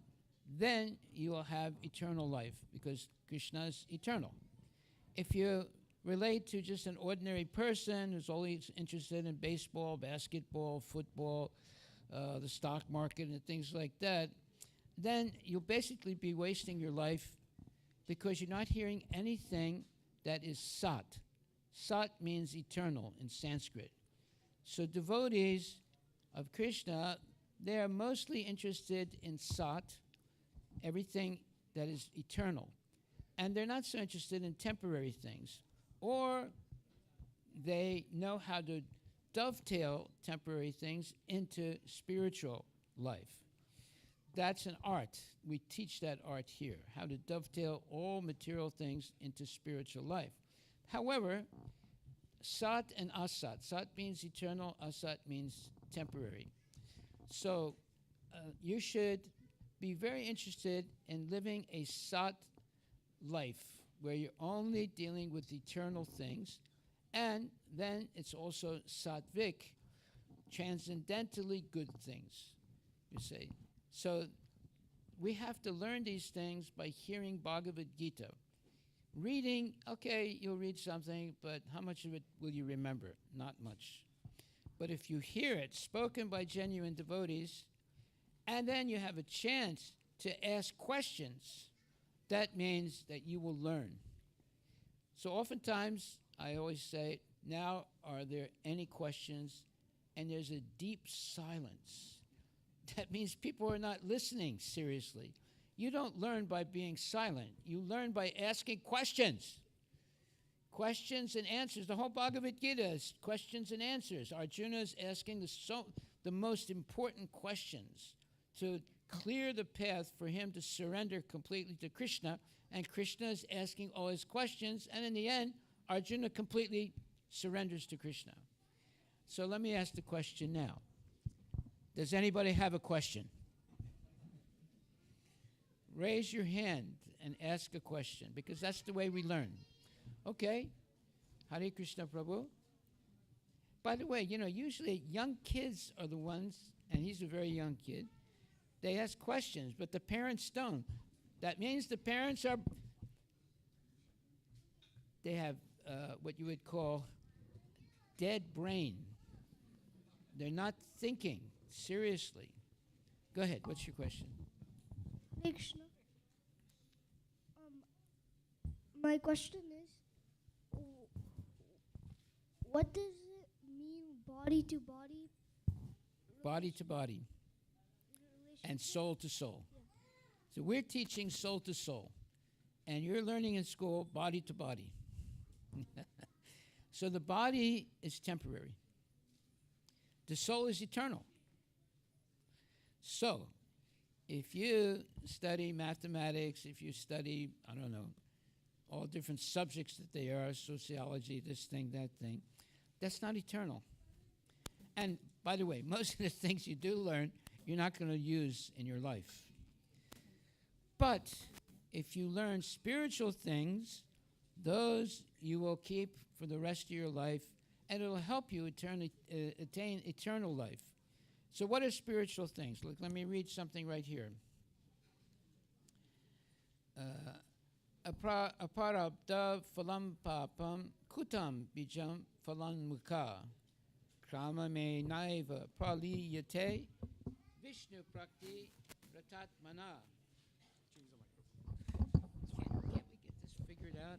then you will have eternal life, because Krishna is eternal. If you relate to just an ordinary person who's always interested in baseball, basketball, football, the stock market, and things like that, then you'll basically be wasting your life, because you're not hearing anything that is sat. Sat means eternal in Sanskrit. So devotees of Krishna, they are mostly interested in sat, everything that is eternal. And they're not so interested in temporary things. Or they know how to dovetail temporary things into spiritual life. That's an art. We teach that art here, how to dovetail all material things into spiritual life. However, sat and asat. Sat means eternal, asat means temporary. So you should be very interested in living a sat life, where you're only dealing with eternal things, and then it's also sattvic, transcendentally good things, you say. So we have to learn these things by hearing Bhagavad Gita. Reading, okay, you'll read something, but how much of it will you remember? Not much. But if you hear it spoken by genuine devotees, and then you have a chance to ask questions, that means that you will learn. So oftentimes, I always say, now, are there any questions? And there's a deep silence. That means people are not listening seriously. You don't learn by being silent. You learn by asking questions. Questions and answers. The whole Bhagavad Gita is questions and answers. Arjuna is asking the most important questions to clear the path for him to surrender completely to Krishna, and Krishna is asking all his questions, and in the end, Arjuna completely surrenders to Krishna. So let me ask the question now. Does anybody have a question? Raise your hand and ask a question, because that's the way we learn. Okay. Hare Krishna Prabhu. By the way, usually young kids are the ones, and he's a very young kid, they ask questions, but the parents don't. That means the parents they have what you would call dead brain. They're not thinking seriously. Go ahead, what's your question? Krishna. My question is, What does it mean, body to body? Body to body and soul to soul. So we're teaching soul to soul, and you're learning in school body to body. So the body is temporary. The soul is eternal. So if you study mathematics, if you study, I don't know, all different subjects that they are, sociology, this thing, that thing, that's not eternal. And by the way, most of the things you do learn, you're not going to use in your life. But if you learn spiritual things, those you will keep for the rest of your life, and it will help you attain eternal life. So what are spiritual things? Look, let me read something right here. Aparabda phalam papam kutam bijam phalan mukha krama me naiva praliyate Vishnu prakti ratat mana. Can't we get this figured out?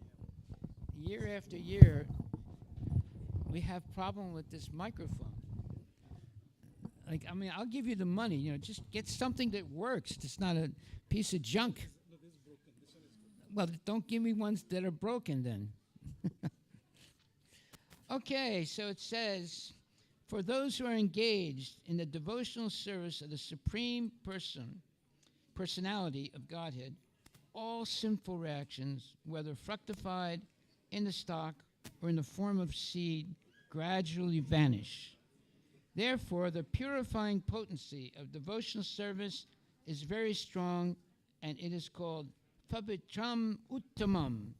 Year after year, we have problem with this microphone. I'll give you the money, just get something that works. It's not a piece of junk. No, this is broken. This one is good. Well, don't give me ones that are broken then. Okay, so it says, for those who are engaged in the devotional service of the Supreme Personality of Godhead, all sinful reactions, whether fructified in the stock or in the form of seed, gradually vanish. Therefore, the purifying potency of devotional service is very strong, and it is called Pavitram Uttamam,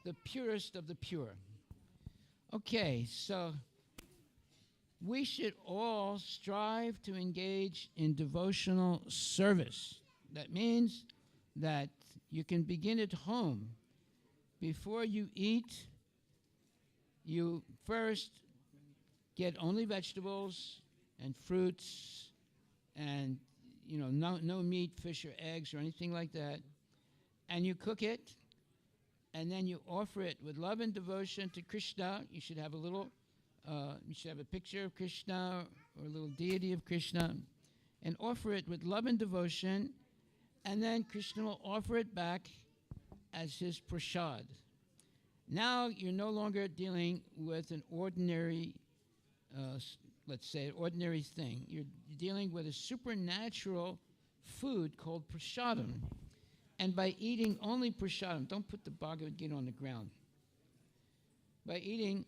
the purest of the pure. Okay, so we should all strive to engage in devotional service. That means that you can begin at home. Before you eat, you first get only vegetables and fruits and no meat, fish, or eggs or anything like that. And you cook it, and then you offer it with love and devotion to Krishna. You should have a picture of Krishna or a little deity of Krishna, and offer it with love and devotion, and then Krishna will offer it back as his prasad. Now you're no longer dealing with an ordinary, let's say, ordinary thing. You're dealing with a supernatural food called prasadam. And by eating only prasadam, don't put the Bhagavad Gita on the ground. By eating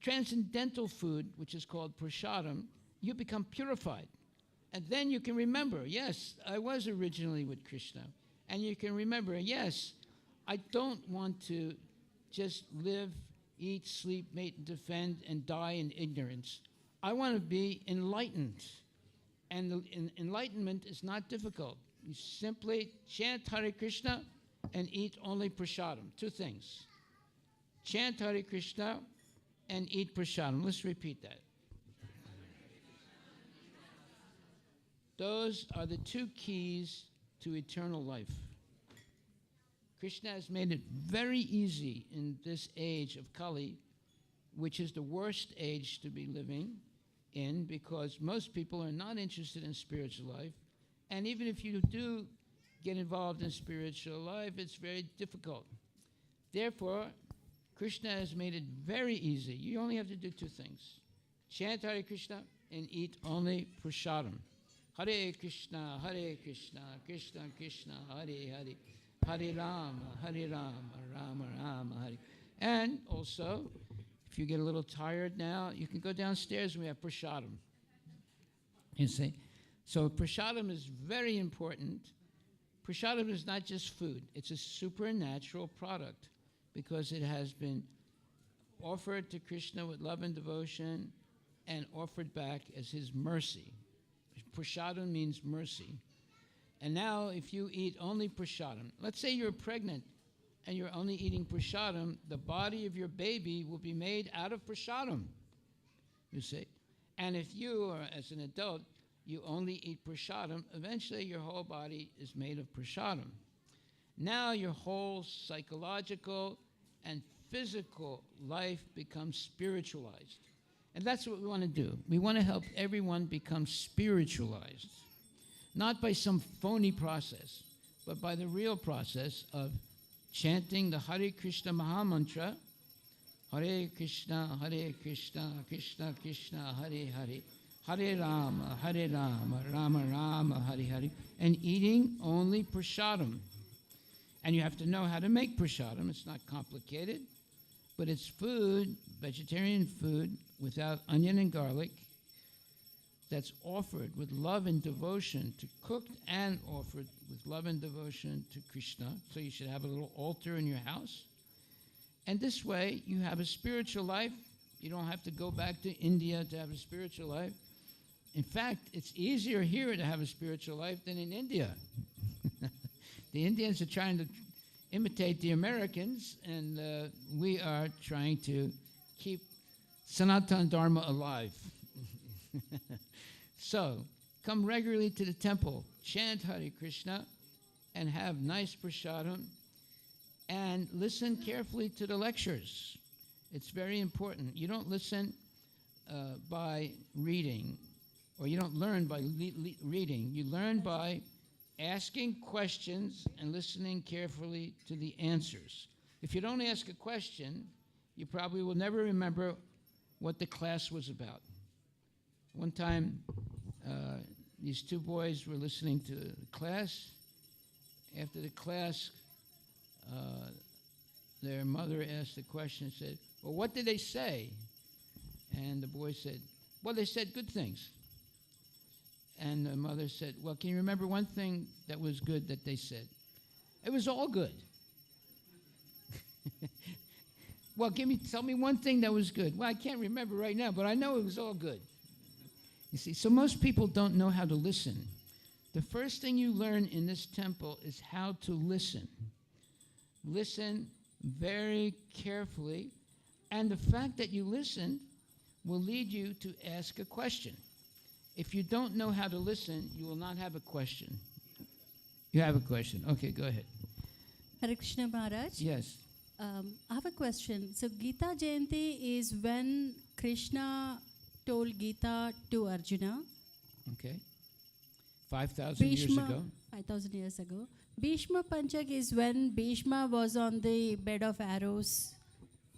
transcendental food, which is called prasadam, you become purified. And then you can remember, yes, I was originally with Krishna. And you can remember, yes, I don't want to just live, eat, sleep, mate, and defend, and die in ignorance. I want to be enlightened. And the enlightenment is not difficult. You simply chant Hare Krishna and eat only prasadam. Two things. Chant Hare Krishna and eat prasadam. Let's repeat that. Those are the two keys to eternal life. Krishna has made it very easy in this age of Kali, which is the worst age to be living in, because most people are not interested in spiritual life. And even if you do get involved in spiritual life, it's very difficult. Therefore, Krishna has made it very easy. You only have to do two things. Chant Hare Krishna and eat only prasadam. Hare Krishna, Krishna Krishna, Hare Hare, Hare Rama, Rama Rama, Hare. And also, if you get a little tired now, you can go downstairs and we have prasadam. You see? So prasadam is very important. Prasadam is not just food. It's a supernatural product because it has been offered to Krishna with love and devotion and offered back as his mercy. Prasadam means mercy. And now if you eat only prasadam, let's say you're pregnant and you're only eating prasadam, the body of your baby will be made out of prasadam, you see. And if you are, as an adult, you only eat prasadam, eventually your whole body is made of prasadam. Now your whole psychological and physical life becomes spiritualized. And that's what we want to do. We want to help everyone become spiritualized, not by some phony process, but by the real process of chanting the Hare Krishna Mahamantra, Hare Krishna, Krishna Krishna, Hare Hare, Hare Rama, Rama Rama, Hare Hare, and eating only prasadam. And you have to know how to make prasadam. It's not complicated, but it's food, vegetarian food, without onion and garlic, that's offered with love and devotion, cooked and offered with love and devotion to Krishna. So you should have a little altar in your house. And this way, you have a spiritual life. You don't have to go back to India to have a spiritual life. In fact, it's easier here to have a spiritual life than in India. The Indians are trying to imitate the Americans, and we are trying to keep Sanatana Dharma alive. So, come regularly to the temple, chant Hare Krishna, and have nice prasadam, and listen carefully to the lectures. It's very important. You don't listen by reading, or you don't learn by reading. You learn by asking questions and listening carefully to the answers. If you don't ask a question, you probably will never remember what the class was about. One time, these two boys were listening to the class. After the class, their mother asked the question and said, "Well, what did they say?" And the boy said, "Well, they said good things." And the mother said, "Well, can you remember one thing that was good that they said?" "It was all good." "Well, tell me one thing that was good." "Well, I can't remember right now, but I know it was all good." You see, so most people don't know how to listen. The first thing you learn in this temple is how to listen. Listen very carefully, and the fact that you listen will lead you to ask a question. If you don't know how to listen, you will not have a question. You have a question. Okay, go ahead. Hare Krishna Maharaj. Yes. I have a question. So Gita Jayanti is when Krishna told Gita to Arjuna. Okay. 5,000 years ago. 5,000 years ago. Bhishma Panchak is when Bhishma was on the bed of arrows,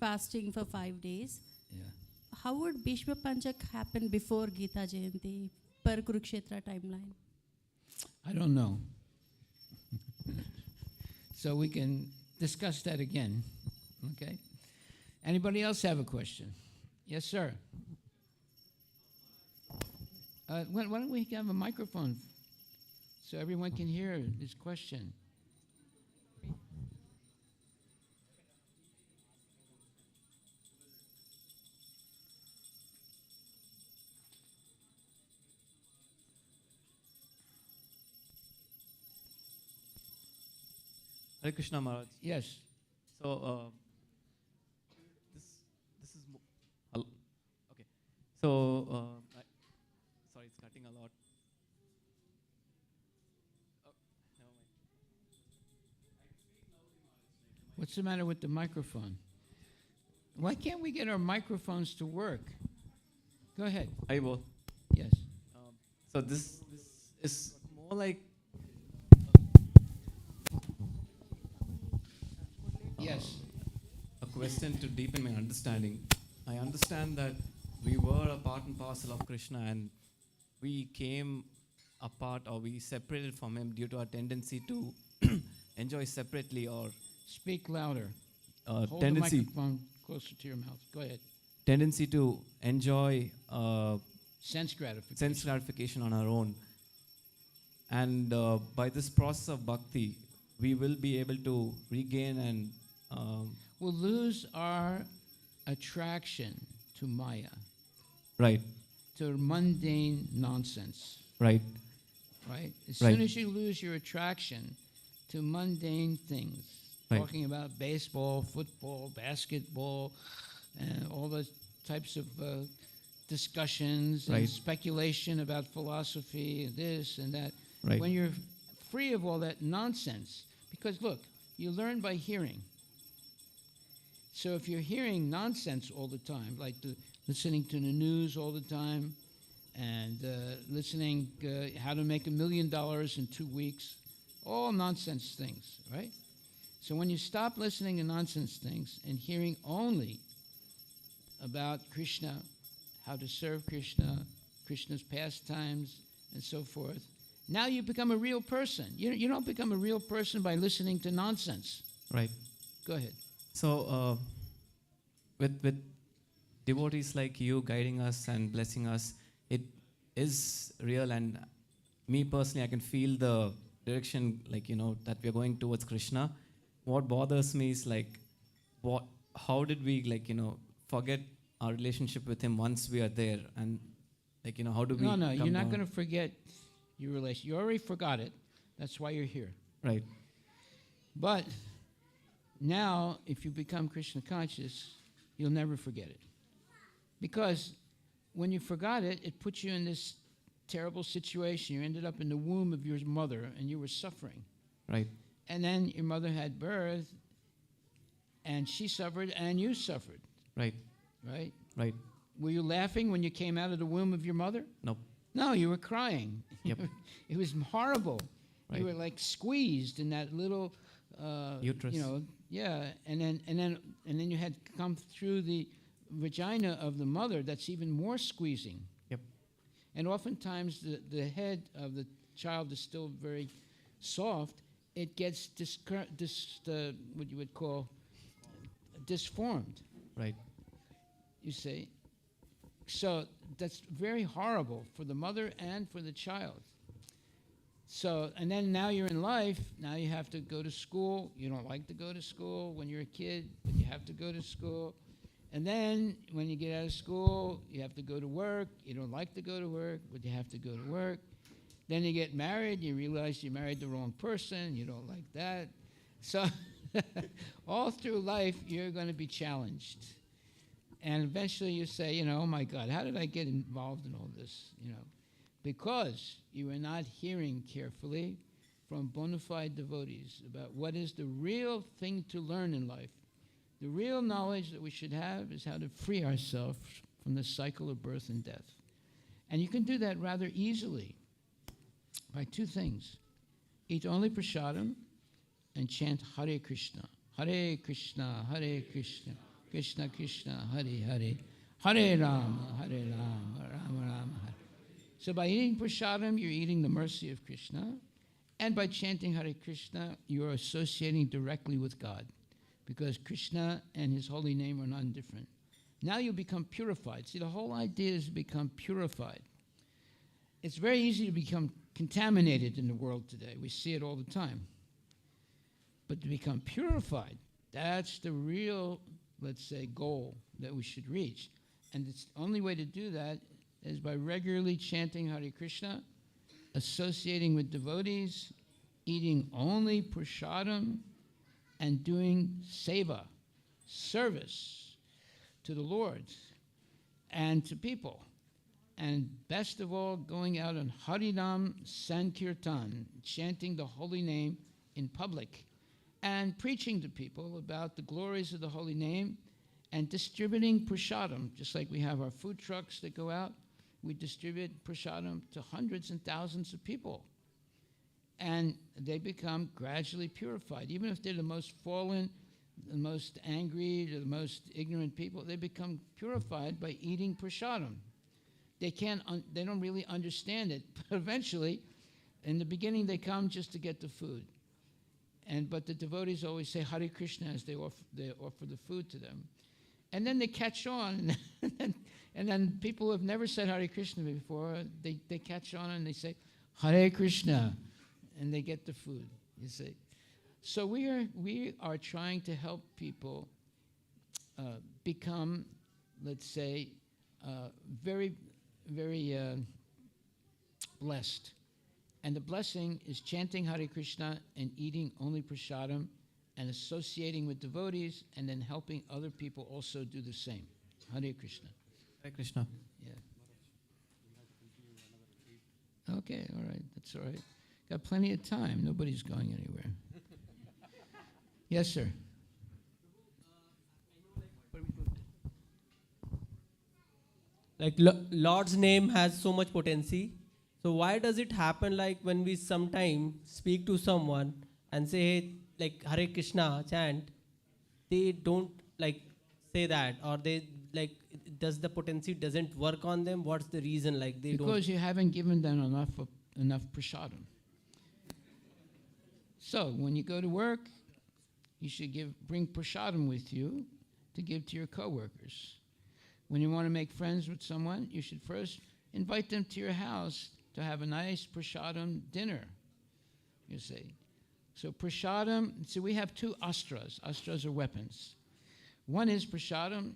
fasting for 5 days. Yeah. How would Bhishma Panchak happen before Gita Jayanti per Kurukshetra timeline? I don't know. So we can discuss that again. Okay. Anybody else have a question? Yes, sir. Why don't we have a microphone so everyone can hear this question? Hare Krishna Maharaj. Yes. So this is hello. Okay. So sorry, it's cutting a lot. Oh, never mind. What's the matter with the microphone? Why can't we get our microphones to work? Go ahead. I will. Yes. So this is more like Yes. a question to deepen my understanding. I understand that we were a part and parcel of Krishna, and we came apart, or we separated from him due to our tendency to enjoy separately, or Speak louder. Hold tendency the microphone closer to your mouth. Go ahead. tendency to enjoy Sense gratification. sense gratification on our own. And by this process of bhakti, we will be able to regain and We'll lose our attraction to Maya, right, to mundane nonsense, right, right? As Right. soon as you lose your attraction to mundane things, Right. talking about baseball, football, basketball, and all those types of discussions and Right. speculation about philosophy and this and that, right, when you're free of all that nonsense, because look, you learn by hearing. So if you're hearing nonsense all the time, like listening to the news all the time, and listening how to make $1 million in 2 weeks, all nonsense things, right? So when you stop listening to nonsense things and hearing only about Krishna, how to serve Krishna, Krishna's pastimes, and so forth, now you become a real person. You don't become a real person by listening to nonsense. Right. Go ahead. So, with devotees like you guiding us and blessing us, it is real. And me personally, I can feel the direction, like, that we are going towards Krishna. What bothers me is how did we, forget our relationship with him once we are there? And, how do we? No, you're not going to forget your relation. You already forgot it. That's why you're here. Right. But now, if you become Krishna conscious, you'll never forget it. Because when you forgot it, it puts you in this terrible situation. You ended up in the womb of your mother, and you were suffering. Right. And then your mother had birth, and she suffered, and you suffered. Right. Right? Right. Were you laughing when you came out of the womb of your mother? Nope. No, you were crying. Yep. It was horrible. Right. You were like squeezed in that little uterus. Yeah, and then you had come through the vagina of the mother. That's even more squeezing. Yep. And oftentimes the head of the child is still very soft. It gets what you would call disformed. Right. You see. So that's very horrible for the mother and for the child. So, and then now you're in life, now you have to go to school. You don't like to go to school when you're a kid, but you have to go to school. And then when you get out of school, you have to go to work. You don't like to go to work, but you have to go to work. Then you get married, you realize you married the wrong person, you don't like that. So all through life, you're going to be challenged. And eventually you say, oh my God, how did I get involved in all this? Because you are not hearing carefully from bona fide devotees about what is the real thing to learn in life. The real knowledge that we should have is how to free ourselves from the cycle of birth and death. And you can do that rather easily by two things. Eat only prasadam and chant Hare Krishna. Hare Krishna, Hare Krishna, Krishna Krishna, Hare Hare, Hare Rama, Hare Rama, Rama Rama, Hare. So by eating prasadam, you're eating the mercy of Krishna. And by chanting Hare Krishna, you're associating directly with God. Because Krishna and his holy name are non-different. Now you become purified. See, the whole idea is to become purified. It's very easy to become contaminated in the world today. We see it all the time. But to become purified, that's the real, let's say, goal that we should reach. And it's the only way to do that is by regularly chanting Hare Krishna, associating with devotees, eating only prasadam, and doing seva, service to the Lord and to people. And best of all, going out on Harinam Sankirtan, chanting the holy name in public, and preaching to people about the glories of the holy name, and distributing prasadam, just like we have our food trucks that go out. We distribute prasadam to hundreds and thousands of people. And they become gradually purified. Even if they're the most fallen, the most angry, the most ignorant people, they become purified by eating prasadam. They don't really understand it, but eventually, in the beginning, they come just to get the food. But the devotees always say Hare Krishna as they offer the food to them. And then they catch on, and then people who have never said Hare Krishna before, they catch on and they say, Hare Krishna, and they get the food, you see. So we are trying to help people become, let's say, very, very blessed. And the blessing is chanting Hare Krishna and eating only prasadam and associating with devotees and then helping other people also do the same. Hare Krishna. Hare Krishna. Yeah. Okay, all right, that's all right. Got plenty of time. Nobody's going anywhere. Yes, sir. I know Like Lord's name has so much potency. So why does it happen like when we sometime speak to someone and say hey, like Hare Krishna chant, they don't like say that, or they like does the potency doesn't work on them? What's the reason like they don't? Because you haven't given them enough prasadam. So when you go to work, you should bring prasadam with you to give to your coworkers. When you want to make friends with someone, you should first invite them to your house to have a nice prasadam dinner, you see. So prasadam, so we have two astras. Astras are weapons. One is prasadam,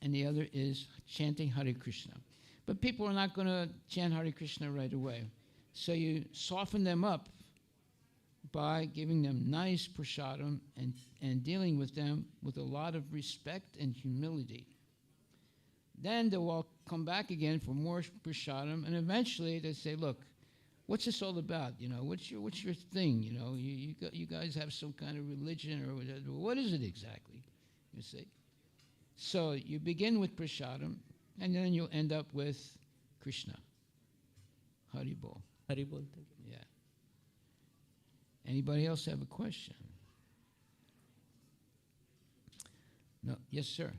and the other is chanting Hare Krishna. But people are not going to chant Hare Krishna right away. So you soften them up by giving them nice prasadam and dealing with them with a lot of respect and humility. Then they'll all come back again for more prasadam, and eventually they say, look, what's this all about? You know, what's your thing? You know, you guys have some kind of religion or whatever. What is it exactly? You see. So you begin with prasadam, and then you'll end up with Krishna. Haribol. Haribol. Yeah. Anybody else have a question? No. Yes, sir.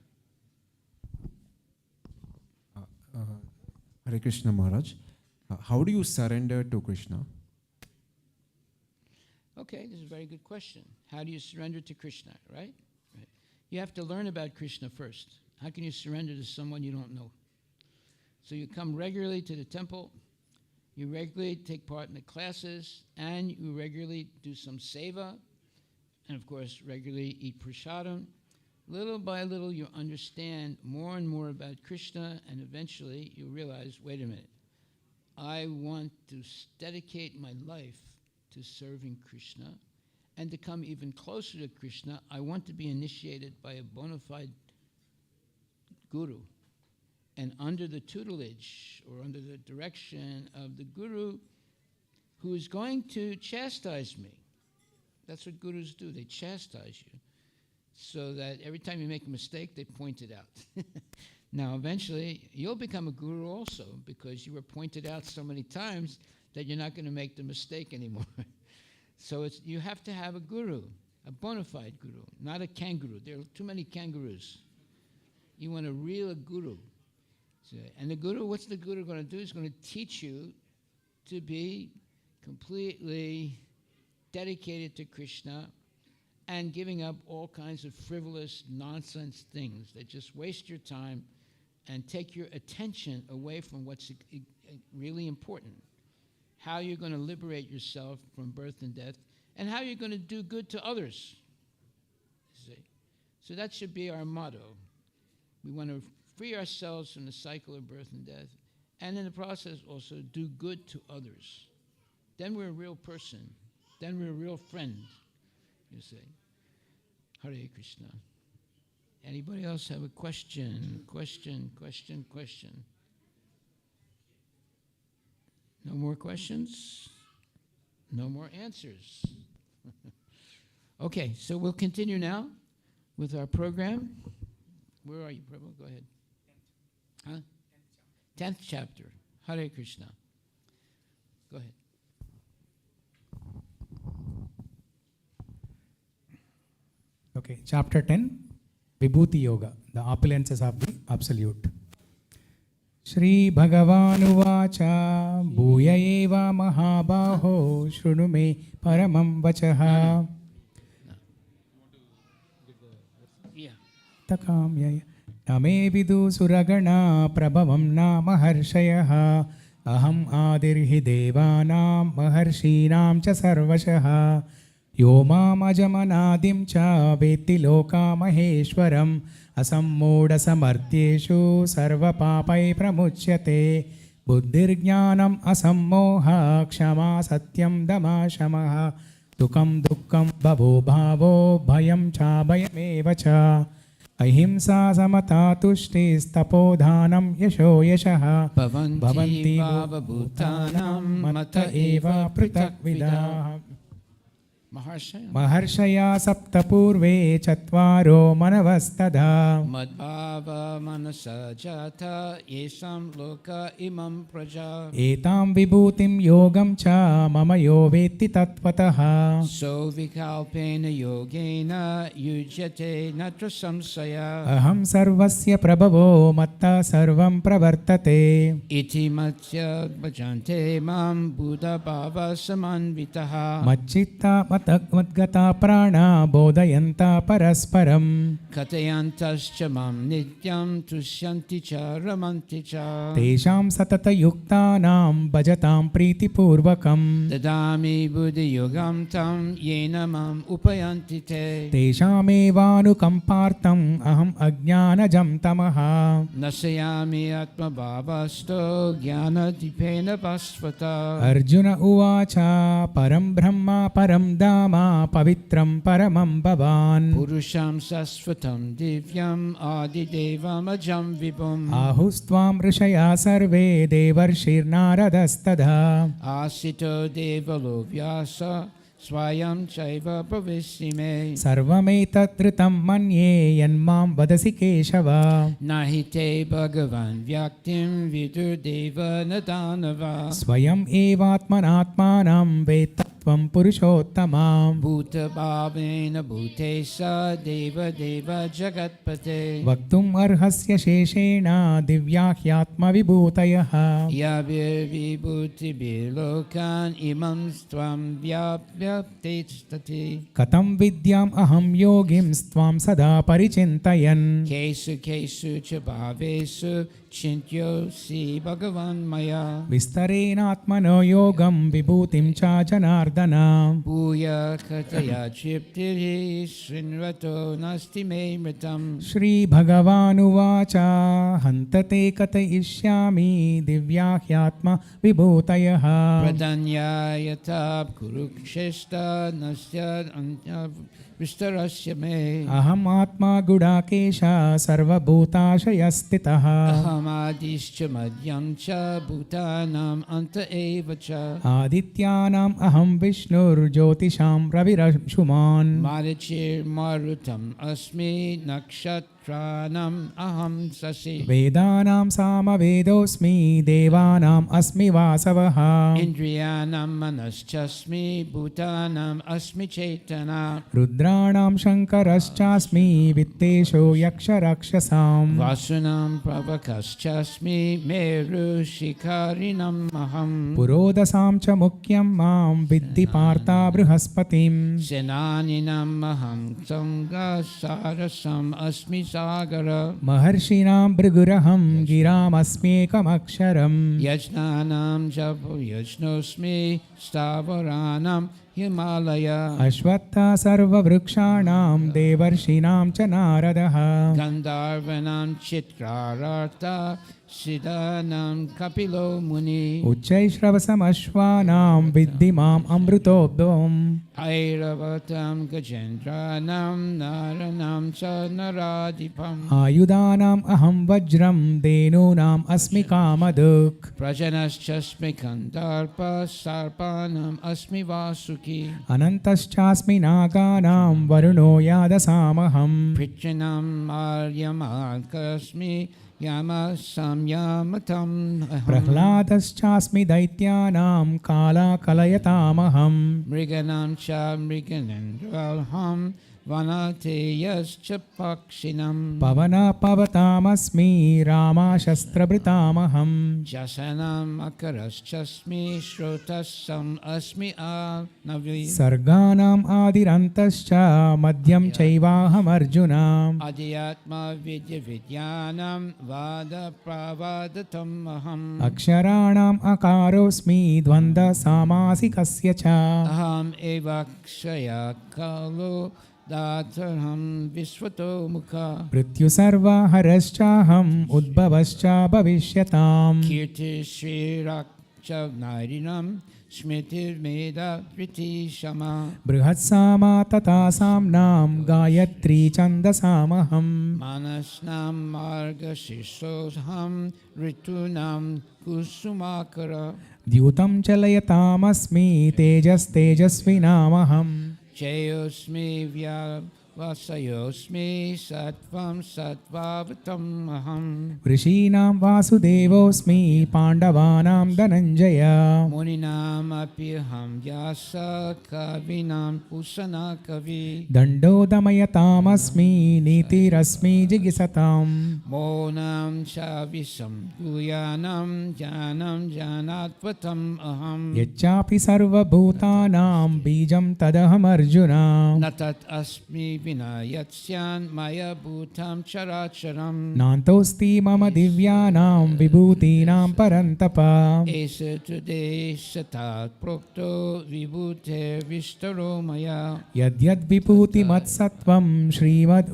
Hare Krishna Maharaj. How do you surrender to Krishna? Okay, this is a very good question. How do you surrender to Krishna, right? You have to learn about Krishna first. How can you surrender to someone you don't know? So you come regularly to the temple, you regularly take part in the classes, and you regularly do some seva, and of course regularly eat prasadam. Little by little you understand more and more about Krishna, and eventually you realize, wait a minute, I want to dedicate my life to serving Krishna, and to come even closer to Krishna, I want to be initiated by a bona fide guru. And under the tutelage or under the direction of the guru who is going to chastise me. That's what gurus do, they chastise you. So that every time you make a mistake, they point it out. Now, eventually, you'll become a guru also because you were pointed out so many times that you're not going to make the mistake anymore. So you have to have a guru, a bona fide guru, not a kangaroo. There are too many kangaroos. You want a real guru. So, and the guru, what's the guru going to do? He's going to teach you to be completely dedicated to Krishna and giving up all kinds of frivolous nonsense things that just waste your time and take your attention away from what's really important. How you're going to liberate yourself from birth and death, and how you're going to do good to others. See? So that should be our motto. We want to free ourselves from the cycle of birth and death, and in the process also do good to others. Then we're a real person. Then we're a real friend, you see. Hare Krishna. Anybody else have a question? Question. No more questions? No more answers. Okay, so we'll continue now with our program. Where are you, Prabhu? Go ahead. Huh? 10th chapter. Hare Krishna. Go ahead. Okay, chapter 10, Vibhuti Yoga, the opulences of the Absolute. Shri Bhagavanuvacha Bhuya eva mahabaho Shruну me paramam vachaha Takamyaya Name vidu suragana prabhavam nama harshayah Aham adirhi devanam maharshinam cha sarvashaha Yo mamajamanadim cha veti loka maheshwaram asammoda samartyeshu sarva papai pramuchyate buddhirjnanam asammoha kshama satyam dama shamaha dukam dukkam bhavo bhavo bhayam cha bhayameva cha ahimsa samata tushtis tapodhanam yasho yashaha bhavanti bhavabutanam mata eva pritak vidah. महर्षया सप्त पूर्वे चत्वारो मनवस्तदा Madbhava manasa jata yesam loka imam praja. एतां विभूतिं योगं च मम यो वेत्ति तत्त्वतः So vikalpena yogena yujyate natra samsaya. अहं सर्वस्य प्रभवो मत्ता सर्वं प्रवर्तते Iti matya bhajante mam buddha bhava samanvitaha. मच्चित्ता मद्गता प्राणा बोधयन्ता परस्परं Katayantascha mam nityam tusyanti cha ramanti cha. तेषां सततयुक्तानां भजतां प्रीतिपूर्वकं Dadami buddhi yogam tam yena mam upayanti te. तेषामेवानुकम्पार्थम् अहम् अज्ञानजं तमः Nasayami atma bhavasto jnana dipena vasvata. Arjun उवाच परं ब्रह्म परं धाम पवित्रं परमं भवान् Purusham sasvatam divyam adidevam ajam vibhum. आहुस्त्वां ऋषया सर्वे देवर्षिर्नारदस्तदा Asito devalo vyasa swayam chaiva bhavisime. सर्वमेतद्धृतं मन्ये यन्मां वदसि Keshav Nahi te bhagavan vyaktim vidur deva nadanava. स्वयम् एवात्मनात्मानं वेत्तत्वं पुरुषोत्तमाम् Bhuta bhavena bhutesa deva deva jagatpate. वक्तुम् अर्हस्य शेषेण Divya ह्यात्मविभूतयः Yavir vibhuti bilokan imam stvam vyapyaptestati. कथं विद्याम् अहं योगिं त्वां सदा परिचिन्तयन् Kesu kesu cha bhavesu chintyosi bhagavan maya. विस्तरेणात्मनो योगं विभूतिं च Janardan Bhuya kataya chiptiri srinvato nasti me mritam. श्रीभगवानुवाच हन्तते कथयिष्यामि Divya ह्यात्मविभूतयः Pradanya yatab kurukshesta nasya anya vistarasya me. अहम् आत्मा Gudakesh सर्वभूताशयस्थितः Ahamadischa madhyam cha bhutanam anta eva cha. आदित्यानाम् अहं विष्णुर्ज्योतिषां रविरंशुमान् Marichir marutam asmi nakshatra aham sasi. वेदानां सामवेदोऽस्मि देवानाम् अस्मि वासवः Indriyanam manaschasmi bhutanam asmi chaitana. रुद्राणां शङ्करश्चास्मि वित्तेषु यक्षरक्षसाम् Vasunam pravakaschasmi meru shikarinam aham. पुरोदसां च मुख्यं मां विद्धि पार्ता बृहस्पतिं Senaninam aham sanga sarasam asmi sagara. महर्षीणां भृगुरहं गिरामस्म्येकमक्षरम् Yajnanam japo yajnosmi stavaranam himalaya. अश्वत्था सर्ववृक्षाणां देवर्षीणां च नारदः Gandharvanam chitrarartha siddhanam kapilo muni. उच्चैश्रवसमश्वानां विद्धि माम् अमृतोद्भवम् Airavatam gajendranam naranam cha naradipam. आयुधानाम् अहं वज्रं धेनूनाम् अस्मि कामधुक् Prajanaschasmi kandarpa sarpanam asmi vasuki. अनन्तश्चास्मि नागानां वरुणो यादसामहम् Prityanam aryamakasmi yama samyamatam aham. प्रह्लादश्चास्मि दैत्यानां कालाकलयतामहम् Mriganam cha mriganendralham vanateyascha pakshinam. पवनपवतामस्मि रामाशस्त्रभृतामहम् Jasanam akaraschasmi shrotasam asmi navi. सर्गाणाम् आदिरन्तश्च मध्यं चैवाहमर्जुना Adhyatma vidya vidyanam vada pravadatam aham. अक्षराणाम् अकारोऽस्मि द्वन्द्वसामासिकस्य च Aham evakshaya kalo datarham visvato mukha. मृत्युसर्वहरश्चाहम् उद्भवश्च भविष्यताम् Kirti shri rakcha narinam smritir meda vriti shama. बृहत्सामा तथा साम्नां Gayatri छन्दसामहम् Manasnam marga shishoham ritunam kusumakara. द्यूतं चलयतामस्मि तेजस्तेजस्विनामहम् Jayosmi Vyavasayosmi Sattvam Sattvavatam Aham. ऋषीणां वासुदेवोऽस्मि पाण्डवानां Dhananjay Muninam apiham Vyasa Kavinam Usana Kavi. दण्डोदमयतामस्मि नीतिरस्मि जिगिसताम् Monam Chavisam Guyanam Janam Janatvatam Aham. यच्चापि सर्वभूतानां बीजं तदहमर्जुन Natat Asmi Vinayatsyan Maya Bhutam Characharam. नान्तोऽस्ति मम दिव्यानां विभूतीनां परन्तप Esa Today Satat Prokto Vibhute Vistaro Maya. यद्यद्विभूतिमत्सत्त्वं Shrimad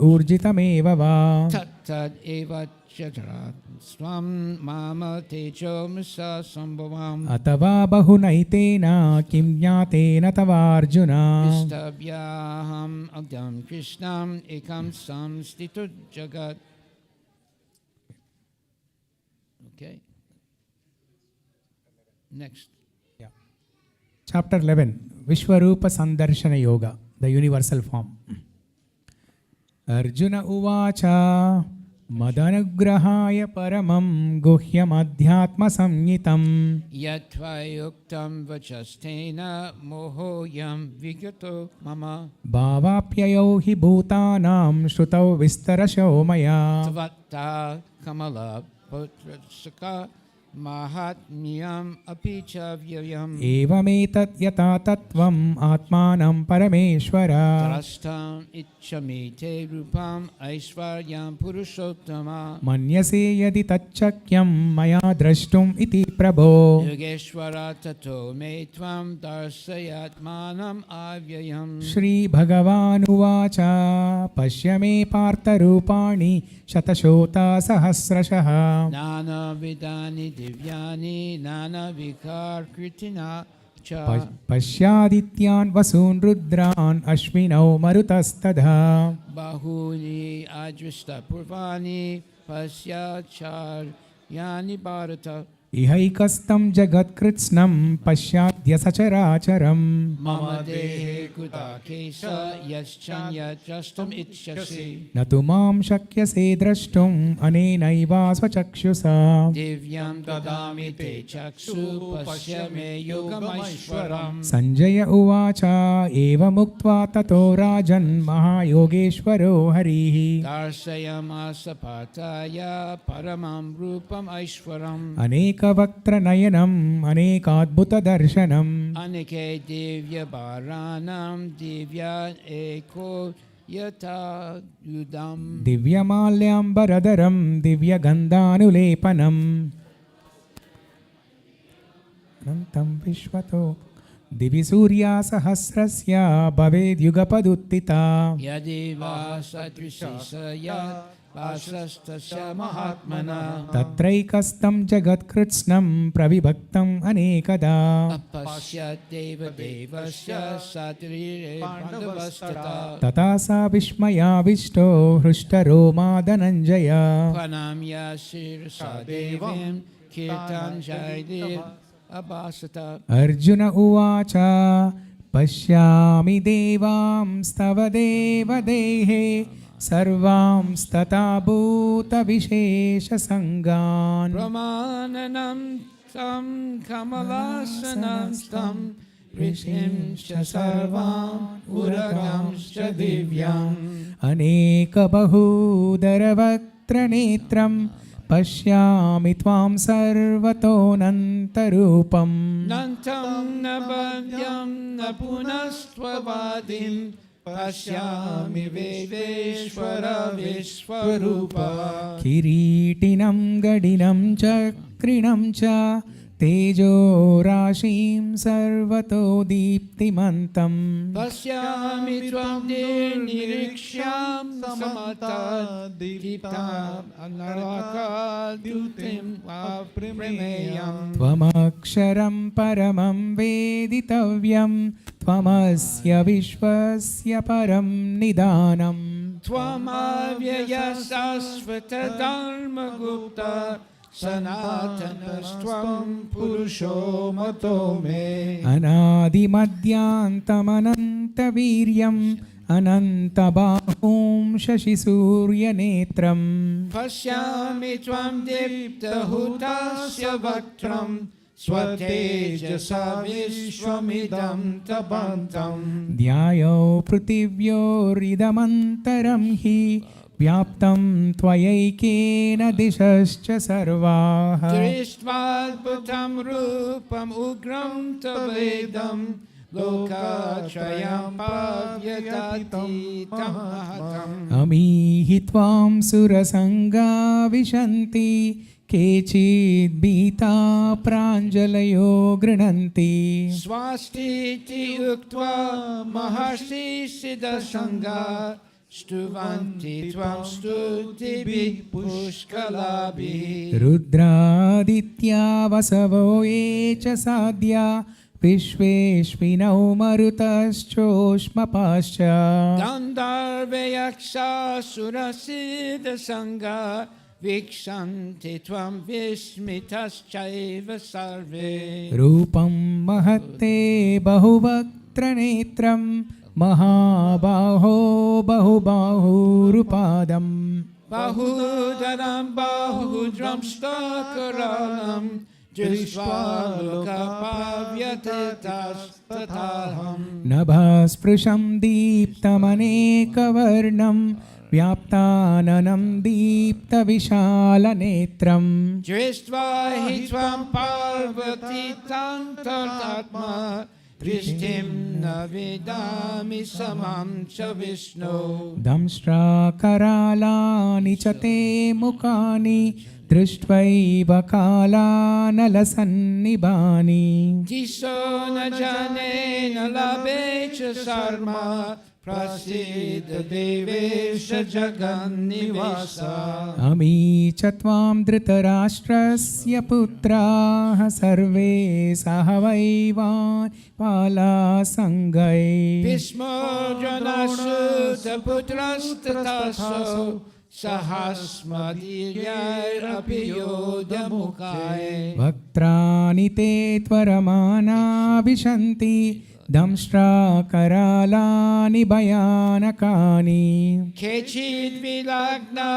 वा Tat Tat Eva Chatarat Swam Mama Tejo Masa Sambhavam. अथवा बहुनैतेन किं ज्ञातेन तवार्जुन Vistavyaham Agam Krishnam Ekam Samstitu Jagat. Okay. Next. Chapter 11 Vishwarupa Sandarshana Yoga, the universal form. Arjuna Uvacha Madanugrahaya Paramam Guhyam Samyitam Yatvayuktam Vachastena Mohoyam Vigato Mama. Bhavapyayo hi bhutanam Shrutau Vistarasho Maya Tvatta Kamala Putrasaka Mahatmyam Apicha Vyayam. Evametat yata tattvam Atmanam Parameshwara Drastam Ichamite Rupam Aishvaryam Purushottama. Manyase yadi tacchakyam Maya drashtum iti prabho Yogeshwara Tato Me Tvam Darsayatmanam Avyayam. Shri Bhagavan Uvacha Pashyame Partha Rupani Shatashota Sahasrashaha Nana Vidani Divyani Nana Vikar Kritina Cha. Pashyadityan Vasun Rudran Ashvinau Marutastadha Bahuni Ajvista Purvani Pasyachar Yani Bharata. Ihaikastam Jagatkritsnam Pashyadya Sacharacharam Mama Dehe Kuta Kesa Yaschanya Justam Itchasi. Natumam Shakyase Drashtum Anenaiva Svachakshusa Divyam Dadami Te Chaksu Pasyame Yogamashwaram. Sanjaya Uvacha Eva Muktva Tato Rajan Mahayogeshwaro Harihi Darsayamasa Pataya Paramam Rupam Aishwaram. Anekavaktra Nayanam Anekadbhuta Darshanam Anike Divya Baranam Divya Eko Yata Yudam. Divyamalyam Baradaram Divya Gandhanulepanam Anantam Vishwato Divi Surya Sahasrasya Bhaved Yugapaduttita Yadiva Satrisasaya Vasastasya Mahatmana. Tatraikastam Jagatkritsnam Pravibhaktam Anekada Apasya Deva Devasya Satrire Pandavastata. Tatasa Vishmaya Vishto Hrishtaro Dhananjaya Pranamya Sirsa Devim Kirtan Jaidev Abhasata. Arjuna Uvacha Pashyami Devam Stava Deva Dehe Sarvam Stata Bhuta Vishesha Sangan Pramananam Tam Kamalasanam Tam Rishimscha Sarvam Uragamscha Divyam. Aneka Bahudara Vaktra Netram Pashyami Tvam Sarvato Nantarupam Nantam Nabhadyam Napunastvavadim Pashyami Vedeshwara Vishwarupa. Kiritinam Gadinam Chakrinam Cha Tejo Rashim Sarvato Deeptimantam Pashyami Tvam Niriksham Samata Diptam Anaraka Dutim Aprimeyam. Tvamaksharam Paramam Veditavyam Tvamasya Vishwasya Param Nidanam Twamavyaya Sasvata Dharma Gupta सनातनस्त्वं पुरुषो मतो मे अनादिमध्यान्तमनन्तवीर्यम् अनन्तबाहुं शशिसूर्यनेत्रम् पश्यामि त्वां दीप्तहुतास्य वक्त्रं स्वतेजसा विश्वमिदं तपन्तम् ध्यायो पृथिव्योरिदमन्तरं हि व्याप्तं त्वयैकेन दिशश्च सर्वाः दृष्ट्वाद्भुतं रूपम् उग्रं तवेदं लोकात्रयं पाव्यतीतं महतम् अमीहि त्वां सुरसङ्गा विशन्ति केचिद्भीता प्राञ्जलयो गृह्णन्ति स्वास्तीति उक्त्वा महर्षिसिद्धसङ्गा स्तुवन्ति त्वां स्तुतिभिः पुष्कलाभिः रुद्रादित्या वसवो ये च साध्या विश्वेश्विनौ मरुतश्चोष्मपाश्च गन्धर्वयक्षासुरसिद्धसङ्गा वीक्षन्ति त्वं विस्मितश्चैव सर्वे रूपं महत्ते बहुवक्त्रनेत्रं महाबाहो बहुबाहुरुपादम् बाहुधरं बाहुद्रं स्तकरालं दृष्ट्वा लोकपाव्यतेतस्तथाहम् नभस्पृशं दीप्तमनेकवर्णं व्याप्ताननं दीप्तविशालनेत्रम् दृष्ट्वा हि त्वां पार्वतीतान्तरात्मा दृष्टिं न विदामि समं च विष्णो दंष्ट्राकरालानि च ते मुखानि दृष्ट्वैव कालानलसन्निभानि दिशो न जाने न लभे च शर्मा प्रसीद देवेश जगन्निवास अमी च त्वां धृतराष्ट्रस्य पुत्राः सर्वे सहवैवान् पालासङ्गै भीष्मो जनसूतपुत्रस्तथासो सहस्मदीर्घैरपि योधमुखाय वक्त्राणि ते त्वरमाना विशन्ति दंष्ट्राकरालानि भयानकानि केचिद्विलग्ना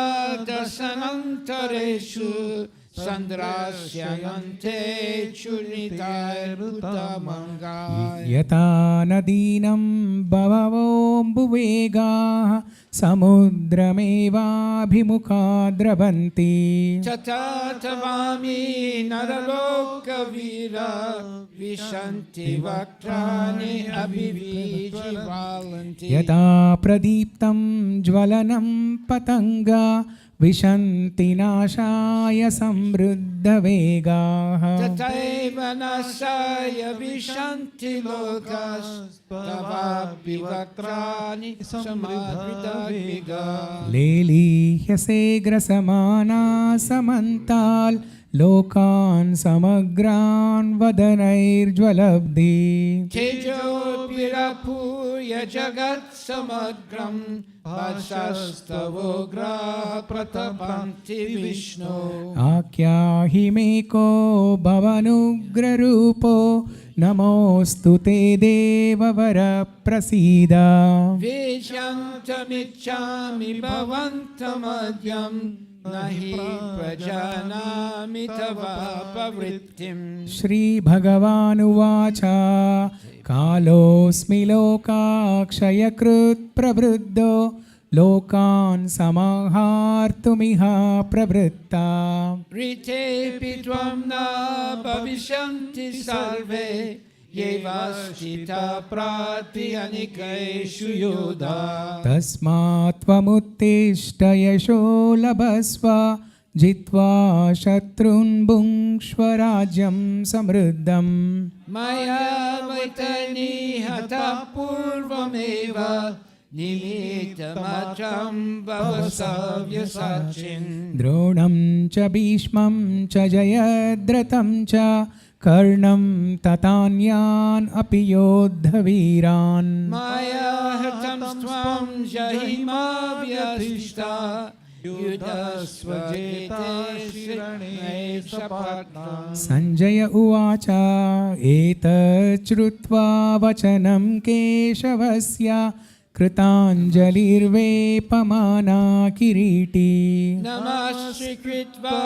दशनन्तरेषु सन्द्रास्यन्ते चूर्णितैरुतमङ्गाय यथा नदीनं बभवोऽम्बुवेगाः समुद्रमेवाभिमुखा द्रवन्ति तथा तवामि नरलोकवीरा विशन्ति वक्त्राणि अभिविज्वलन्ति यथा प्रदीप्तं ज्वलनं पतङ्गा विशन्ति नाशाय समृद्धवेगाः तथैव नाशाय विशन्ति लोकास्तवापि वक्त्राणि समृद्धवेगाः लेलीह्यसे ग्रसमाना समन्ताल् लोकान् समग्रान् वदनैर्ज्वलब्धि तेजोभिरपूय जगत्समग्रं वशस्तवोग्रा प्रतपन्ति विष्णो आख्याहि मे को भवनुग्ररूपो नमोऽस्तु ते देववर प्रसीद विजन्तमिच्छामि भवन्तमद्यं न हि प्रजानामि तव प्रवृत्तिम् श्रीभगवानुवाच कालोऽस्मि लोकाक्षयकृत् प्रवृद्धो लोकान् समाहर्तुमिह प्रवृत्ता ऋतेऽपि त्वं न भविष्यन्ति सर्वे येवाश्चिता प्रात्यनिकेषु योधा तस्मात् त्वमुत्तिष्ठ यशो लभस्व जित्वा शत्रून् भुङ्क्ष्व राज्यं समृद्धम् मया वैतनिहतः पूर्वमेव निमित्तमात्रं भव सव्यसाचिन् द्रोणं च भीष्मं च जयद्रथं च कर्णं तथान्यान् अपि योद्धवीरान् मया हतं त्वं जहिमा व्यधिष्ठा युधस्वजेताशिरणे सपत्नम् सञ्जय उवाच एतच्छ्रुत्वा वचनं केशवस्य कृताञ्जलिर्वेपमाना किरीटी नमस्कृत्वा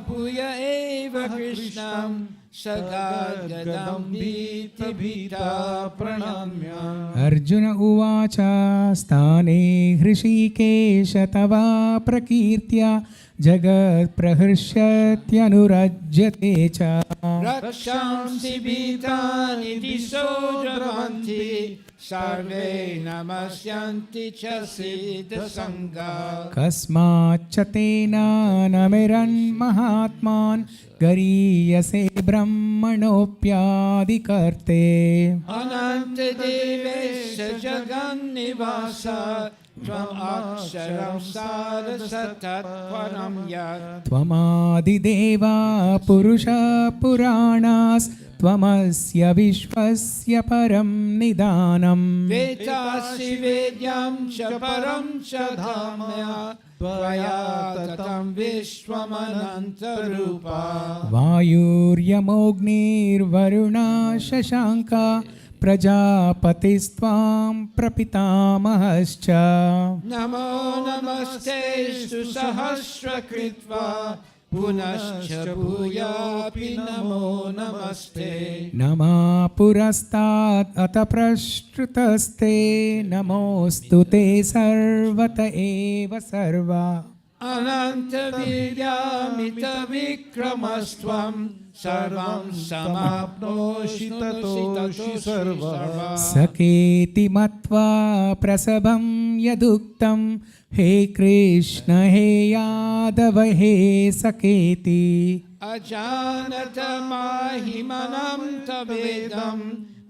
भूय एव कृष्णं सगद्गदं भीतिभीता प्रणम्य अर्जुन उवाच स्थाने हृषीकेश तव प्रकीर्त्या जगत्प्रहृष्यत्यनुरज्यते च रक्षांसि भीतानि दिशो द्रवन्ति सर्वे नमस्यन्ति च सिद्धसङ्गा कस्माच्च तेन नमिरन्महात्मान् गरीयसे ब्रह्मणोऽप्यादिकर्ते अनन्तदेवेश जगन्निवास त्वम् अक्षरं सारसतत्परं यत् त्वमादिदेवा पुरुषः पुराणास्त्वमस्य विश्वस्य परं निदानम् वेदासि वेद्यं च परं च धाम त्वया ततं विश्वमनन्तरूपा वायुर्यमोऽग्निर्वरुणः शशाङ्का प्रजापतिस्त्वां प्रपितामहश्च नमो नमस्तेस्तु सहस्रकृत्वा पुनश्च भूयापि नमो नमस्ते नमा पुरस्तात् अत प्रश्रुतस्ते नमोऽस्तु ते सर्वत एव सर्वा अनन्तवीर्यामितविक्रमस्त्वं सर्वं समाप्नोषि ततोषि सर्वः सकेति मत्वा प्रसभं यदुक्तं हे कृष्ण हे यादव हे सकेति अजानत माहिमनं तवेदं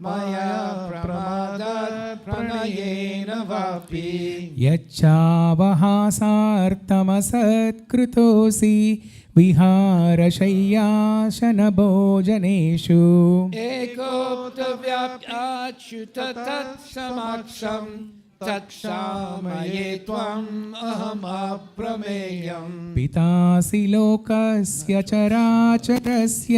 मया प्रमादात् प्रणयेन वापि यच्चावहासार्थमसत्कृतोऽसि विहारशय्यासनभोजनेषु एकोक्तव्याप्याच्युत तत्समक्षं तत्क्षामये त्वम् अहमप्रमेयम् पितासि लोकस्य चराचरस्य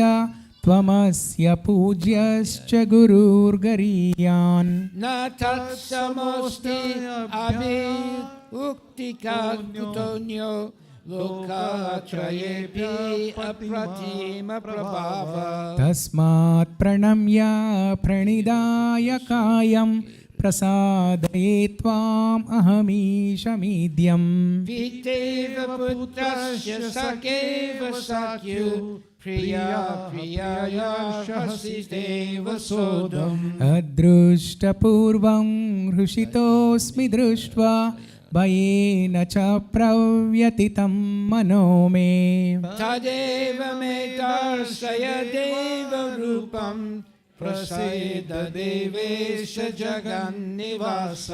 त्वमस्य पूज्यश्च गुरुर्गरीयान् न तत्समोऽस्ति अभिउक्तिकाकुतोऽन्यो लोकात्रयेऽपि अप्रतिमप्रभाव तस्मात् प्रणम्य प्रणिधाय कायं प्रसादये त्वाम् अहमीशमीड्यम् पितेव पुत्रस्य सखेव सख्यु प्रिया प्रियाया हसितेव सोदम् अदृष्टपूर्वं हृषितोऽस्मि दृष्ट्वा भयेन च प्रव्यतितं मनो मे तदेव मे दर्शय देवरूपं प्रसीद देवेश जगन्निवास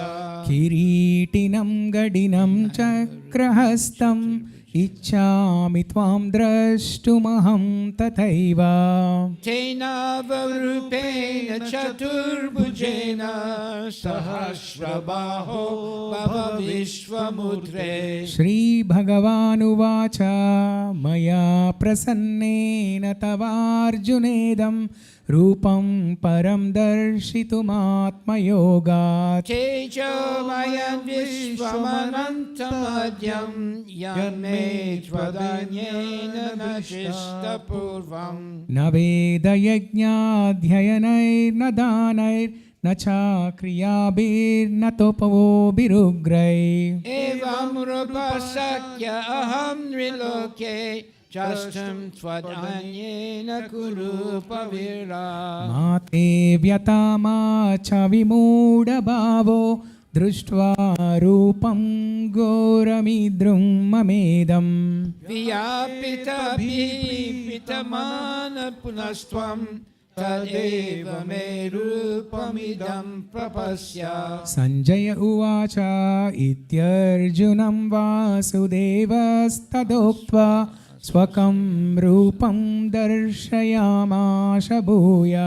किरीटिनं गडिनं चक्रहस्तम् इच्छामि त्वां द्रष्टुमहं तथैव तेनावरूपेण चतुर्भुजेन सहस्रबाहो भव विश्वमुद्रे श्रीभगवानुवाच मया प्रसन्नेन तवार्जुनेदं रूपं परं दर्शितुमात्मयोगात् तेजोमयं विश्वमनन्तमद्यं यन्मे त्वदन्येन न शिष्टपूर्वम् न वेदयज्ञाध्ययनैर्न दानैर्न च क्रियाभिर्न तपोभिरुग्रैः एवं रूपशक्य अहं त्रिलोके चष्टं त्वदन्येन कुरु पविरा मा ते व्यथा मा च विमूढभावो दृष्ट्वा रूपं घोरमिद्रुं ममेदम् व्यापितभीपितमान पुनस्त्वं तदेव मे रूपमिदं प्रपश्य सञ्जय उवाच इत्यर्जुनं वासुदेवस्तदोक्त्वा स्वकं रूपं दर्शयामाश भूया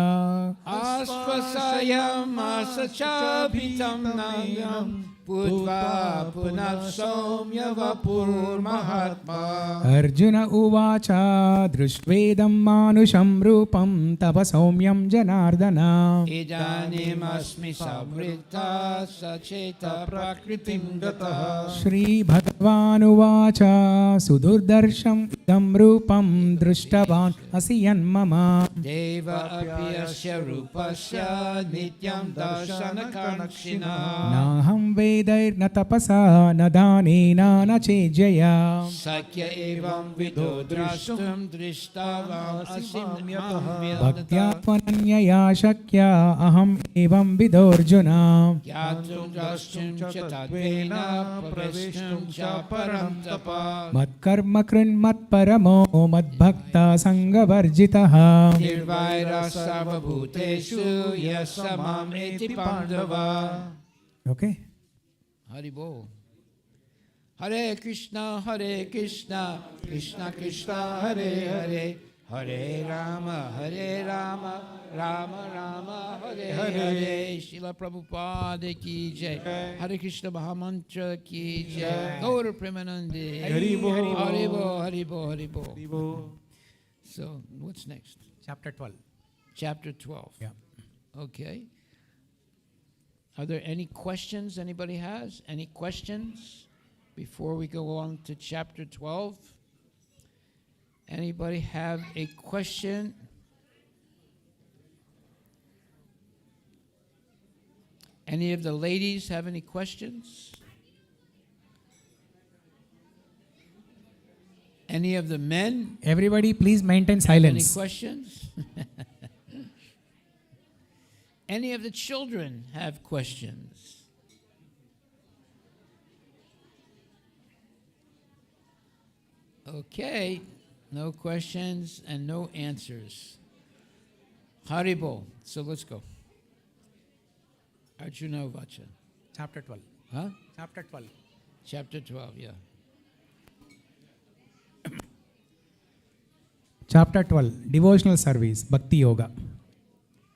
आश्वसयमास चाभितं नयं Putva Punat Somya Vapurmahatma. Arjuna uvacha drishtvedam manusham rupam tava saumyam janardana. Idanim asmi savrita sacheta prakritim gataha. Shri Bhagavan uvacha sudurdarsham idam rupam drishtavan asiyan mama. Deva apyasya rupasya nityam darsanakanakshina. Naham vedair na tapasa na danena na chejaya. Sakya evam vido drashtum drishtavam asim mam Bhaktya tvananyaya shakya aham evam vidorjuna. Yatum drashtum cha tadvena pravishtum cha param tapa. Matkarma krun matparamo madbhakta sangavarjitaha. Nirvaira sarvabhuteshu yasamam eti pandava. Okay. Hari Bol. Hare Krishna, Krishna Krishna, Hare Hare, Hare Rama, Rama Rama, Hare Hare. Srila Prabhupada ki jai. Hare Krishna Mahamantra ki jai. Gaura Premanande. Hari Bol. Hari Bol, Hari Bol, Hari Bol. So, what's next? Chapter 12. Chapter 12. Yeah. Okay. Are there any questions anybody has? Any questions before we go on to chapter 12? Anybody have a question? Any of the ladies have any questions? Any of the men? Everybody please maintain Have any silence. questions? Any of the children have questions? Okay, no questions and no answers. Haribo. So let's go. Arjuna Vacha. Chapter 12. Huh? Chapter 12. Chapter 12, yeah. Chapter 12. Devotional Service. Bhakti Yoga.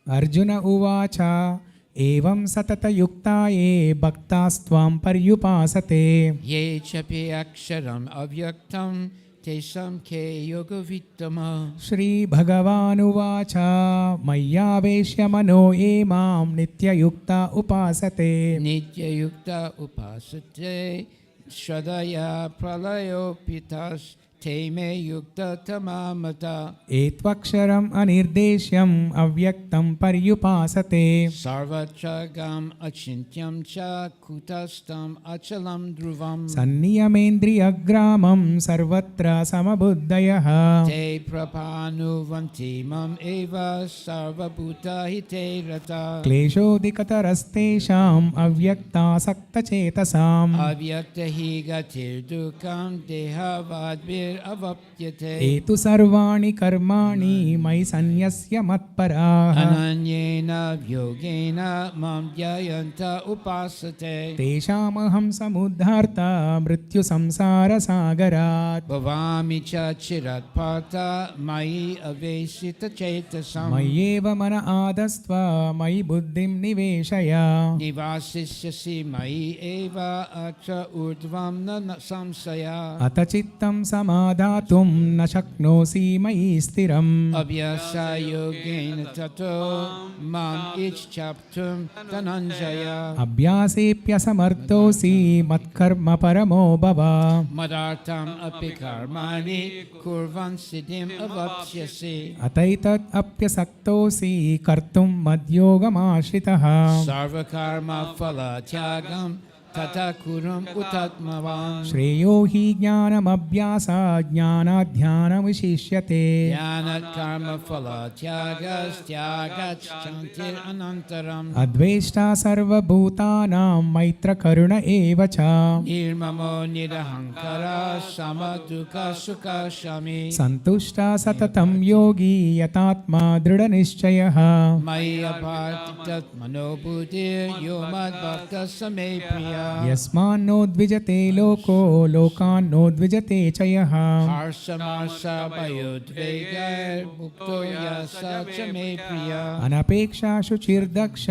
Arjuna uvacha evam satata yukta ye bhaktastvam paryupasate. Ye chapi aksharam avyaktam tesam ke yoga vittama. Shri Bhagavan uvacha mayyaveshya mano emam nitya yukta upasate. Nitya yukta upasate shradaya pralayo pitas te me yukta tamamata. Etvaksharam anirdeshyam avyaktam paryupasate. Sarvatra gam achintyam cha kutastam achalam dhruvam. Sanniyamendriyagramam sarvatra samabuddhayaha. Te prapanuvanti mam eva sarvabhuta hite rata. Kleshodikatarastesham avyakta sakta chetasam. Avyakta hi gatir dukam dehavadvir avapyate. Etu sarvani karmani mai sanyasya matparaha. Ananyena yogena mam dhyayanta upasate. Teshamaham samudharta mrityu samsara sagarat. Bhavami cha chirat parta mai avesita chetasam. Mayeva mana adastva mai buddhim niveshaya. Nivasisyasi mai eva atra urdvam na samsaya. Atachittam samadhatum na shaknosi mai stiram. Abhyasa yogena tato mam ichchaptum dhananjaya. Abhyasepya samartosi matkarma paramo bhava. Madartam api karmani kurvan siddhim avapsyasi. Ataitat apyasaktosi kartum madyogamashitaha. Sarva karma phala tyagam tata kurum utatmavam. Shreyo hi jnanam abhyasa jnanadhyanamushishyate. Jnanat karma phala tyagas tyagach chantir anantaram. Adveshta sarva bhutanam maitra karuna evacha. Nirmamo nidahankara samadukha sukha shami. Santushta satatam yogi yatatma drida nishchayaha. Maya bhartat manobuddhir yomad bhakta same priya. यस्मान्नोद्विजते लोको लोकान्नोद्विजते च यः हर्षमाशभयोद्वेगैर्मुक्तो यः स च मे प्रियः अनपेक्षा शुचिर्दक्ष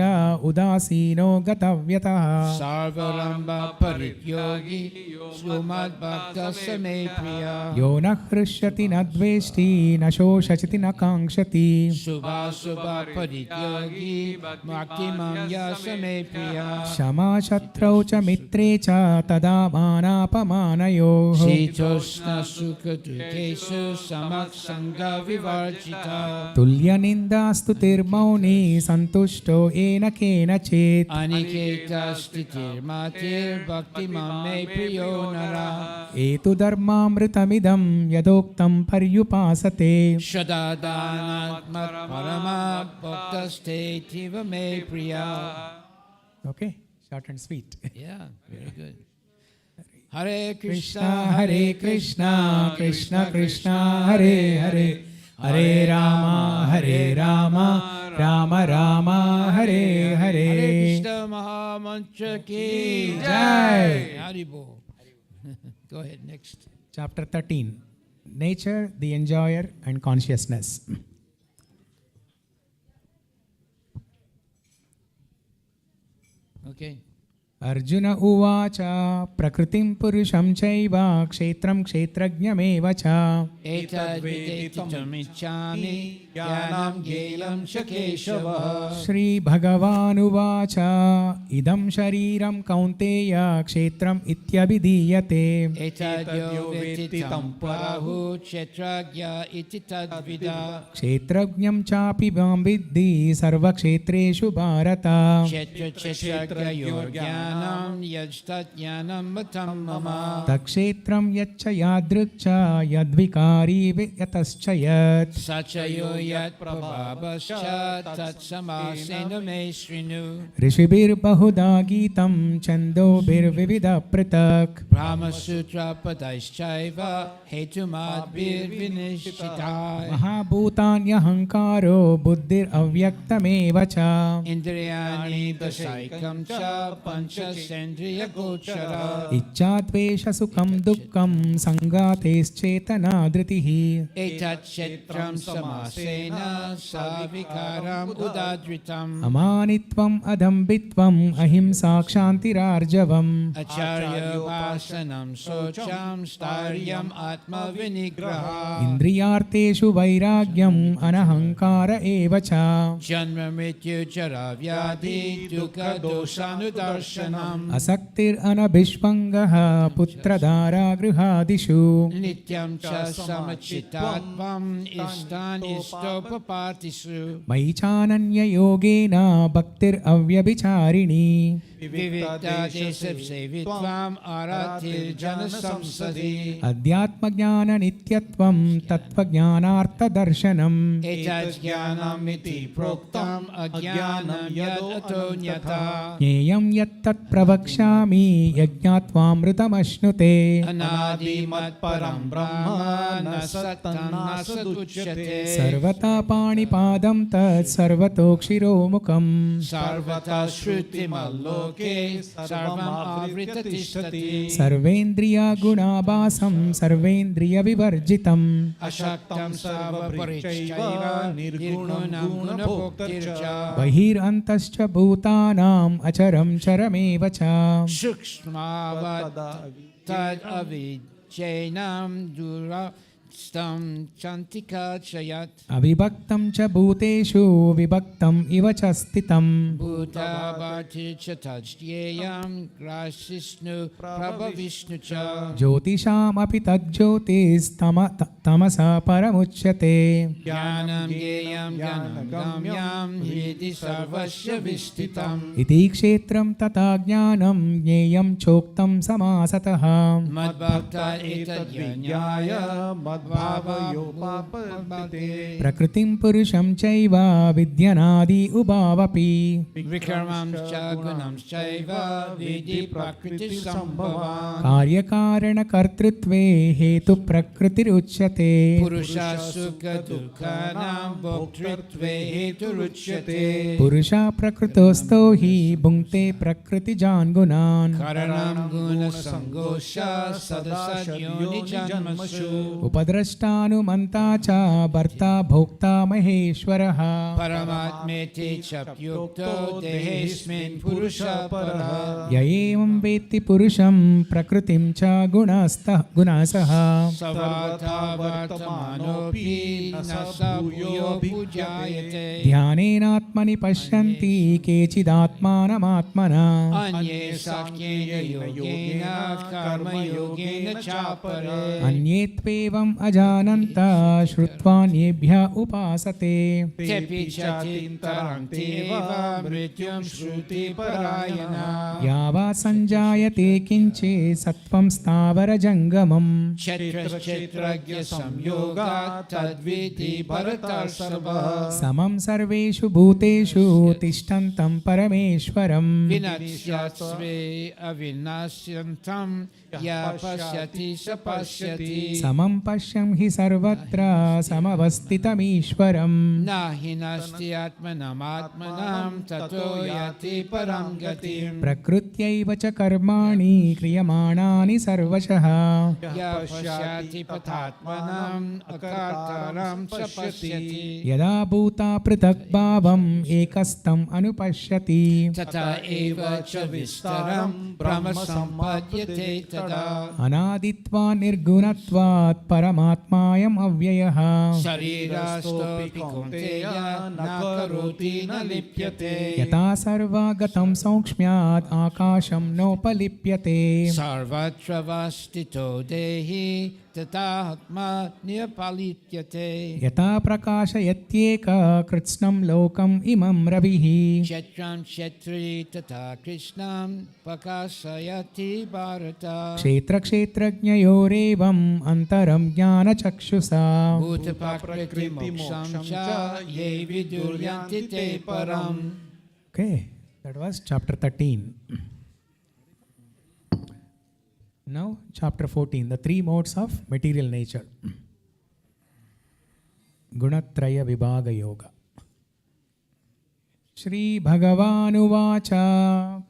उदासीनो गतव्यतः सर्वारम्भपरित्यागी सुमद्भक्तः स मे प्रियः यो न हृष्यति न द्वेष्टि न शोषयति न काङ्क्षति शुभाशुभपरित्यागी भक्तिमान् यः स मे प्रियः क्षमा शत्रौ च मित्रे च तदा मानापमानयोः शीतोष्णसुखदुःखेषु समक्सङ्गविवर्जितः तुल्यनिन्दास्तुतिर्मौनी सन्तुष्टो येन केनचित् अनिकेतस्थितिर्मतिर्भक्तिमान् मे प्रियो नरः एतुधर्मामृतमिदं यदोक्तं पर्युपासते सदा दानात्मपरमभक्तस्तेतीव मे प्रियः. Okay, short and sweet. Yeah, very good. Hare Krishna, Hare Krishna, Krishna Krishna, Hare Hare, Hare Rama, Rama Rama, Hare Hare. Hare Krishna Mahamantra ki Jai. Haribo. Go ahead, next. Chapter 13, Nature, the Enjoyer and Consciousness. Okay. Arjun उवाच प्रकृतिं पुरुषं चैव क्षेत्रं क्षेत्रज्ञमेव च एतद्वेदितुमिच्छामि ज्ञानं ज्ञेयं च केशव. श्रीभगवानुवाच इदं शरीरं कौन्तेय क्षेत्रम् इत्यभिधीयते एतद्यो वेत्ति तं प्राहुः क्षेत्रज्ञ इति तद्विदा. क्षेत्रज्ञं चापि मां विद्धि सर्वक्षेत्रेषु भारत क्षेत्रज्ञयोर्ज्ञानं यज्तज्ज्ञानं मतं मम. तत्क्षेत्रं यच्च यादृक् च यद्विकारी यतश्च यत् स च यो यत्प्रभावश्च तत्समासेन मे शृणु. ऋषिभिर्बहुधा गीतं छन्दोभिर्विविधः पृथक् ब्रह्मसूत्रपदैश्चैव हेतुमद्भिर्विनिश्चिताः. महाभूतान्यहङ्कारो बुद्धिरव्यक्तमेव च इन्द्रियाणि दशैकं च पञ्चसेन्द्रियगोचरा. इच्छाद्वेषसुखं दुःखं सङ्गातेश्चेतना धृतिः एतत् क्षेत्रं समासेन सविकारम् उदाहृतम्. अमानित्वम् अदम्भित्वम् अहिंसा क्षान्तिरार्जवम् आचार्योपासनं शौचं स्थैर्यम् आत्मविनिग्रहः. इन्द्रियार्थेषु वैराग्यम् अनहङ्कार एव च जन्म मृत्यु जरा व्याधि दुःखदोषानुदर्शनम्. असक्तिरनभिष्वङ्गः पुत्रधारा गृहादिषु नित्यं च समचित्तात्वम् इष्टानिष्टोपपातिषु. मयि चानन्ययोगेन भक्तिरव्यभिचारिणी विविक्तदेशसेवित्वम् आराधिर्जनसंसदि. अध्यात्मज्ञाननित्यत्वं तत्त्वज्ञानार्थदर्शनम् एतज्ज्ञानमिति प्रोक्तम् अज्ञानं यदतोऽन्यथा. ज्ञेयं यत्तत् प्रवक्ष्यामि यज्ञात्वामृतमश्नुते अनादिमत्परं ब्रह्म न सदुच्यते. सर्वथा पाणिपादं तत् सर्वतोक्षिरोमुखम् सर्वथा श्रुतिमल्लोके सर्वमावृत्य तिष्ठति. सर्वेन्द्रियगुणाभासं सर्वेन्द्रियविवर्जितम् अशक्तं सर्वपरिचैव निर्गुणं गुणभोक्तिर्च. बहिरन्तश्च भूतानाम् अचरं चरमेव च सूक्ष्मावत् तदविज्ञेनं दूरस्थं चान्तिकाचयत्. अविभक्तं च भूतेषु विभक्तम् इव च स्थितम् भूताभाति च तज्ज्ञेयं ग्रासिष्णु प्रभविष्णु च. ज्योतिषामपि तज्ज्योतिस्तमसा परमुच्यते ज्ञानं ज्ञेयं ज्ञानगम्यं हृदि सर्वस्य विष्ठितम्. इति क्षेत्रं तथा ज्ञानं ज्ञेयं चोक्तं समासतः मद्भक्ता एतद्विज्ञाय भावयोपापद्यते प्रकृतिं पुरुषं चैव विद्यनादि उभावपि विकर्मांश्च गुणांश्चैव विधि प्रकृतिसम्भवान् कार्यकारणकर्तृत्वे हेतुप्रकृतिरुच्यते पुरुषः सुखदुःखानां भोक्तृत्वे हेतुरुच्यते पुरुषा प्रकृतोस्तो हि भुङ्क्ते प्रकृतिजान् गुणान् करणं गुणसङ्गोष सदसद्योनिजन्मसु उपद्रष्टानुमन्ता च भर्ता भोक्ता महेश्वरः परमात्मेति च प्योक्तो देहेऽस्मिन् पुरुषः परः य एवं वेत्ति पुरुषं प्रकृतिं च गुणसः सवाथा वर्तमानोऽपि न स भूयोऽभिजायते ध्यानेनात्मनि पश्यन्ति केचिदात्मानमात्मना अन्ये साङ्ख्येन योगेन कर्मयोगेन चापरे अन्ये त्वेवम् अजानन्त श्रुत्वान्येभ्य उपासते तेऽपि च चिन्तयन्त्येव मृत्युं श्रुतिपरायणा यावा सञ्जायते किञ्चित् सत्त्वं स्थावरजङ्गमम् क्षेत्रज्ञसंयोगात् तद्विधि भरतर्षभ समं सर्वेषु भूतेषु तिष्ठन्तं परमेश्वरम् विनश्यत्स्वे अविनाश्यन्तं यः पश्यति स पश्यति समं पश्यं हि सर्वत्र समवस्थितमीश्वरम् न हि नस्ति आत्मनमात्मनं ततो याति परां गतिम् प्रकृत्यैव च कर्माणि क्रियमाणानि सर्वशः यः पश्यति पथात्मनम् अकर्तारं स पश्यति यदा भूता पृथक् भावम् एकस्थम् अनुपश्यति तथा एव च विस्तरं ब्रह्म सम्पद्यते तदा अनादित्वात् निर्गुणत्वात् परमात्मायम् अव्ययः शरीरस्थोऽपि कौन्तेय न करोति न लिप्यते यथा सर्वगतं सौक्ष्म्यात् आकाशं नोपलिप्यते सर्वत्र वस्थितो देहि तथात्मा न्यपलिप्यते यथा प्रकाशयत्येक कृत्स्नं लोकम् इमं रविः क्षेत्रं क्षेत्री तथा कृष्णं प्रकाशयति भारत क्षेत्रक्षेत्रज्ञयोरेवम् अन्तरं ज्ञानचक्षुषा भूतप्रकृतिमोक्षं च ये विदुर्यन्ति ते परम्. Okay, that was chapter 13. Now, chapter 14, the three modes of material nature. Gunatraya Vibhaga Yoga. Shri Bhagavanuvach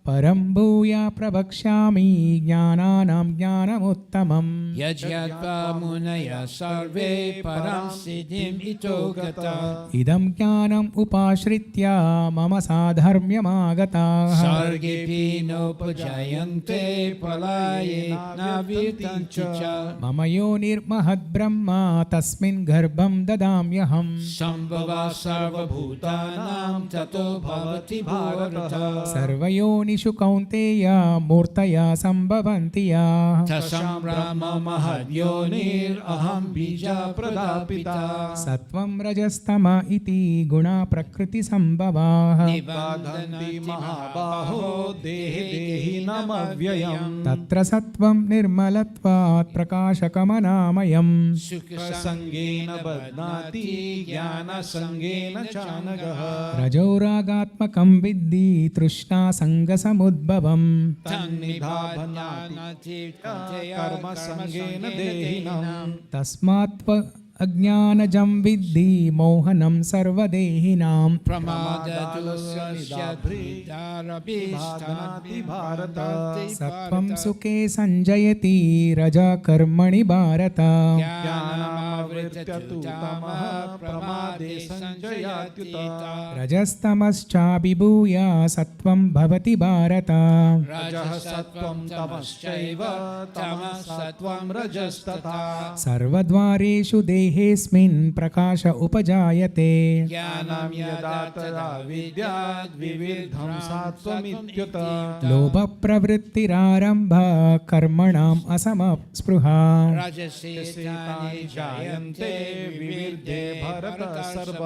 Param Bhuya Prabhakshami Jnananam Jnanamuttamam Yajyatva munaya sarve param siddhim ito gata Idam Jnanam Upashritya Mama Sadharmyamagata Sargepi nopajayante palaye navirtancha Mama Yonir Mahad Brahma Tasmin Garbham Dadamyaham Sambhava sarva bhutanam tato bhavati bharata Sarvayonishu Kaunteya Murtaya Sambhavantiya Tasam Brahma Mahadyonir Aham Bija Pradapita Sattvam Rajastama Iti Guna Prakriti Sambhavaha Nibandhanti Mahabaho Dehi Namavyayam Tatra Sattvam Nirmalatvat Prakashakamanayam Sukha Sangena Badnati Jnana Sangena Chanagaha Rajoragatmakam Viddhi Trishna Sangasamudbhavam Tannibhadnyanati karma sangena dehinam Tasmatva Ajnanajam Viddhi Mohanam Sarvadehinam Sattvam Sukhe Sanjayati Raja Karmani Bharata Rajastamascha Vibhuya Sattvam Bhavati Bharata Rajasatvam tamaschaiva tamasatvam rajastata Sarvadvareshu देहेऽस्मिन् प्रकाश उपजायते ज्ञानं यदा तदा विद्याद् विविधं सात्वमित्युत लोभप्रवृत्तिरारम्भ कर्मणाम् असमस्पृहा रजसेतानि जायन्ते विविधे भरत सर्व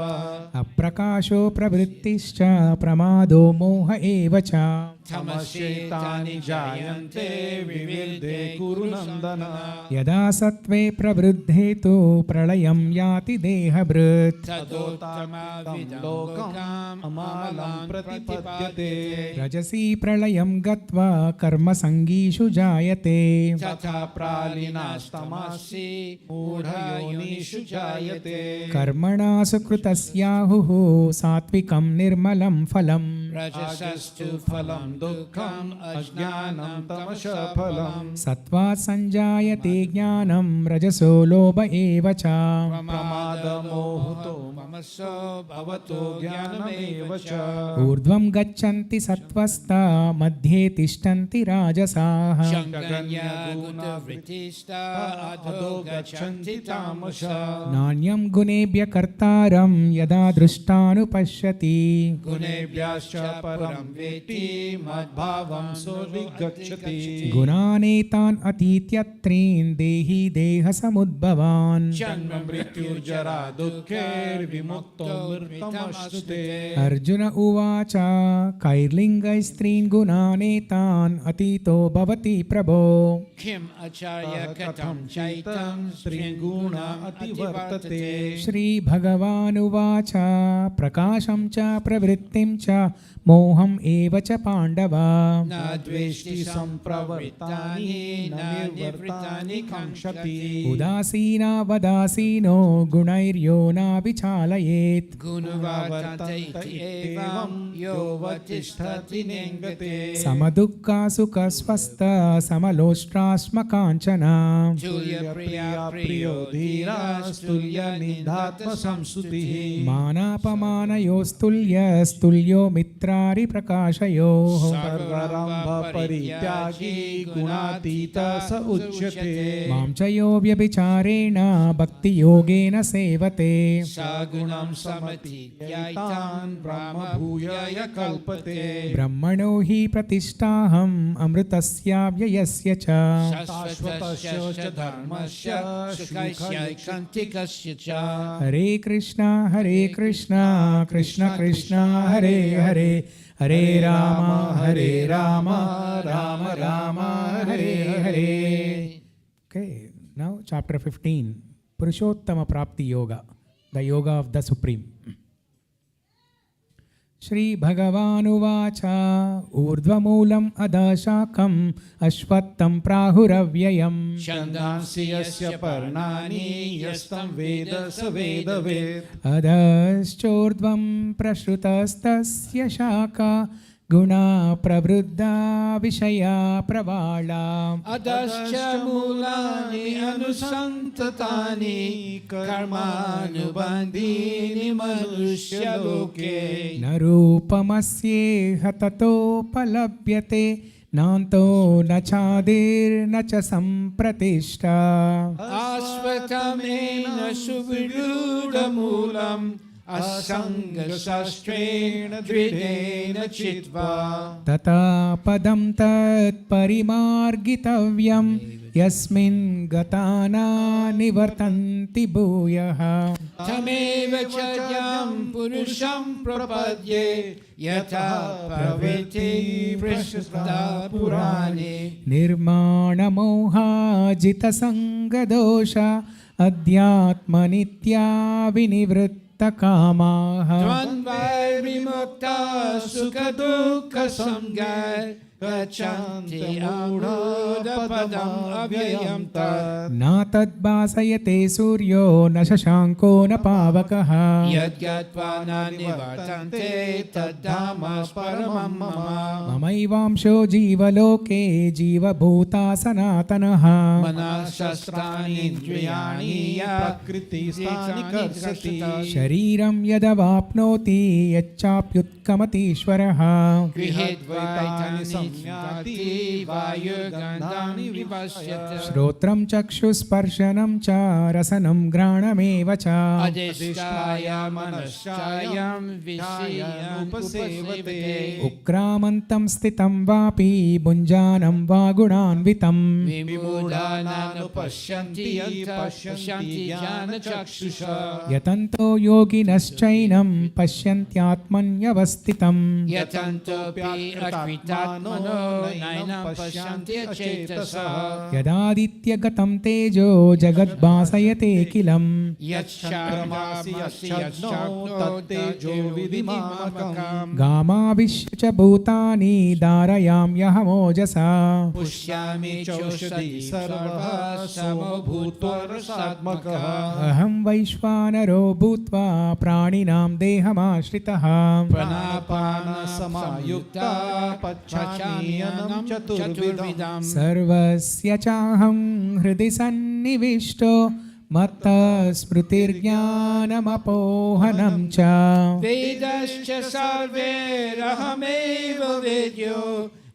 अप्रकाशो प्रवृत्तिश्च प्रमादो मोह एव च तमश्चेतानि जायन्ते विविधे कुरु नन्दन यदा सत्त्वे प्रवृद्धे तु प्रलयं याति देहभृत् तदोत्तमं लोकम् अमालं प्रतिपद्यते रजसी प्रलयं गत्वा कर्मसङ्गीषु जायते तथा प्रालिनास्तमसि मूढयोनिषु जायते कर्मणा सुकृतस्याहुः सात्विकं निर्मलं फलम् रजसस्तु फलं दुःखम् अज्ञानं तमसः फलम् सत्त्वात् सञ्जायते ज्ञानं रजसो लोभ एव च प्रमादमोहतो ममसो भवतो ज्ञानमेव च ऊर्ध्वं गच्छन्ति सत्त्वस्ता मध्ये तिष्ठन्ति राजसाः गुणवृत्तिस्ता अधो गच्छन्ति तामसः नान्यं गुणेभ्यः कर्तारं यदा दृष्टानुपश्यति गुणेभ्यश्च परं वेत्ति मद्भावं सोऽधिगच्छति गुणानेतान् अतीत्यत्रीन् देहि देहसमुद्भवान् जन्म मृत्युर्जरा दुःखैर्विमुक्तो मृतमश्नुते अर्जुन उवाच कैर्लिङ्गैस्त्रीन् गुणानेतान् अतीतो भवति प्रभो किम् आचार्य कथं चैतं स्त्रीगुण अतिवर्तते श्रीभगवानुवाच प्रकाशं च प्रवृत्तिं च मोहम् एव च पाण्डव न द्वेष्टि सम्प्रवृत्तानि न निवृत्तानि काङ्क्षति उदासीनावदासीनो गुणैर्यो न विचालयेत् गुणवर्तन्ते एवं यो वतिष्ठति नेङ्गते समदुःखसुखस्वस्थ समलोष्ट्रास्मकाञ्चन तुल्यप्रिया प्रियो धीरास्तुल्यनिधात्मसंस्तुतिः मानापमानयोस्तुल्यस्तुल्यो मित्रारिप्रकाशयोः सर्वारम्भ परित्यागी गुणातीतः स उच्यते मां च यो व्यभिचारेण भक्तियोगेन सेवते स गुणं समतीत्यान् ब्रह्मभूयाय कल्पते ब्रह्मणो हि प्रतिष्ठाहम् अमृतस्याव्ययस्य च शाश्वतस्य च धर्मस्य सुखस्य क्षन्तिकस्य च हरे Krishna Krishna Krishna Hare Hare Hare Ram Ram Ram Hare Hare. Okay, now chapter 15, Purushottama Prapti Yoga, the yoga of the Supreme. Shri भगवानुवाच ऊर्ध्वमूलम् अधशाखम् अश्वत्थं प्राहुरव्ययम् छन्दांसि यस्य पर्णानि यस्तं वेद स वेदवेत् अधश्चोर्ध्वं प्रसृतस्तस्य शाखा गुणा प्रवृद्धा विषया प्रवाला अधश्च मूलानि अनुसन्ततानि कर्मानुबन्धीनि मनुष्यलोके न रूपमस्येह ततोपलभ्यते नान्तो न चादिर्न च सम्प्रतिष्ठा आस्वतमेन सुविरूढमूलम् असङ्गशस्त्रेण दृढेन चित्वा तथा पदं तत्परिमार्गितव्यं यस्मिन् गता न निवर्तन्ति भूयः तमेव चर्यां पुरुषं प्रपद्ये यथा प्रवृत्ति प्रसृता पुराणे निर्माणमोहाजितसङ्गदोष अध्यात्मनित्या विनिवृत्ता कामाः द्वन्द्वैर्विमुक्ता सुखदुःखसंज्ञै गच्छन्ति मूढोदपदम् अव्ययं तत् न तद्भासयते सूर्यो न शशाङ्को न पावकः यद्गत्वा न निवर्तन्ते तद्धाम परमं मम ममैवांशो जीवलोके जीवभूता सनातनः मनः शस्त्राणीन्द्रियाणि प्रकृतिस्थानि कर्षति शरीरं यदवाप्नोति यच्चाप्युत्कमतीश्वरः गृहीत्वैतानि ददाति वायुर्गन्धानि विपश्यति श्रोत्रं चक्षुस्पर्शनं च रसनं घ्राणमेव च अधिष्ठाय मनश्चायं विषयमुपसेवते उक्रामन्तं स्थितं वापि भुञ्जानं वा गुणान्वितं विमूढानानुपश्यन्ति पश्यन्ति ज्ञानचक्षुषा यतन्तो योगिनश्चैनं पश्यन्त्यात्मन्यवस्थितं यतन्तोऽपि अकृतात्मनो नैनं पश्यन्ति अचेतसः यदादित्यगतं तेजो जगद्भासयते किलं गामाविश्य च भूतानि धारयाम्यहमोजसा पुष्यामि चौषधि सर्वः समो भूत्वा रसात्मकः अहं वैश्वानरो भूत्वा प्राणिनां देहमाश्रितः प्राणापानसमायुक्ता पचाम्यन्नं चतुर्विधम् सर्वस्य चाहं हृदि सन्निविष्टो मत्तः स्मृतिर्ज्ञानमपोहनं च वेदश्च सर्वैरहमेव वेद्यो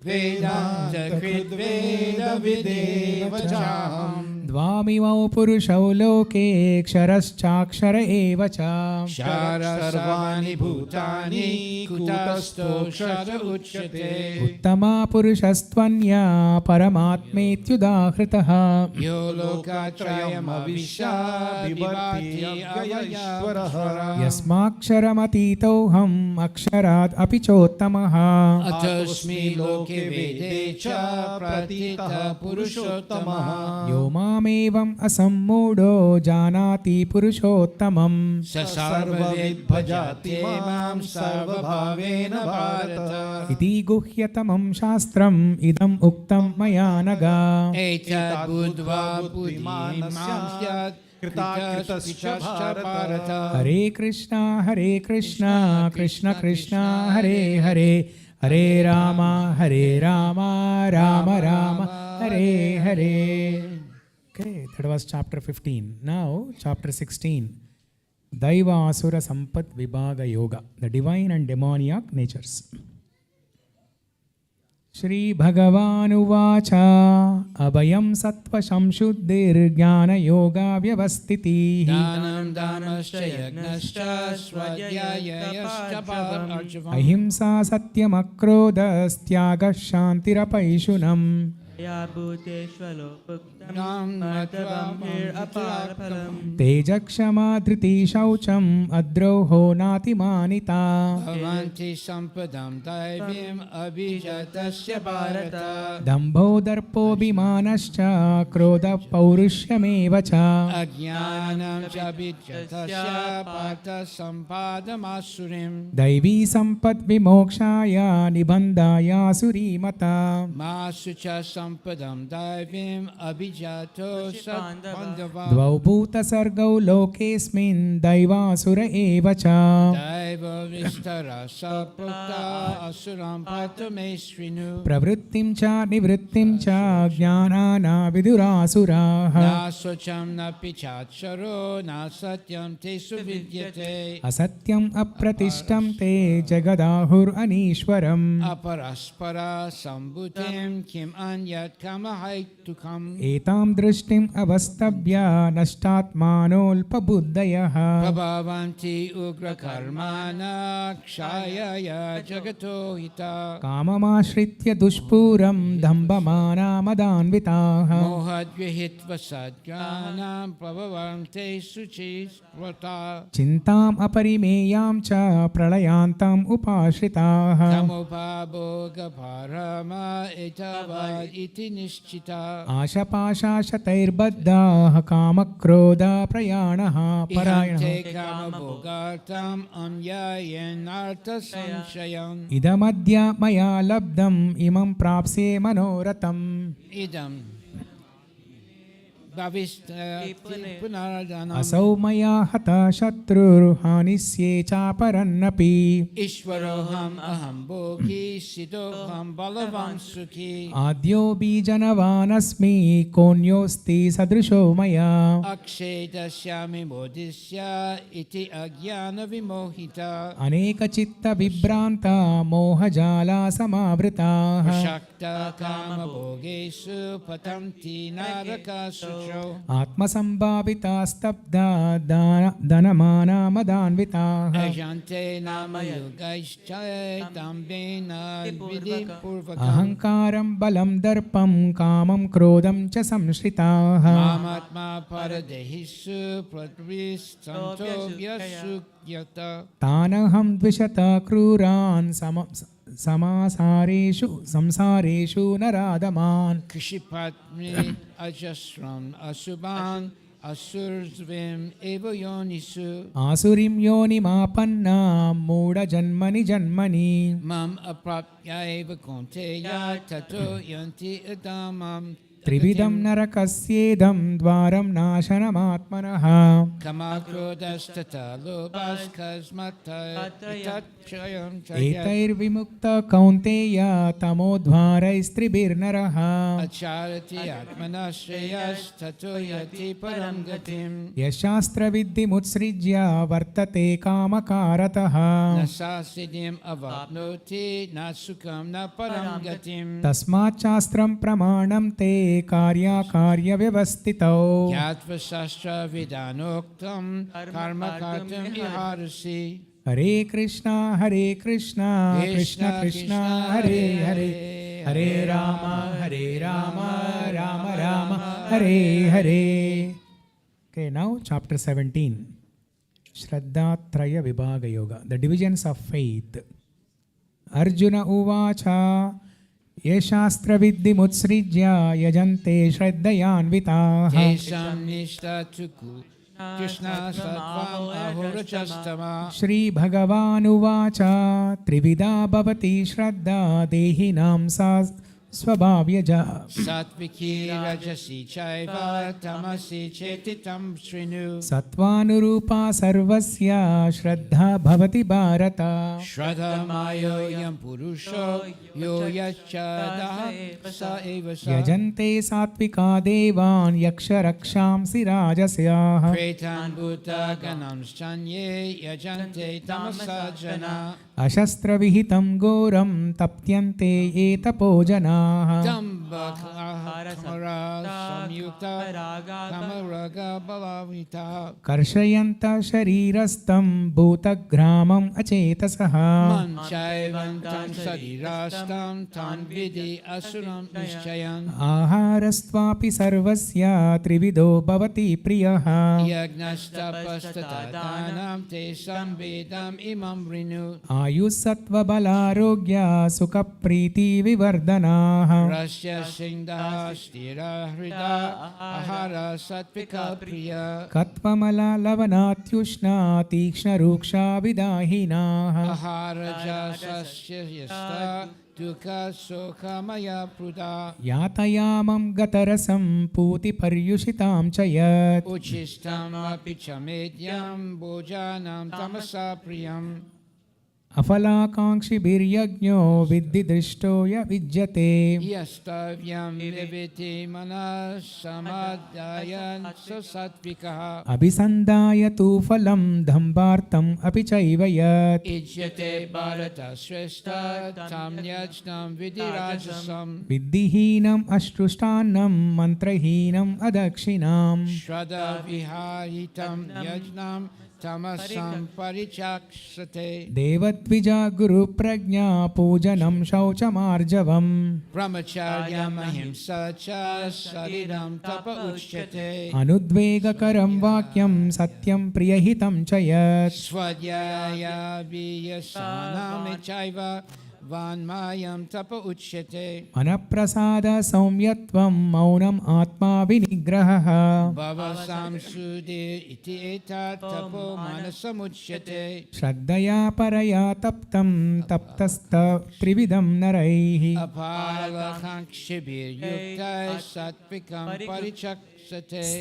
वेदान्तकृद्वेदविदेव चाहम् द्वामिमौ पुरुषौ लोके क्षरश्चाक्षर एव च सर्वाणि भूतानि कूटस्थोऽक्षर उच्यते उत्तमा पुरुषस्त्वन्या परमात्मेत्युदाहृतः यो लोकात्रयमविश्य बिभर्ति अव्ययश्वरः यस्माक्षरमतीतोऽहम् अक्षरात् अपि चोत्तमः अतोऽस्मि लोके वेदे च प्रथितः पुरुषोत्तमः यो मामेवम् असम्मूढो जानाति पुरुषोत्तमम् स सर्वविद् भजते मां सर्वभावेन भारत इति गुह्यतमं शास्त्रम् इदम् उक्तं मया नघ एतद् बुद्ध्वा बुद्धिमान् स्यात् कृतकृतश्च भारत हरे Krishna Krishna Krishna Hare Hare Hare Ram Ram Ram Hare Hare. Okay, that was chapter 15. Now chapter 16. Daiva Asura Sampat Vibhaga Yoga, the divine and demoniac natures. Shri Bhagavan Uvacha Abhayam Sattva Shamshuddhir Yoga Vyavastiti Dhanam Dhanascha Yagnascha Swadhyayayascha Paramārjavam Ahimsa Satyam Akrodhas Tyagas Shantirapaishunam तेजक्षमा धृति शौचम अद्रोहो नातिमानिता भवन्ति सम्पदं दैवीम् अभिजातस्य भारत दम्भो दर्पोऽभिमानश्च क्रोधः पौरुष्यमेव च अज्ञानं च विद्यतस्य पार्थ सम्पादमासुरीम् दैवी सम्पद्विमोक्षाय निबन्धायासुरीमता मासु च सम्पदं दैवीम् अभिजातो सद्बान्धवा द्वौ भूतसर्गौ लोकेऽस्मिन् दैवासुर एव च दैव विस्तरः सप्रोक्ता असुरं पातुमे शृणु प्रवृत्तिं च निवृत्तिं च ज्ञानाना विदुरासुराः न स्वच्छं न पिचाक्षरो न सत्यं तेषु विद्यते असत्यम् अप्रतिष्ठं ते जगदाहुरनीश्वरम् अपरस्परा सम्भूतिं किम् अन्यत् कमहैतुकम् एतां दृष्टिम् अवस्तभ्य नष्टात्मानोऽल्पबुद्धयः प्रभवन्ति उग्रकर्माणा क्षायाय जगतो हिता काममाश्रित्य दुष्पूरं दम्भमाना मदान्विताः मोहद्विहित्वा सद्ज्ञानां प्रभवन्ते शुचिस्मृता चिन्ताम् अपरिमेयां च प्रलयान्तम् उपाश्रिताः तमुपभोगपरमा एतावत् इति निश्चिता आशपाशाशतैर्बद्धाः कामक्रोधप्रयाणः परायणः कामभोगार्थम् अन्यायेनार्थसंशयम् इदमद्य मया लब्धम् इमं प्राप्स्ये मनोरथम् इदम् Punaradhanam. असौ मया हतः शत्रुर्हानिस्ये चापरन्नपि Ishvaroham aham bhogi siddhoham balavam sukhi. आद्यो बीजनवानस्मि कोऽन्योऽस्ति सदृशो मया Akshedashyami bodhisya iti agyana vimohita. अनेकचित्तविभ्रान्ता मोहजाला समावृताः Shakta kama bhogesu patanti naraka sucho. आत्मसम्भाविता स्तब्धा धनमाना मदान्विताः Ajante nama yugaishchay dambena vidim purvakam. अहङ्कारं बलं दर्पं कामं क्रोधं च संश्रिताः Mamatma paradehisu pratvistanto vyasukyata. तानहं द्विषत क्रूरान् संसारेषु नराधमान् Kshipatmi ajasram asubhan asursvim evo yonisu. आसुरीं योनिमापन्ना मूढजन्मनि जन्मनि Mam aprapya eva konteya tato yanti adamam. त्रिविधं नरकस्येदं द्वारं नाशनमात्मनः Kamakrodastata lobas kasmata tatchayam chayat. एतैर्विमुक्तः कौन्तेय तमोद्वारैस्त्रिभिर्नरः Acharati atmanashreyas tato yati param gatim. यशास्त्रविद्धिमुत्सृज्य वर्तते कामकारतः Nasasidim avapnoti nasukam na param gatim. तस्माच्चास्त्रं प्रमाणं ते कार्याकार्यव्यवस्थितौ Yatva shastra vidanoktam karma kartam iharasi. Hare Krishna Krishna Krishna Hare Hare Hare Ram Ram Ram Hare Hare. Okay, now chapter 17, Shraddha Traya Vibhaga Yoga, the divisions of faith. Arjuna uvacha ये शास्त्रविद्धिमुत्सृज्य यजन्ते श्रद्धयान्विताः Tesam nishta tuku Krishna sattvam ahurachastama. श्रीभगवानुवाच त्रिविधा भवति श्रद्धा देहिनां सा स्वभाव्यजा Satviki rajasi chaiva tamasi chetitam shrinu. सत्त्वानुरूपा सर्वस्य श्रद्धा भवति Bharat Shraddha mayo yam purusho yo yachadaha sa eva sa. यजन्ते सात्विका देवान् यक्षरक्षांसि राजस्याः Pretan bhuta ganam shanye yajante tamasa jana. अशस्त्रविहितं घोरं तप्यन्ते ये तपोजनाः Damba kamara samyukta kamaraga balavita. कर्षयन्तः शरीरस्थं भूतग्रामम् अचेतसः Manchaivantam sarirastam tan vidi asuram nishchayan. आहारस्त्वापि सर्वस्य त्रिविधो भवति प्रियः Yagnastapastatadanam te samvedam imam rinu. आयुस्सत्त्वबलारोग्य सुखप्रीतिविवर्धनाः Rasya singha stira hrida ahara satvika priya. कत्वमललवनात्युष्णा तीक्ष्णरूक्षा विदाहिनाः Ahara jasasya yasta dukha sokhamaya pruda. यातयामं गतरसं पूतिपर्युषितां च यत् Uchistam api chamedyam bojanam tamasa priyam. अफलाकाङ्क्षिभिर्यज्ञो विद्धि दृष्टो य विज्यते Yastavyam viviti manas samadhayan sasatvikaha. अभिसन्धाय तु फलं दम्भार्थम् अपि चैव यत् Ijyate bharata shrestha tam yajnam vidirajasam. विद्धिहीनम् अश्रुष्टान्नं मन्त्रहीनम् अदक्षिणाम् Shraddha viharitam yajnam tamasam parichakshate. देवद्विजा गुरुप्रज्ञा पूजनं शौचमार्जवम् Brahmacharyam ahimsa cha saridam tapa uchyate. अनुद्वेगकरं वाक्यं सत्यं प्रियहितं च यत् Swadhyaya viyasanam chaiva vanmayam tapa uchyate. अनप्रसाद सौम्यत्वं मौनम् आत्मा विनिग्रहः Bhavasam sudir iti etat tapo manasam uchyate. श्रद्धया परया तप्तं तप्तस्त त्रिविधं नरैः Apalakankshibir yukta satvikam parichakshate.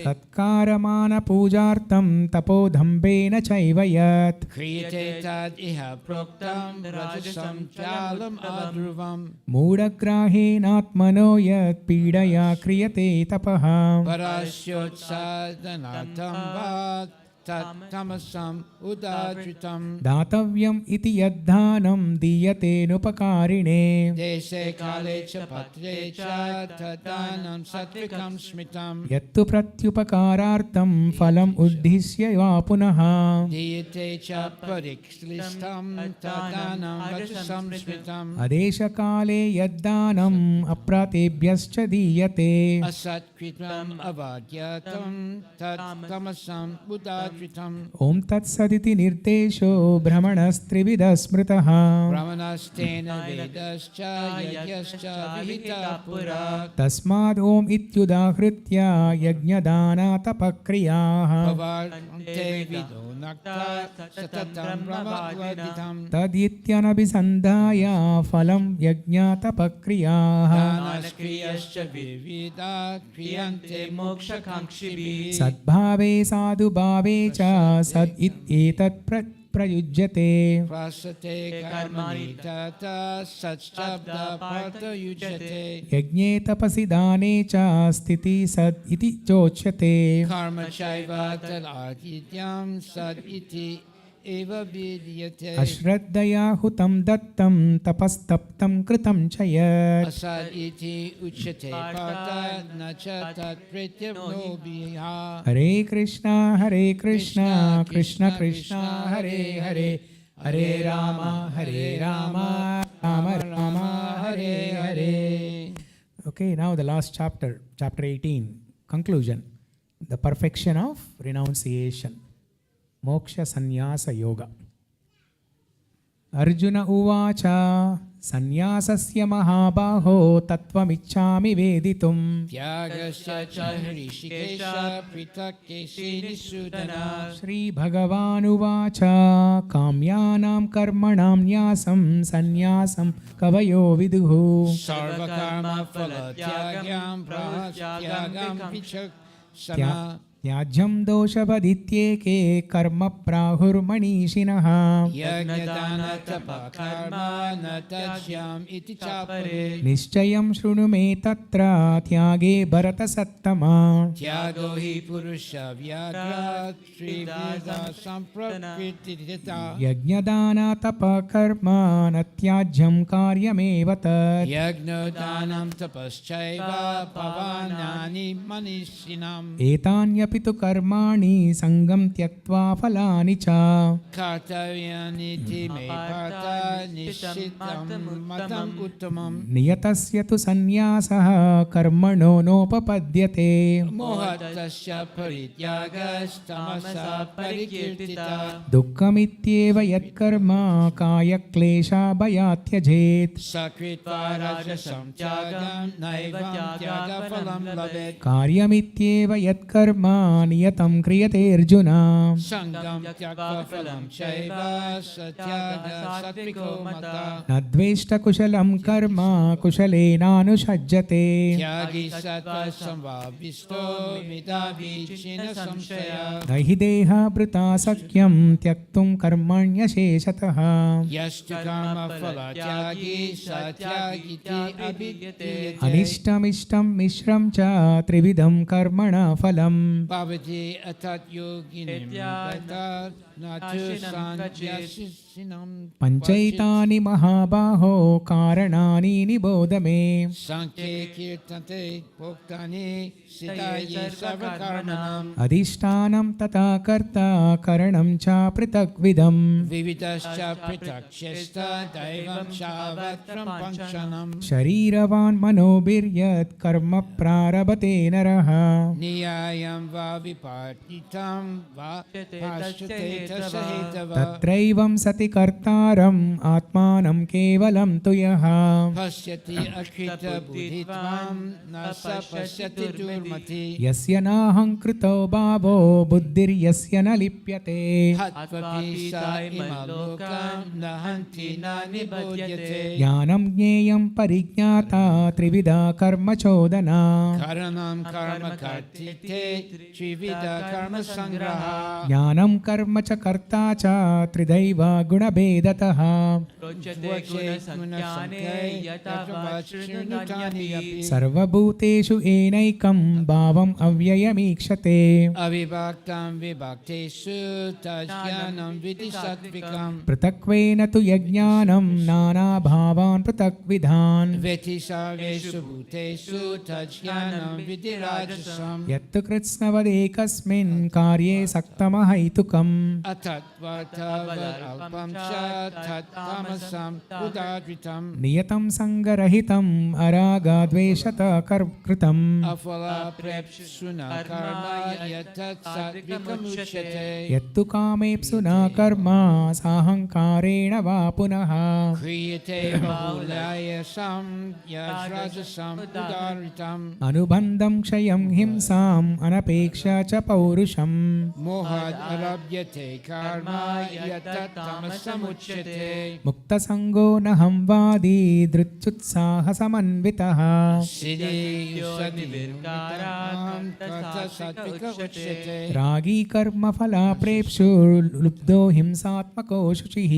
सत्कारमानपूजार्थं तपोधम्बेन चैव यत् क्रियते तद् इह प्रोक्तं रजसं ज्वालम् अध्रुवम् मूढग्राहेणात्मनो यत् पीडया क्रियते तपः परस्योत्सादनार्थं वा तत् तमसम् उदाहृतम् दातव्यम् इति यद्दानं दीयतेनुपकारिणे देशे काले च पत्रे च तद्दानं सात्विकं स्मृतम् यत्तु प्रत्युपकारार्थं फलम् उद्दिश्य वा पुनः दीयते च परिक्लिष्टं तद्दानं रजसं स्मृतम् अदेशकाले यद्दानम् अप्रातेभ्यश्च दीयते असत्कृतम् अवाद्यतं तत् तमसम् उदाहृतम् ॐ तत्सदिति निर्देशो भ्रमणस्त्रिविधः स्मृतः ब्रह्मणस्तेन वेदश्च यज्ञश्च विहितः पुरा तस्माद् ॐ इत्युदाहृत्य यज्ञदानातपक्रियाः भवान्ते विदो नक्ता सततं ब्रह्मवर्धितम् तदित्यनभिसन्धाय फलं यज्ञातपक्रियाः दानक्रियश्च विविधा क्रियन्ते मोक्षकाङ्क्षिभिः सद्भावे साधुभावे च सद् इत्येतत् प्रयुज्यते प्रासते कर्मणि तथा सच्छब्दपार्थयुज्यते यज्ञे तपसि दाने च स्थितिः सद् इति चोच्यते कर्म चैव तदादित्यं सद् इति एव विद्यते अश्रद्धया हुतं दत्तं तपस्तप्तं कृतं च यत् असद् इति उच्यते पार्थ न च तत्प्रीत्यर्नोभिः हरे Krishna Krishna Krishna Hare Hare Hare Ram Ram Ram Hare Hare. Okay, now the last chapter, chapter 18, conclusion, the perfection of renunciation. Moksha Sannyasa Yoga. Arjuna Uvacha Sannyasasya Mahabaho Tattvamichchami Veditum Tyagasya cha hrishikesha pritakesi nisudana. Shri Bhagavan Uvacha Kamyanam Karmanam Nyasam Sannyasam Kavayo Viduhu Sarvakarma phalatyagyam prahatyagam vichaksana. त्याज्यं दोषपदित्येके कर्म प्राहुर्मनीषिणः यज्ञदानतपकर्मा न त्याज्यम् इति चापरे. निश्चयं शृणु मे तत्र त्यागे भरतसत्तमा त्यागो हि पुरुषव्याघ्रात् त्रिविधा सम्प्रकृतिता. यज्ञदानतपकर्म न त्याज्यं कार्यमेव तत् यज्ञदानं तपश्चैव भवानानि मनीषिणाम्. एतान्यपि तु कर्माणि संगं त्यक्त्वा फलानि च कर्तव्यानीति मे पार्थ निश्चितं मतम् उत्तमम्. नियतस्य तु सन्न्यासः कर्मणो नोपपद्यते मोहतस्य परित्यागस्तमसा परिकीर्तिता. दुःखमित्येव यत्कर्म कायक्लेशाभयात् त्यजेत् सकृत्वा राजसं त्यागं नैवं त्यागफलं लभेत्. कार्यमित्येव यत्कर्म नियतं क्रियते अर्जुन सङ्गं त्यक्त्वा फलं चैव सत्यागः सात्विको मतः. न द्वेष्टकुशलं कर्म कुशलेनानुषज्यते त्यागी सत्त्वसंभाविष्टो मेधावी क्षीण संशयः. न हि देहाभृता शक्यं त्यक्तुं कर्मण्यशेषतः यस्तु कर्मफलत्यागी स त्यागीति अभिधीयते. अनिष्टमिष्टं मिश्रं च त्रिविधं कर्मणा फलम् भवति अतत् योगिनं तत् न तु सन्न्यासिनं. पञ्चैतानि महाबाहो कारणानि निबोध मे सांख्ये कीर्तन्ते प्रोक्तानि सिद्धाये सर्वकर्मणाम्. अधिष्ठानं तथा कर्ता करणं च पृथग्विधम् विविधश्च पृथक् दैवं चावत्रं पञ्चनम्. शरीरवान् मनोभिर्यत् कर्म प्रारभते नरः न्यायं वा vipartitam va paschate sahetava तत्रैवं सति कर्तारम् आत्मानं केवलं तु यः pasyati akrita buddhitvam nasa pasyati durmati यस्य नाहङ्कृतो भावो बुद्धिर्यस्य न लिप्यते hatvapi sa imalokam nahanti na nibodyate ज्ञानं ज्ञेयं परिज्ञाता त्रिविधा कर्म चोदना karanam karma kartite trivida karma sangraha ज्ञानं कर्म च कर्ता च त्रिदैव गुणभेदतः सर्वभूतेषु एनैकं भावम् अव्ययमीक्षते avivaktam vivaktesu tajnanam vidhi sattvikam पृथक्त्वेन तु यज्ञानं नानाभावान् पृथक्विधान् veti sarveshu bhutesu tajnanam vidhi rajasam यत्तु कृत्स्नवदेकस्मिन् कार्ये सक्तमहैतुकम् atatvatavalalpam cha tattamasam udadritam नियतं सङ्गरहितम् अरागाद्वेषत कृतम् afala prepsuna karma yatat satvikam uchyate यत्तु कामेप्सुना कर्म साहङ्कारेण वा पुनः kriyate bahulayasam yajrajasam udadritam अनुबन्धं क्षयं हिंसाम् अनपेक्ष च पौरुषम् mohad arabhyate karma yatat tamasam uchyate मुक्तसङ्गो नहं वादी धृत्युत्साहसमन्वितः siddhi yusati virkaram tata satvika uchyate रागी कर्मफलाप्रेप्सु लुब्धो हिंसात्मको शुचिः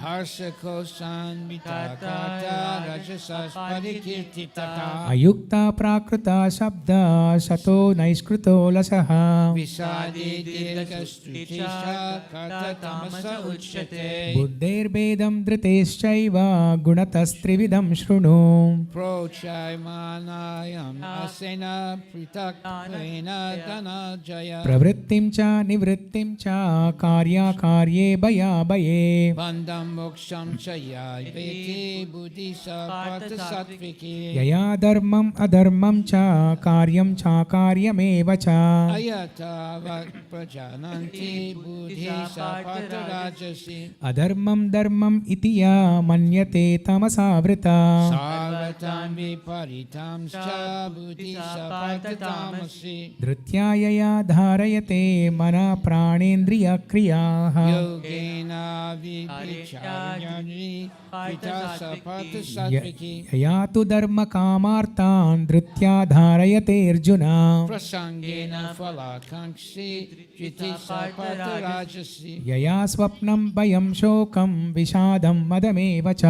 harsakosan vitakata rajasas parikirtitata Ayukta प्राकृता शब्दा शतो नैष्कृतो लसः visadi dirghastrutisha kata tamasa uchyate बुद्धेर्भेदं धृतेश्चैव गुणतस्त्रिविधं शृणु prochaimanayam asena pritakwena dhanajaya प्रवृत्तिं च निवृत्तिं च कार्याकार्ये भयाभये bandham moksham cha yaveti buddhi sapata satviki यया धर्मम् अधर्मं च कार्यं चाकार्यमेव च ayata prajananti buddhi sapata rajasi अधर्मं धर्मम् इति या मन्यते तमसावृता sarvatam viparitam cha buddhi sapata tamasi धृत्या यया धारयते मना प्राणेन्द्रियक्रियाः yogena vicharyani pita sapata satviki यया तु धर्मकामार्तान् धृत्या धारयते Arjun prasangena phalakankshi jiti sapata rajasi यया स्वप्नं भयं शोकं विषादं मदमेव च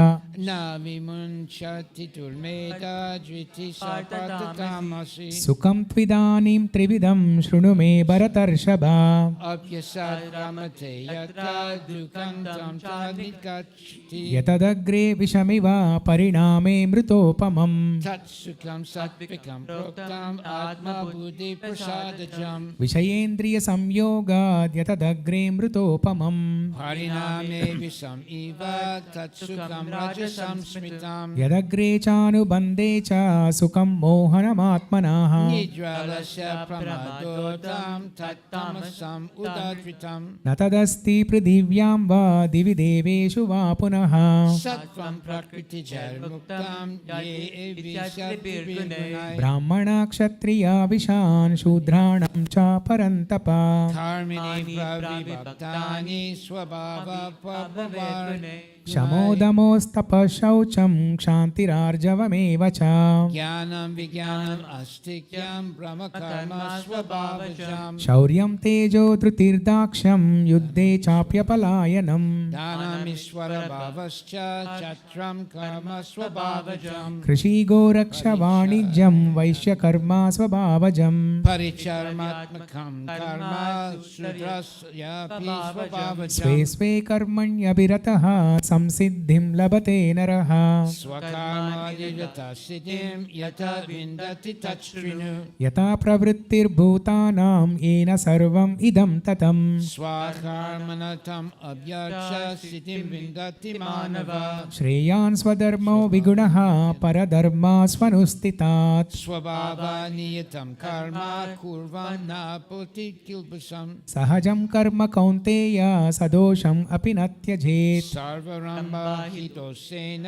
na vimunchati turmeda jiti sapata tamasi सुखं त्विदानीं त्रिविधं शृणु मे भरतर्षभ apyasad ramate yata dukantam chadikachti यतदग्रे विषमिव परिणामे मृतोपमम् tatsukam sattvikam proktam atma buddhi prasadajam विषयेन्द्रियसंयोगाद् यतदग्रे मृतोपमम् hariname visam iva tatsukam rajasam smritam यदग्रे चानुबन्धे च सुखं मोहनमात्मनः nidralasya pramadotam tattamasam udadritam न तदस्ति पृथिव्यां वा दिवि देवेषु वा पुनः sattvam prakriti jarmuktam ye visyadibirgunai ब्राह्मणक्षत्रिया विशान् शूद्राणां च परन्तप karmini pravibhaktani swabhava pavavarne शमोदमोस्तपः शौचं क्षान्तिरार्जवमेव च jnanam vijnanam astikyam brahma karma swabhavajam शौर्यं तेजो धृतिर्दाक्ष्यं युद्धे चाप्यपलायनं dhanam ishvara bhavascha chatram karma swabhavajam कृषिगोरक्षवाणिज्यं वैश्यकर्मा स्वभावजं paricharmatmakam karma sudrasyapi swabhavajam स्वे स्वे कर्मण्यभिरतः संसिद्धिं लभते नरः स्वकर्मादिगतसिद्धिं यथा विन्दति तच्छृणु यथा प्रवृत्तिर्भूतानां येन सर्वम् इदं ततं स्वकर्मणतम् अभ्यक्ष्य सिद्धिं विन्दति मानवः श्रेयान् स्वधर्मो विगुणः परधर्मास्वनुस्थितात् स्वभावनियतं कर्म कुर्वन् नापुति किल्बिषम् सहजं कर्म कौन्तेय सदोषम् अपि न त्यजेत् सर्वरम्भहितोषेण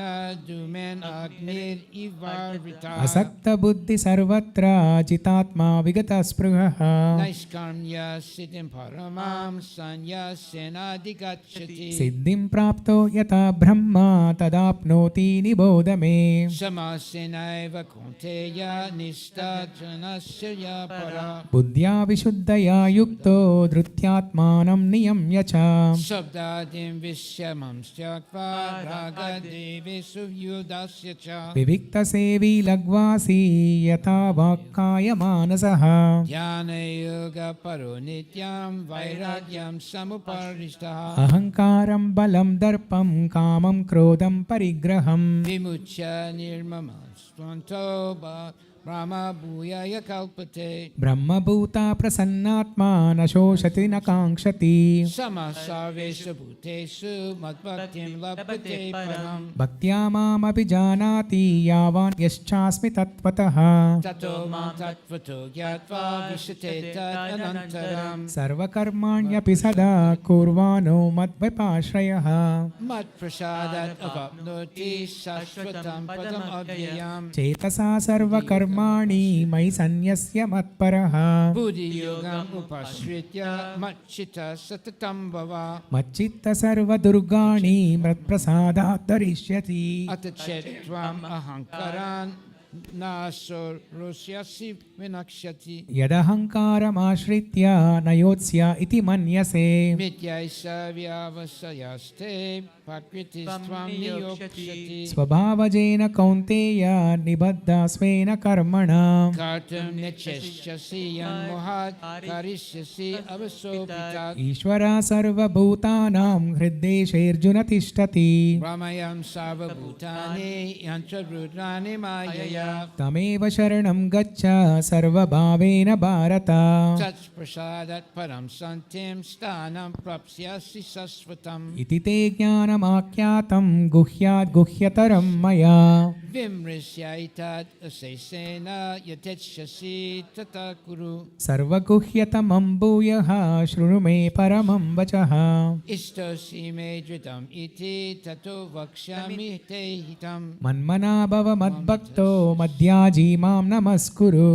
धूमेन अग्निरिवावृता असक्तबुद्धि सर्वत्र जितात्मा विगतस्पृहः नैष्कर्म्य सिद्धिं परमां संन्यासेनाधिगच्छति सिद्धिं प्राप्तो यथा ब्रह्म तदाप्नोति निबोध मे समासेनैव कौन्तेय निष्ठा जनस्य या परा बुद्ध्या विशुद्धया युक्तो धृत्यात्मानं नियम्य च शब्दादिं विषमं त्यक्त्वा रागदेवेषु युधस्य च विविक्तसेवी लग्वासी यथा वाक्कायमानसः ध्यानयोगपरो नित्यं वैराग्यं समुपरिष्टः अहङ्कारं बलं दर्पं कामं क्रोधं परिग्रहं विमुच्य निर्ममः स्वन्तो ब्रह्मभूयाय कल्पते ब्रह्मभूता प्रसन्नात्मा न शोषति न काङ्क्षति समः सर्वेषु भूतेषु मद्भक्तिं लभते परम् भक्त्या मामपि जानाति यावान् यश्चास्मि तत्त्वतः ततो मां तत्त्वतो ज्ञात्वा विशते तदनन्तरम् सर्वकर्माण्यपि सदा कुर्वाणो मद्विपाश्रयः मत्प्रसादात् अवाप्नोति शाश्वतं पदम् अव्ययम् चेतसा सर्वकर्माणि मयि सन्न्यस्य मत्परः बुद्धियोगम् उपाश्रित्य मच्चित्तः सततं भव मच्चित्त सर्वदुर्गाणि मत्प्रसादात् तरिष्यति अथ चेत् त्वम् अहङ्कारान् नाशोरुष्यसि विनक्ष्यति यदहङ्कारमाश्रित्य न योत्स्य इति मन्यसे मिथ्यैष व्यावसायस्ते प्रकृतिस्त्वं नियोक्ष्यति स्वभावजेन कौन्तेय निबद्धा स्वेन कर्मणा कर्तुं निच्छेष्यसि यन्मोहात् करिष्यसि अवसोपितात् ईश्वरः सर्वभूतानां हृद्देशेऽर्जुन तिष्ठति भ्रमयं सर्वभूतानि यन्त्ररुद्राणि मायया तमेव शरणं गच्छ सर्वभावेन भारत तत्प्रसादात् परं शान्तिं स्थानं प्राप्स्यसि शाश्वतम् इति ते ज्ञानमाख्यातं गुह्यात् गुह्यतरं मया विमृश्यैतत् अशेषेण यथेच्छसि तथा कुरु सर्वगुह्यतमं भूयः शृणु मे परमं वचः इष्टोऽसि मे धृतम् इति ततो वक्ष्यामि ते हितम् मन्मना भव मद्भक्तो मद्याजी मां नमस्कुरु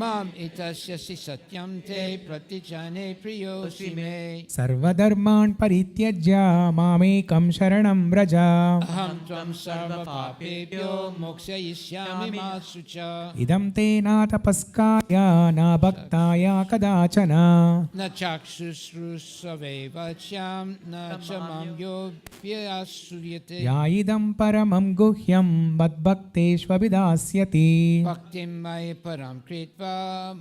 माम् इतस्यसि सत्यं ते प्रतिजाने प्रियोऽसि मे सर्वधर्मान् परित्यज्य मामेकं शरणं व्रज अहं त्वं सर्वपापेभ्यो मोक्षयिष्यामि मा शुच इदं ते न तपस्काय न भक्ताय कदाचन न चाक्षुश्रुष्वैवच्यां न च मां योऽभ्यासूयते या इदं परमं गुह्यं मद्भक्तेष्वभिधास्यति भक्तिं मयि परां कृत्वा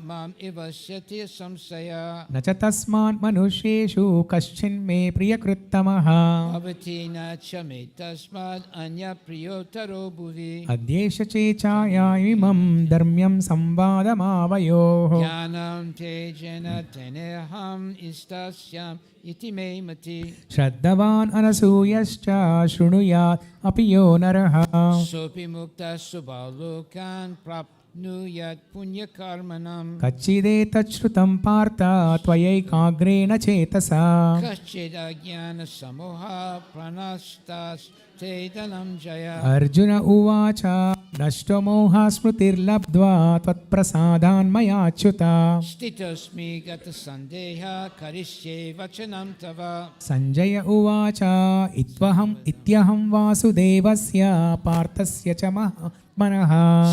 माम् इवस्यति संशय न च तस्मात् मनुष्येषु कश्चिन्मे प्रियकृत्तमः भवति न च मे तस्मात् अन्यप्रियोत्तरो भुवि अद्येष चेचायामिमं धर्म्यं संवादमावयोः ज्ञानं तेजेन तेनेऽहम् इष्टस्याम् इति मे मति श्रद्धवान् अनसूयश्च शृणुयात् अपि यो नरः सोऽपि मुक्तः स्वभावलोकान् प्राप्नुयात् पुण्यकर्मणम् कच्चिदेतच्छ्रुतं पार्थ त्वयैकाग्रेण चेतसा कश्चित् अज्ञानसमूहः प्रनष्टस्तेदनं जय अर्जुन उवाच नष्टो मोहः स्मृतिर्लब्ध्वा त्वत्प्रसादान्मयाच्युत स्थितोऽस्मि गतसन्देहः करिष्ये वचनं तव सञ्जय उवाच इत्यहं वासुदेवस्य पार्थस्य च महात्मनः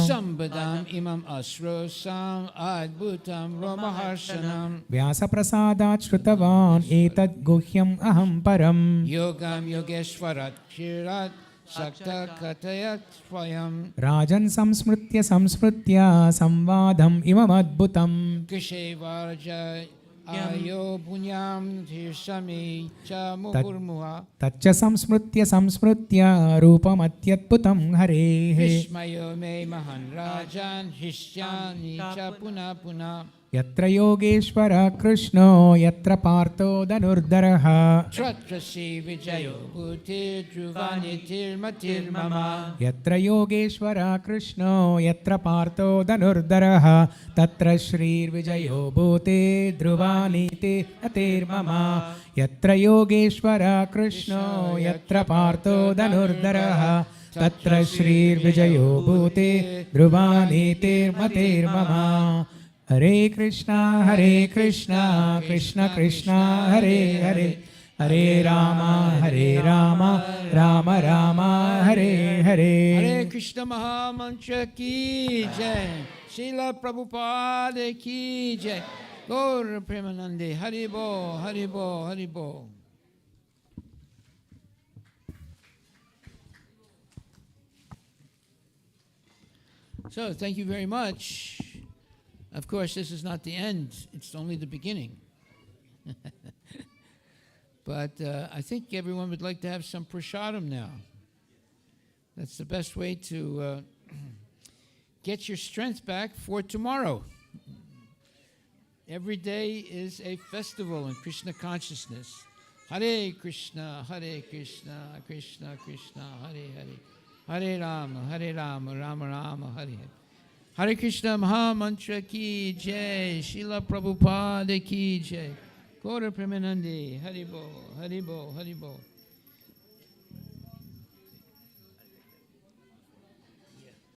सम्पदाम् इमम् अश्रोषाम् अद्भुतं रोमहर्षणम् व्यासप्रसादात् श्रुतवान् एतद् गुह्यम् अहं परम् योगं योगेश्वरात् क्षीरात् सक्तः कथयत् स्वयं राजन् संस्मृत्य संवादम् इममद्भुतम् कृषेवार्ज Ayo punyam tirshami cha mugurmuha तच्च संस्मृत्य संस्मृत्य रूपमत्यद्भुतं हरेः Vishmayo me mahan rajan hishyani cha puna puna यत्र योगेश्वर कृष्णो यत्र Partho धनुर्धरः Tratrasi vijayo bhuti druvani tirmatir mama यत्र योगेश्वर कृष्णो यत्र पार्थो धनुर्धरः तत्र श्रीर्विजयो भूते ध्रुवानीति अतिर्मम यत्र योगेश्वर कृष्णो यत्र पार्थो धनुर्धरः तत्र श्रीर्विजयो भूते ध्रुवानीतिर्मतिर्मम हरे Krishna Krishna Krishna Hare Hare Hare Ram Ram Ram Hare Hare Hare Krishna Mahamantra ki jai Srila Prabhupada ki jai Gaur Premanande Hari Bo Hari Bo Hari Bo. So thank you very much. Of course, this is not the end. It's only the beginning. But I think everyone would like to have some prasadam now. That's the best way to get your strength back for tomorrow. Every day is a festival in Krishna consciousness. Hare Krishna, Krishna Krishna, Hare Hare. Hare Rama, Rama Rama, Hare Hare. Hare Krishna Mahamantra ki jai, Srila Prabhupada ki jai. Gaura Premanande, Haribo, Haribo, Haribo.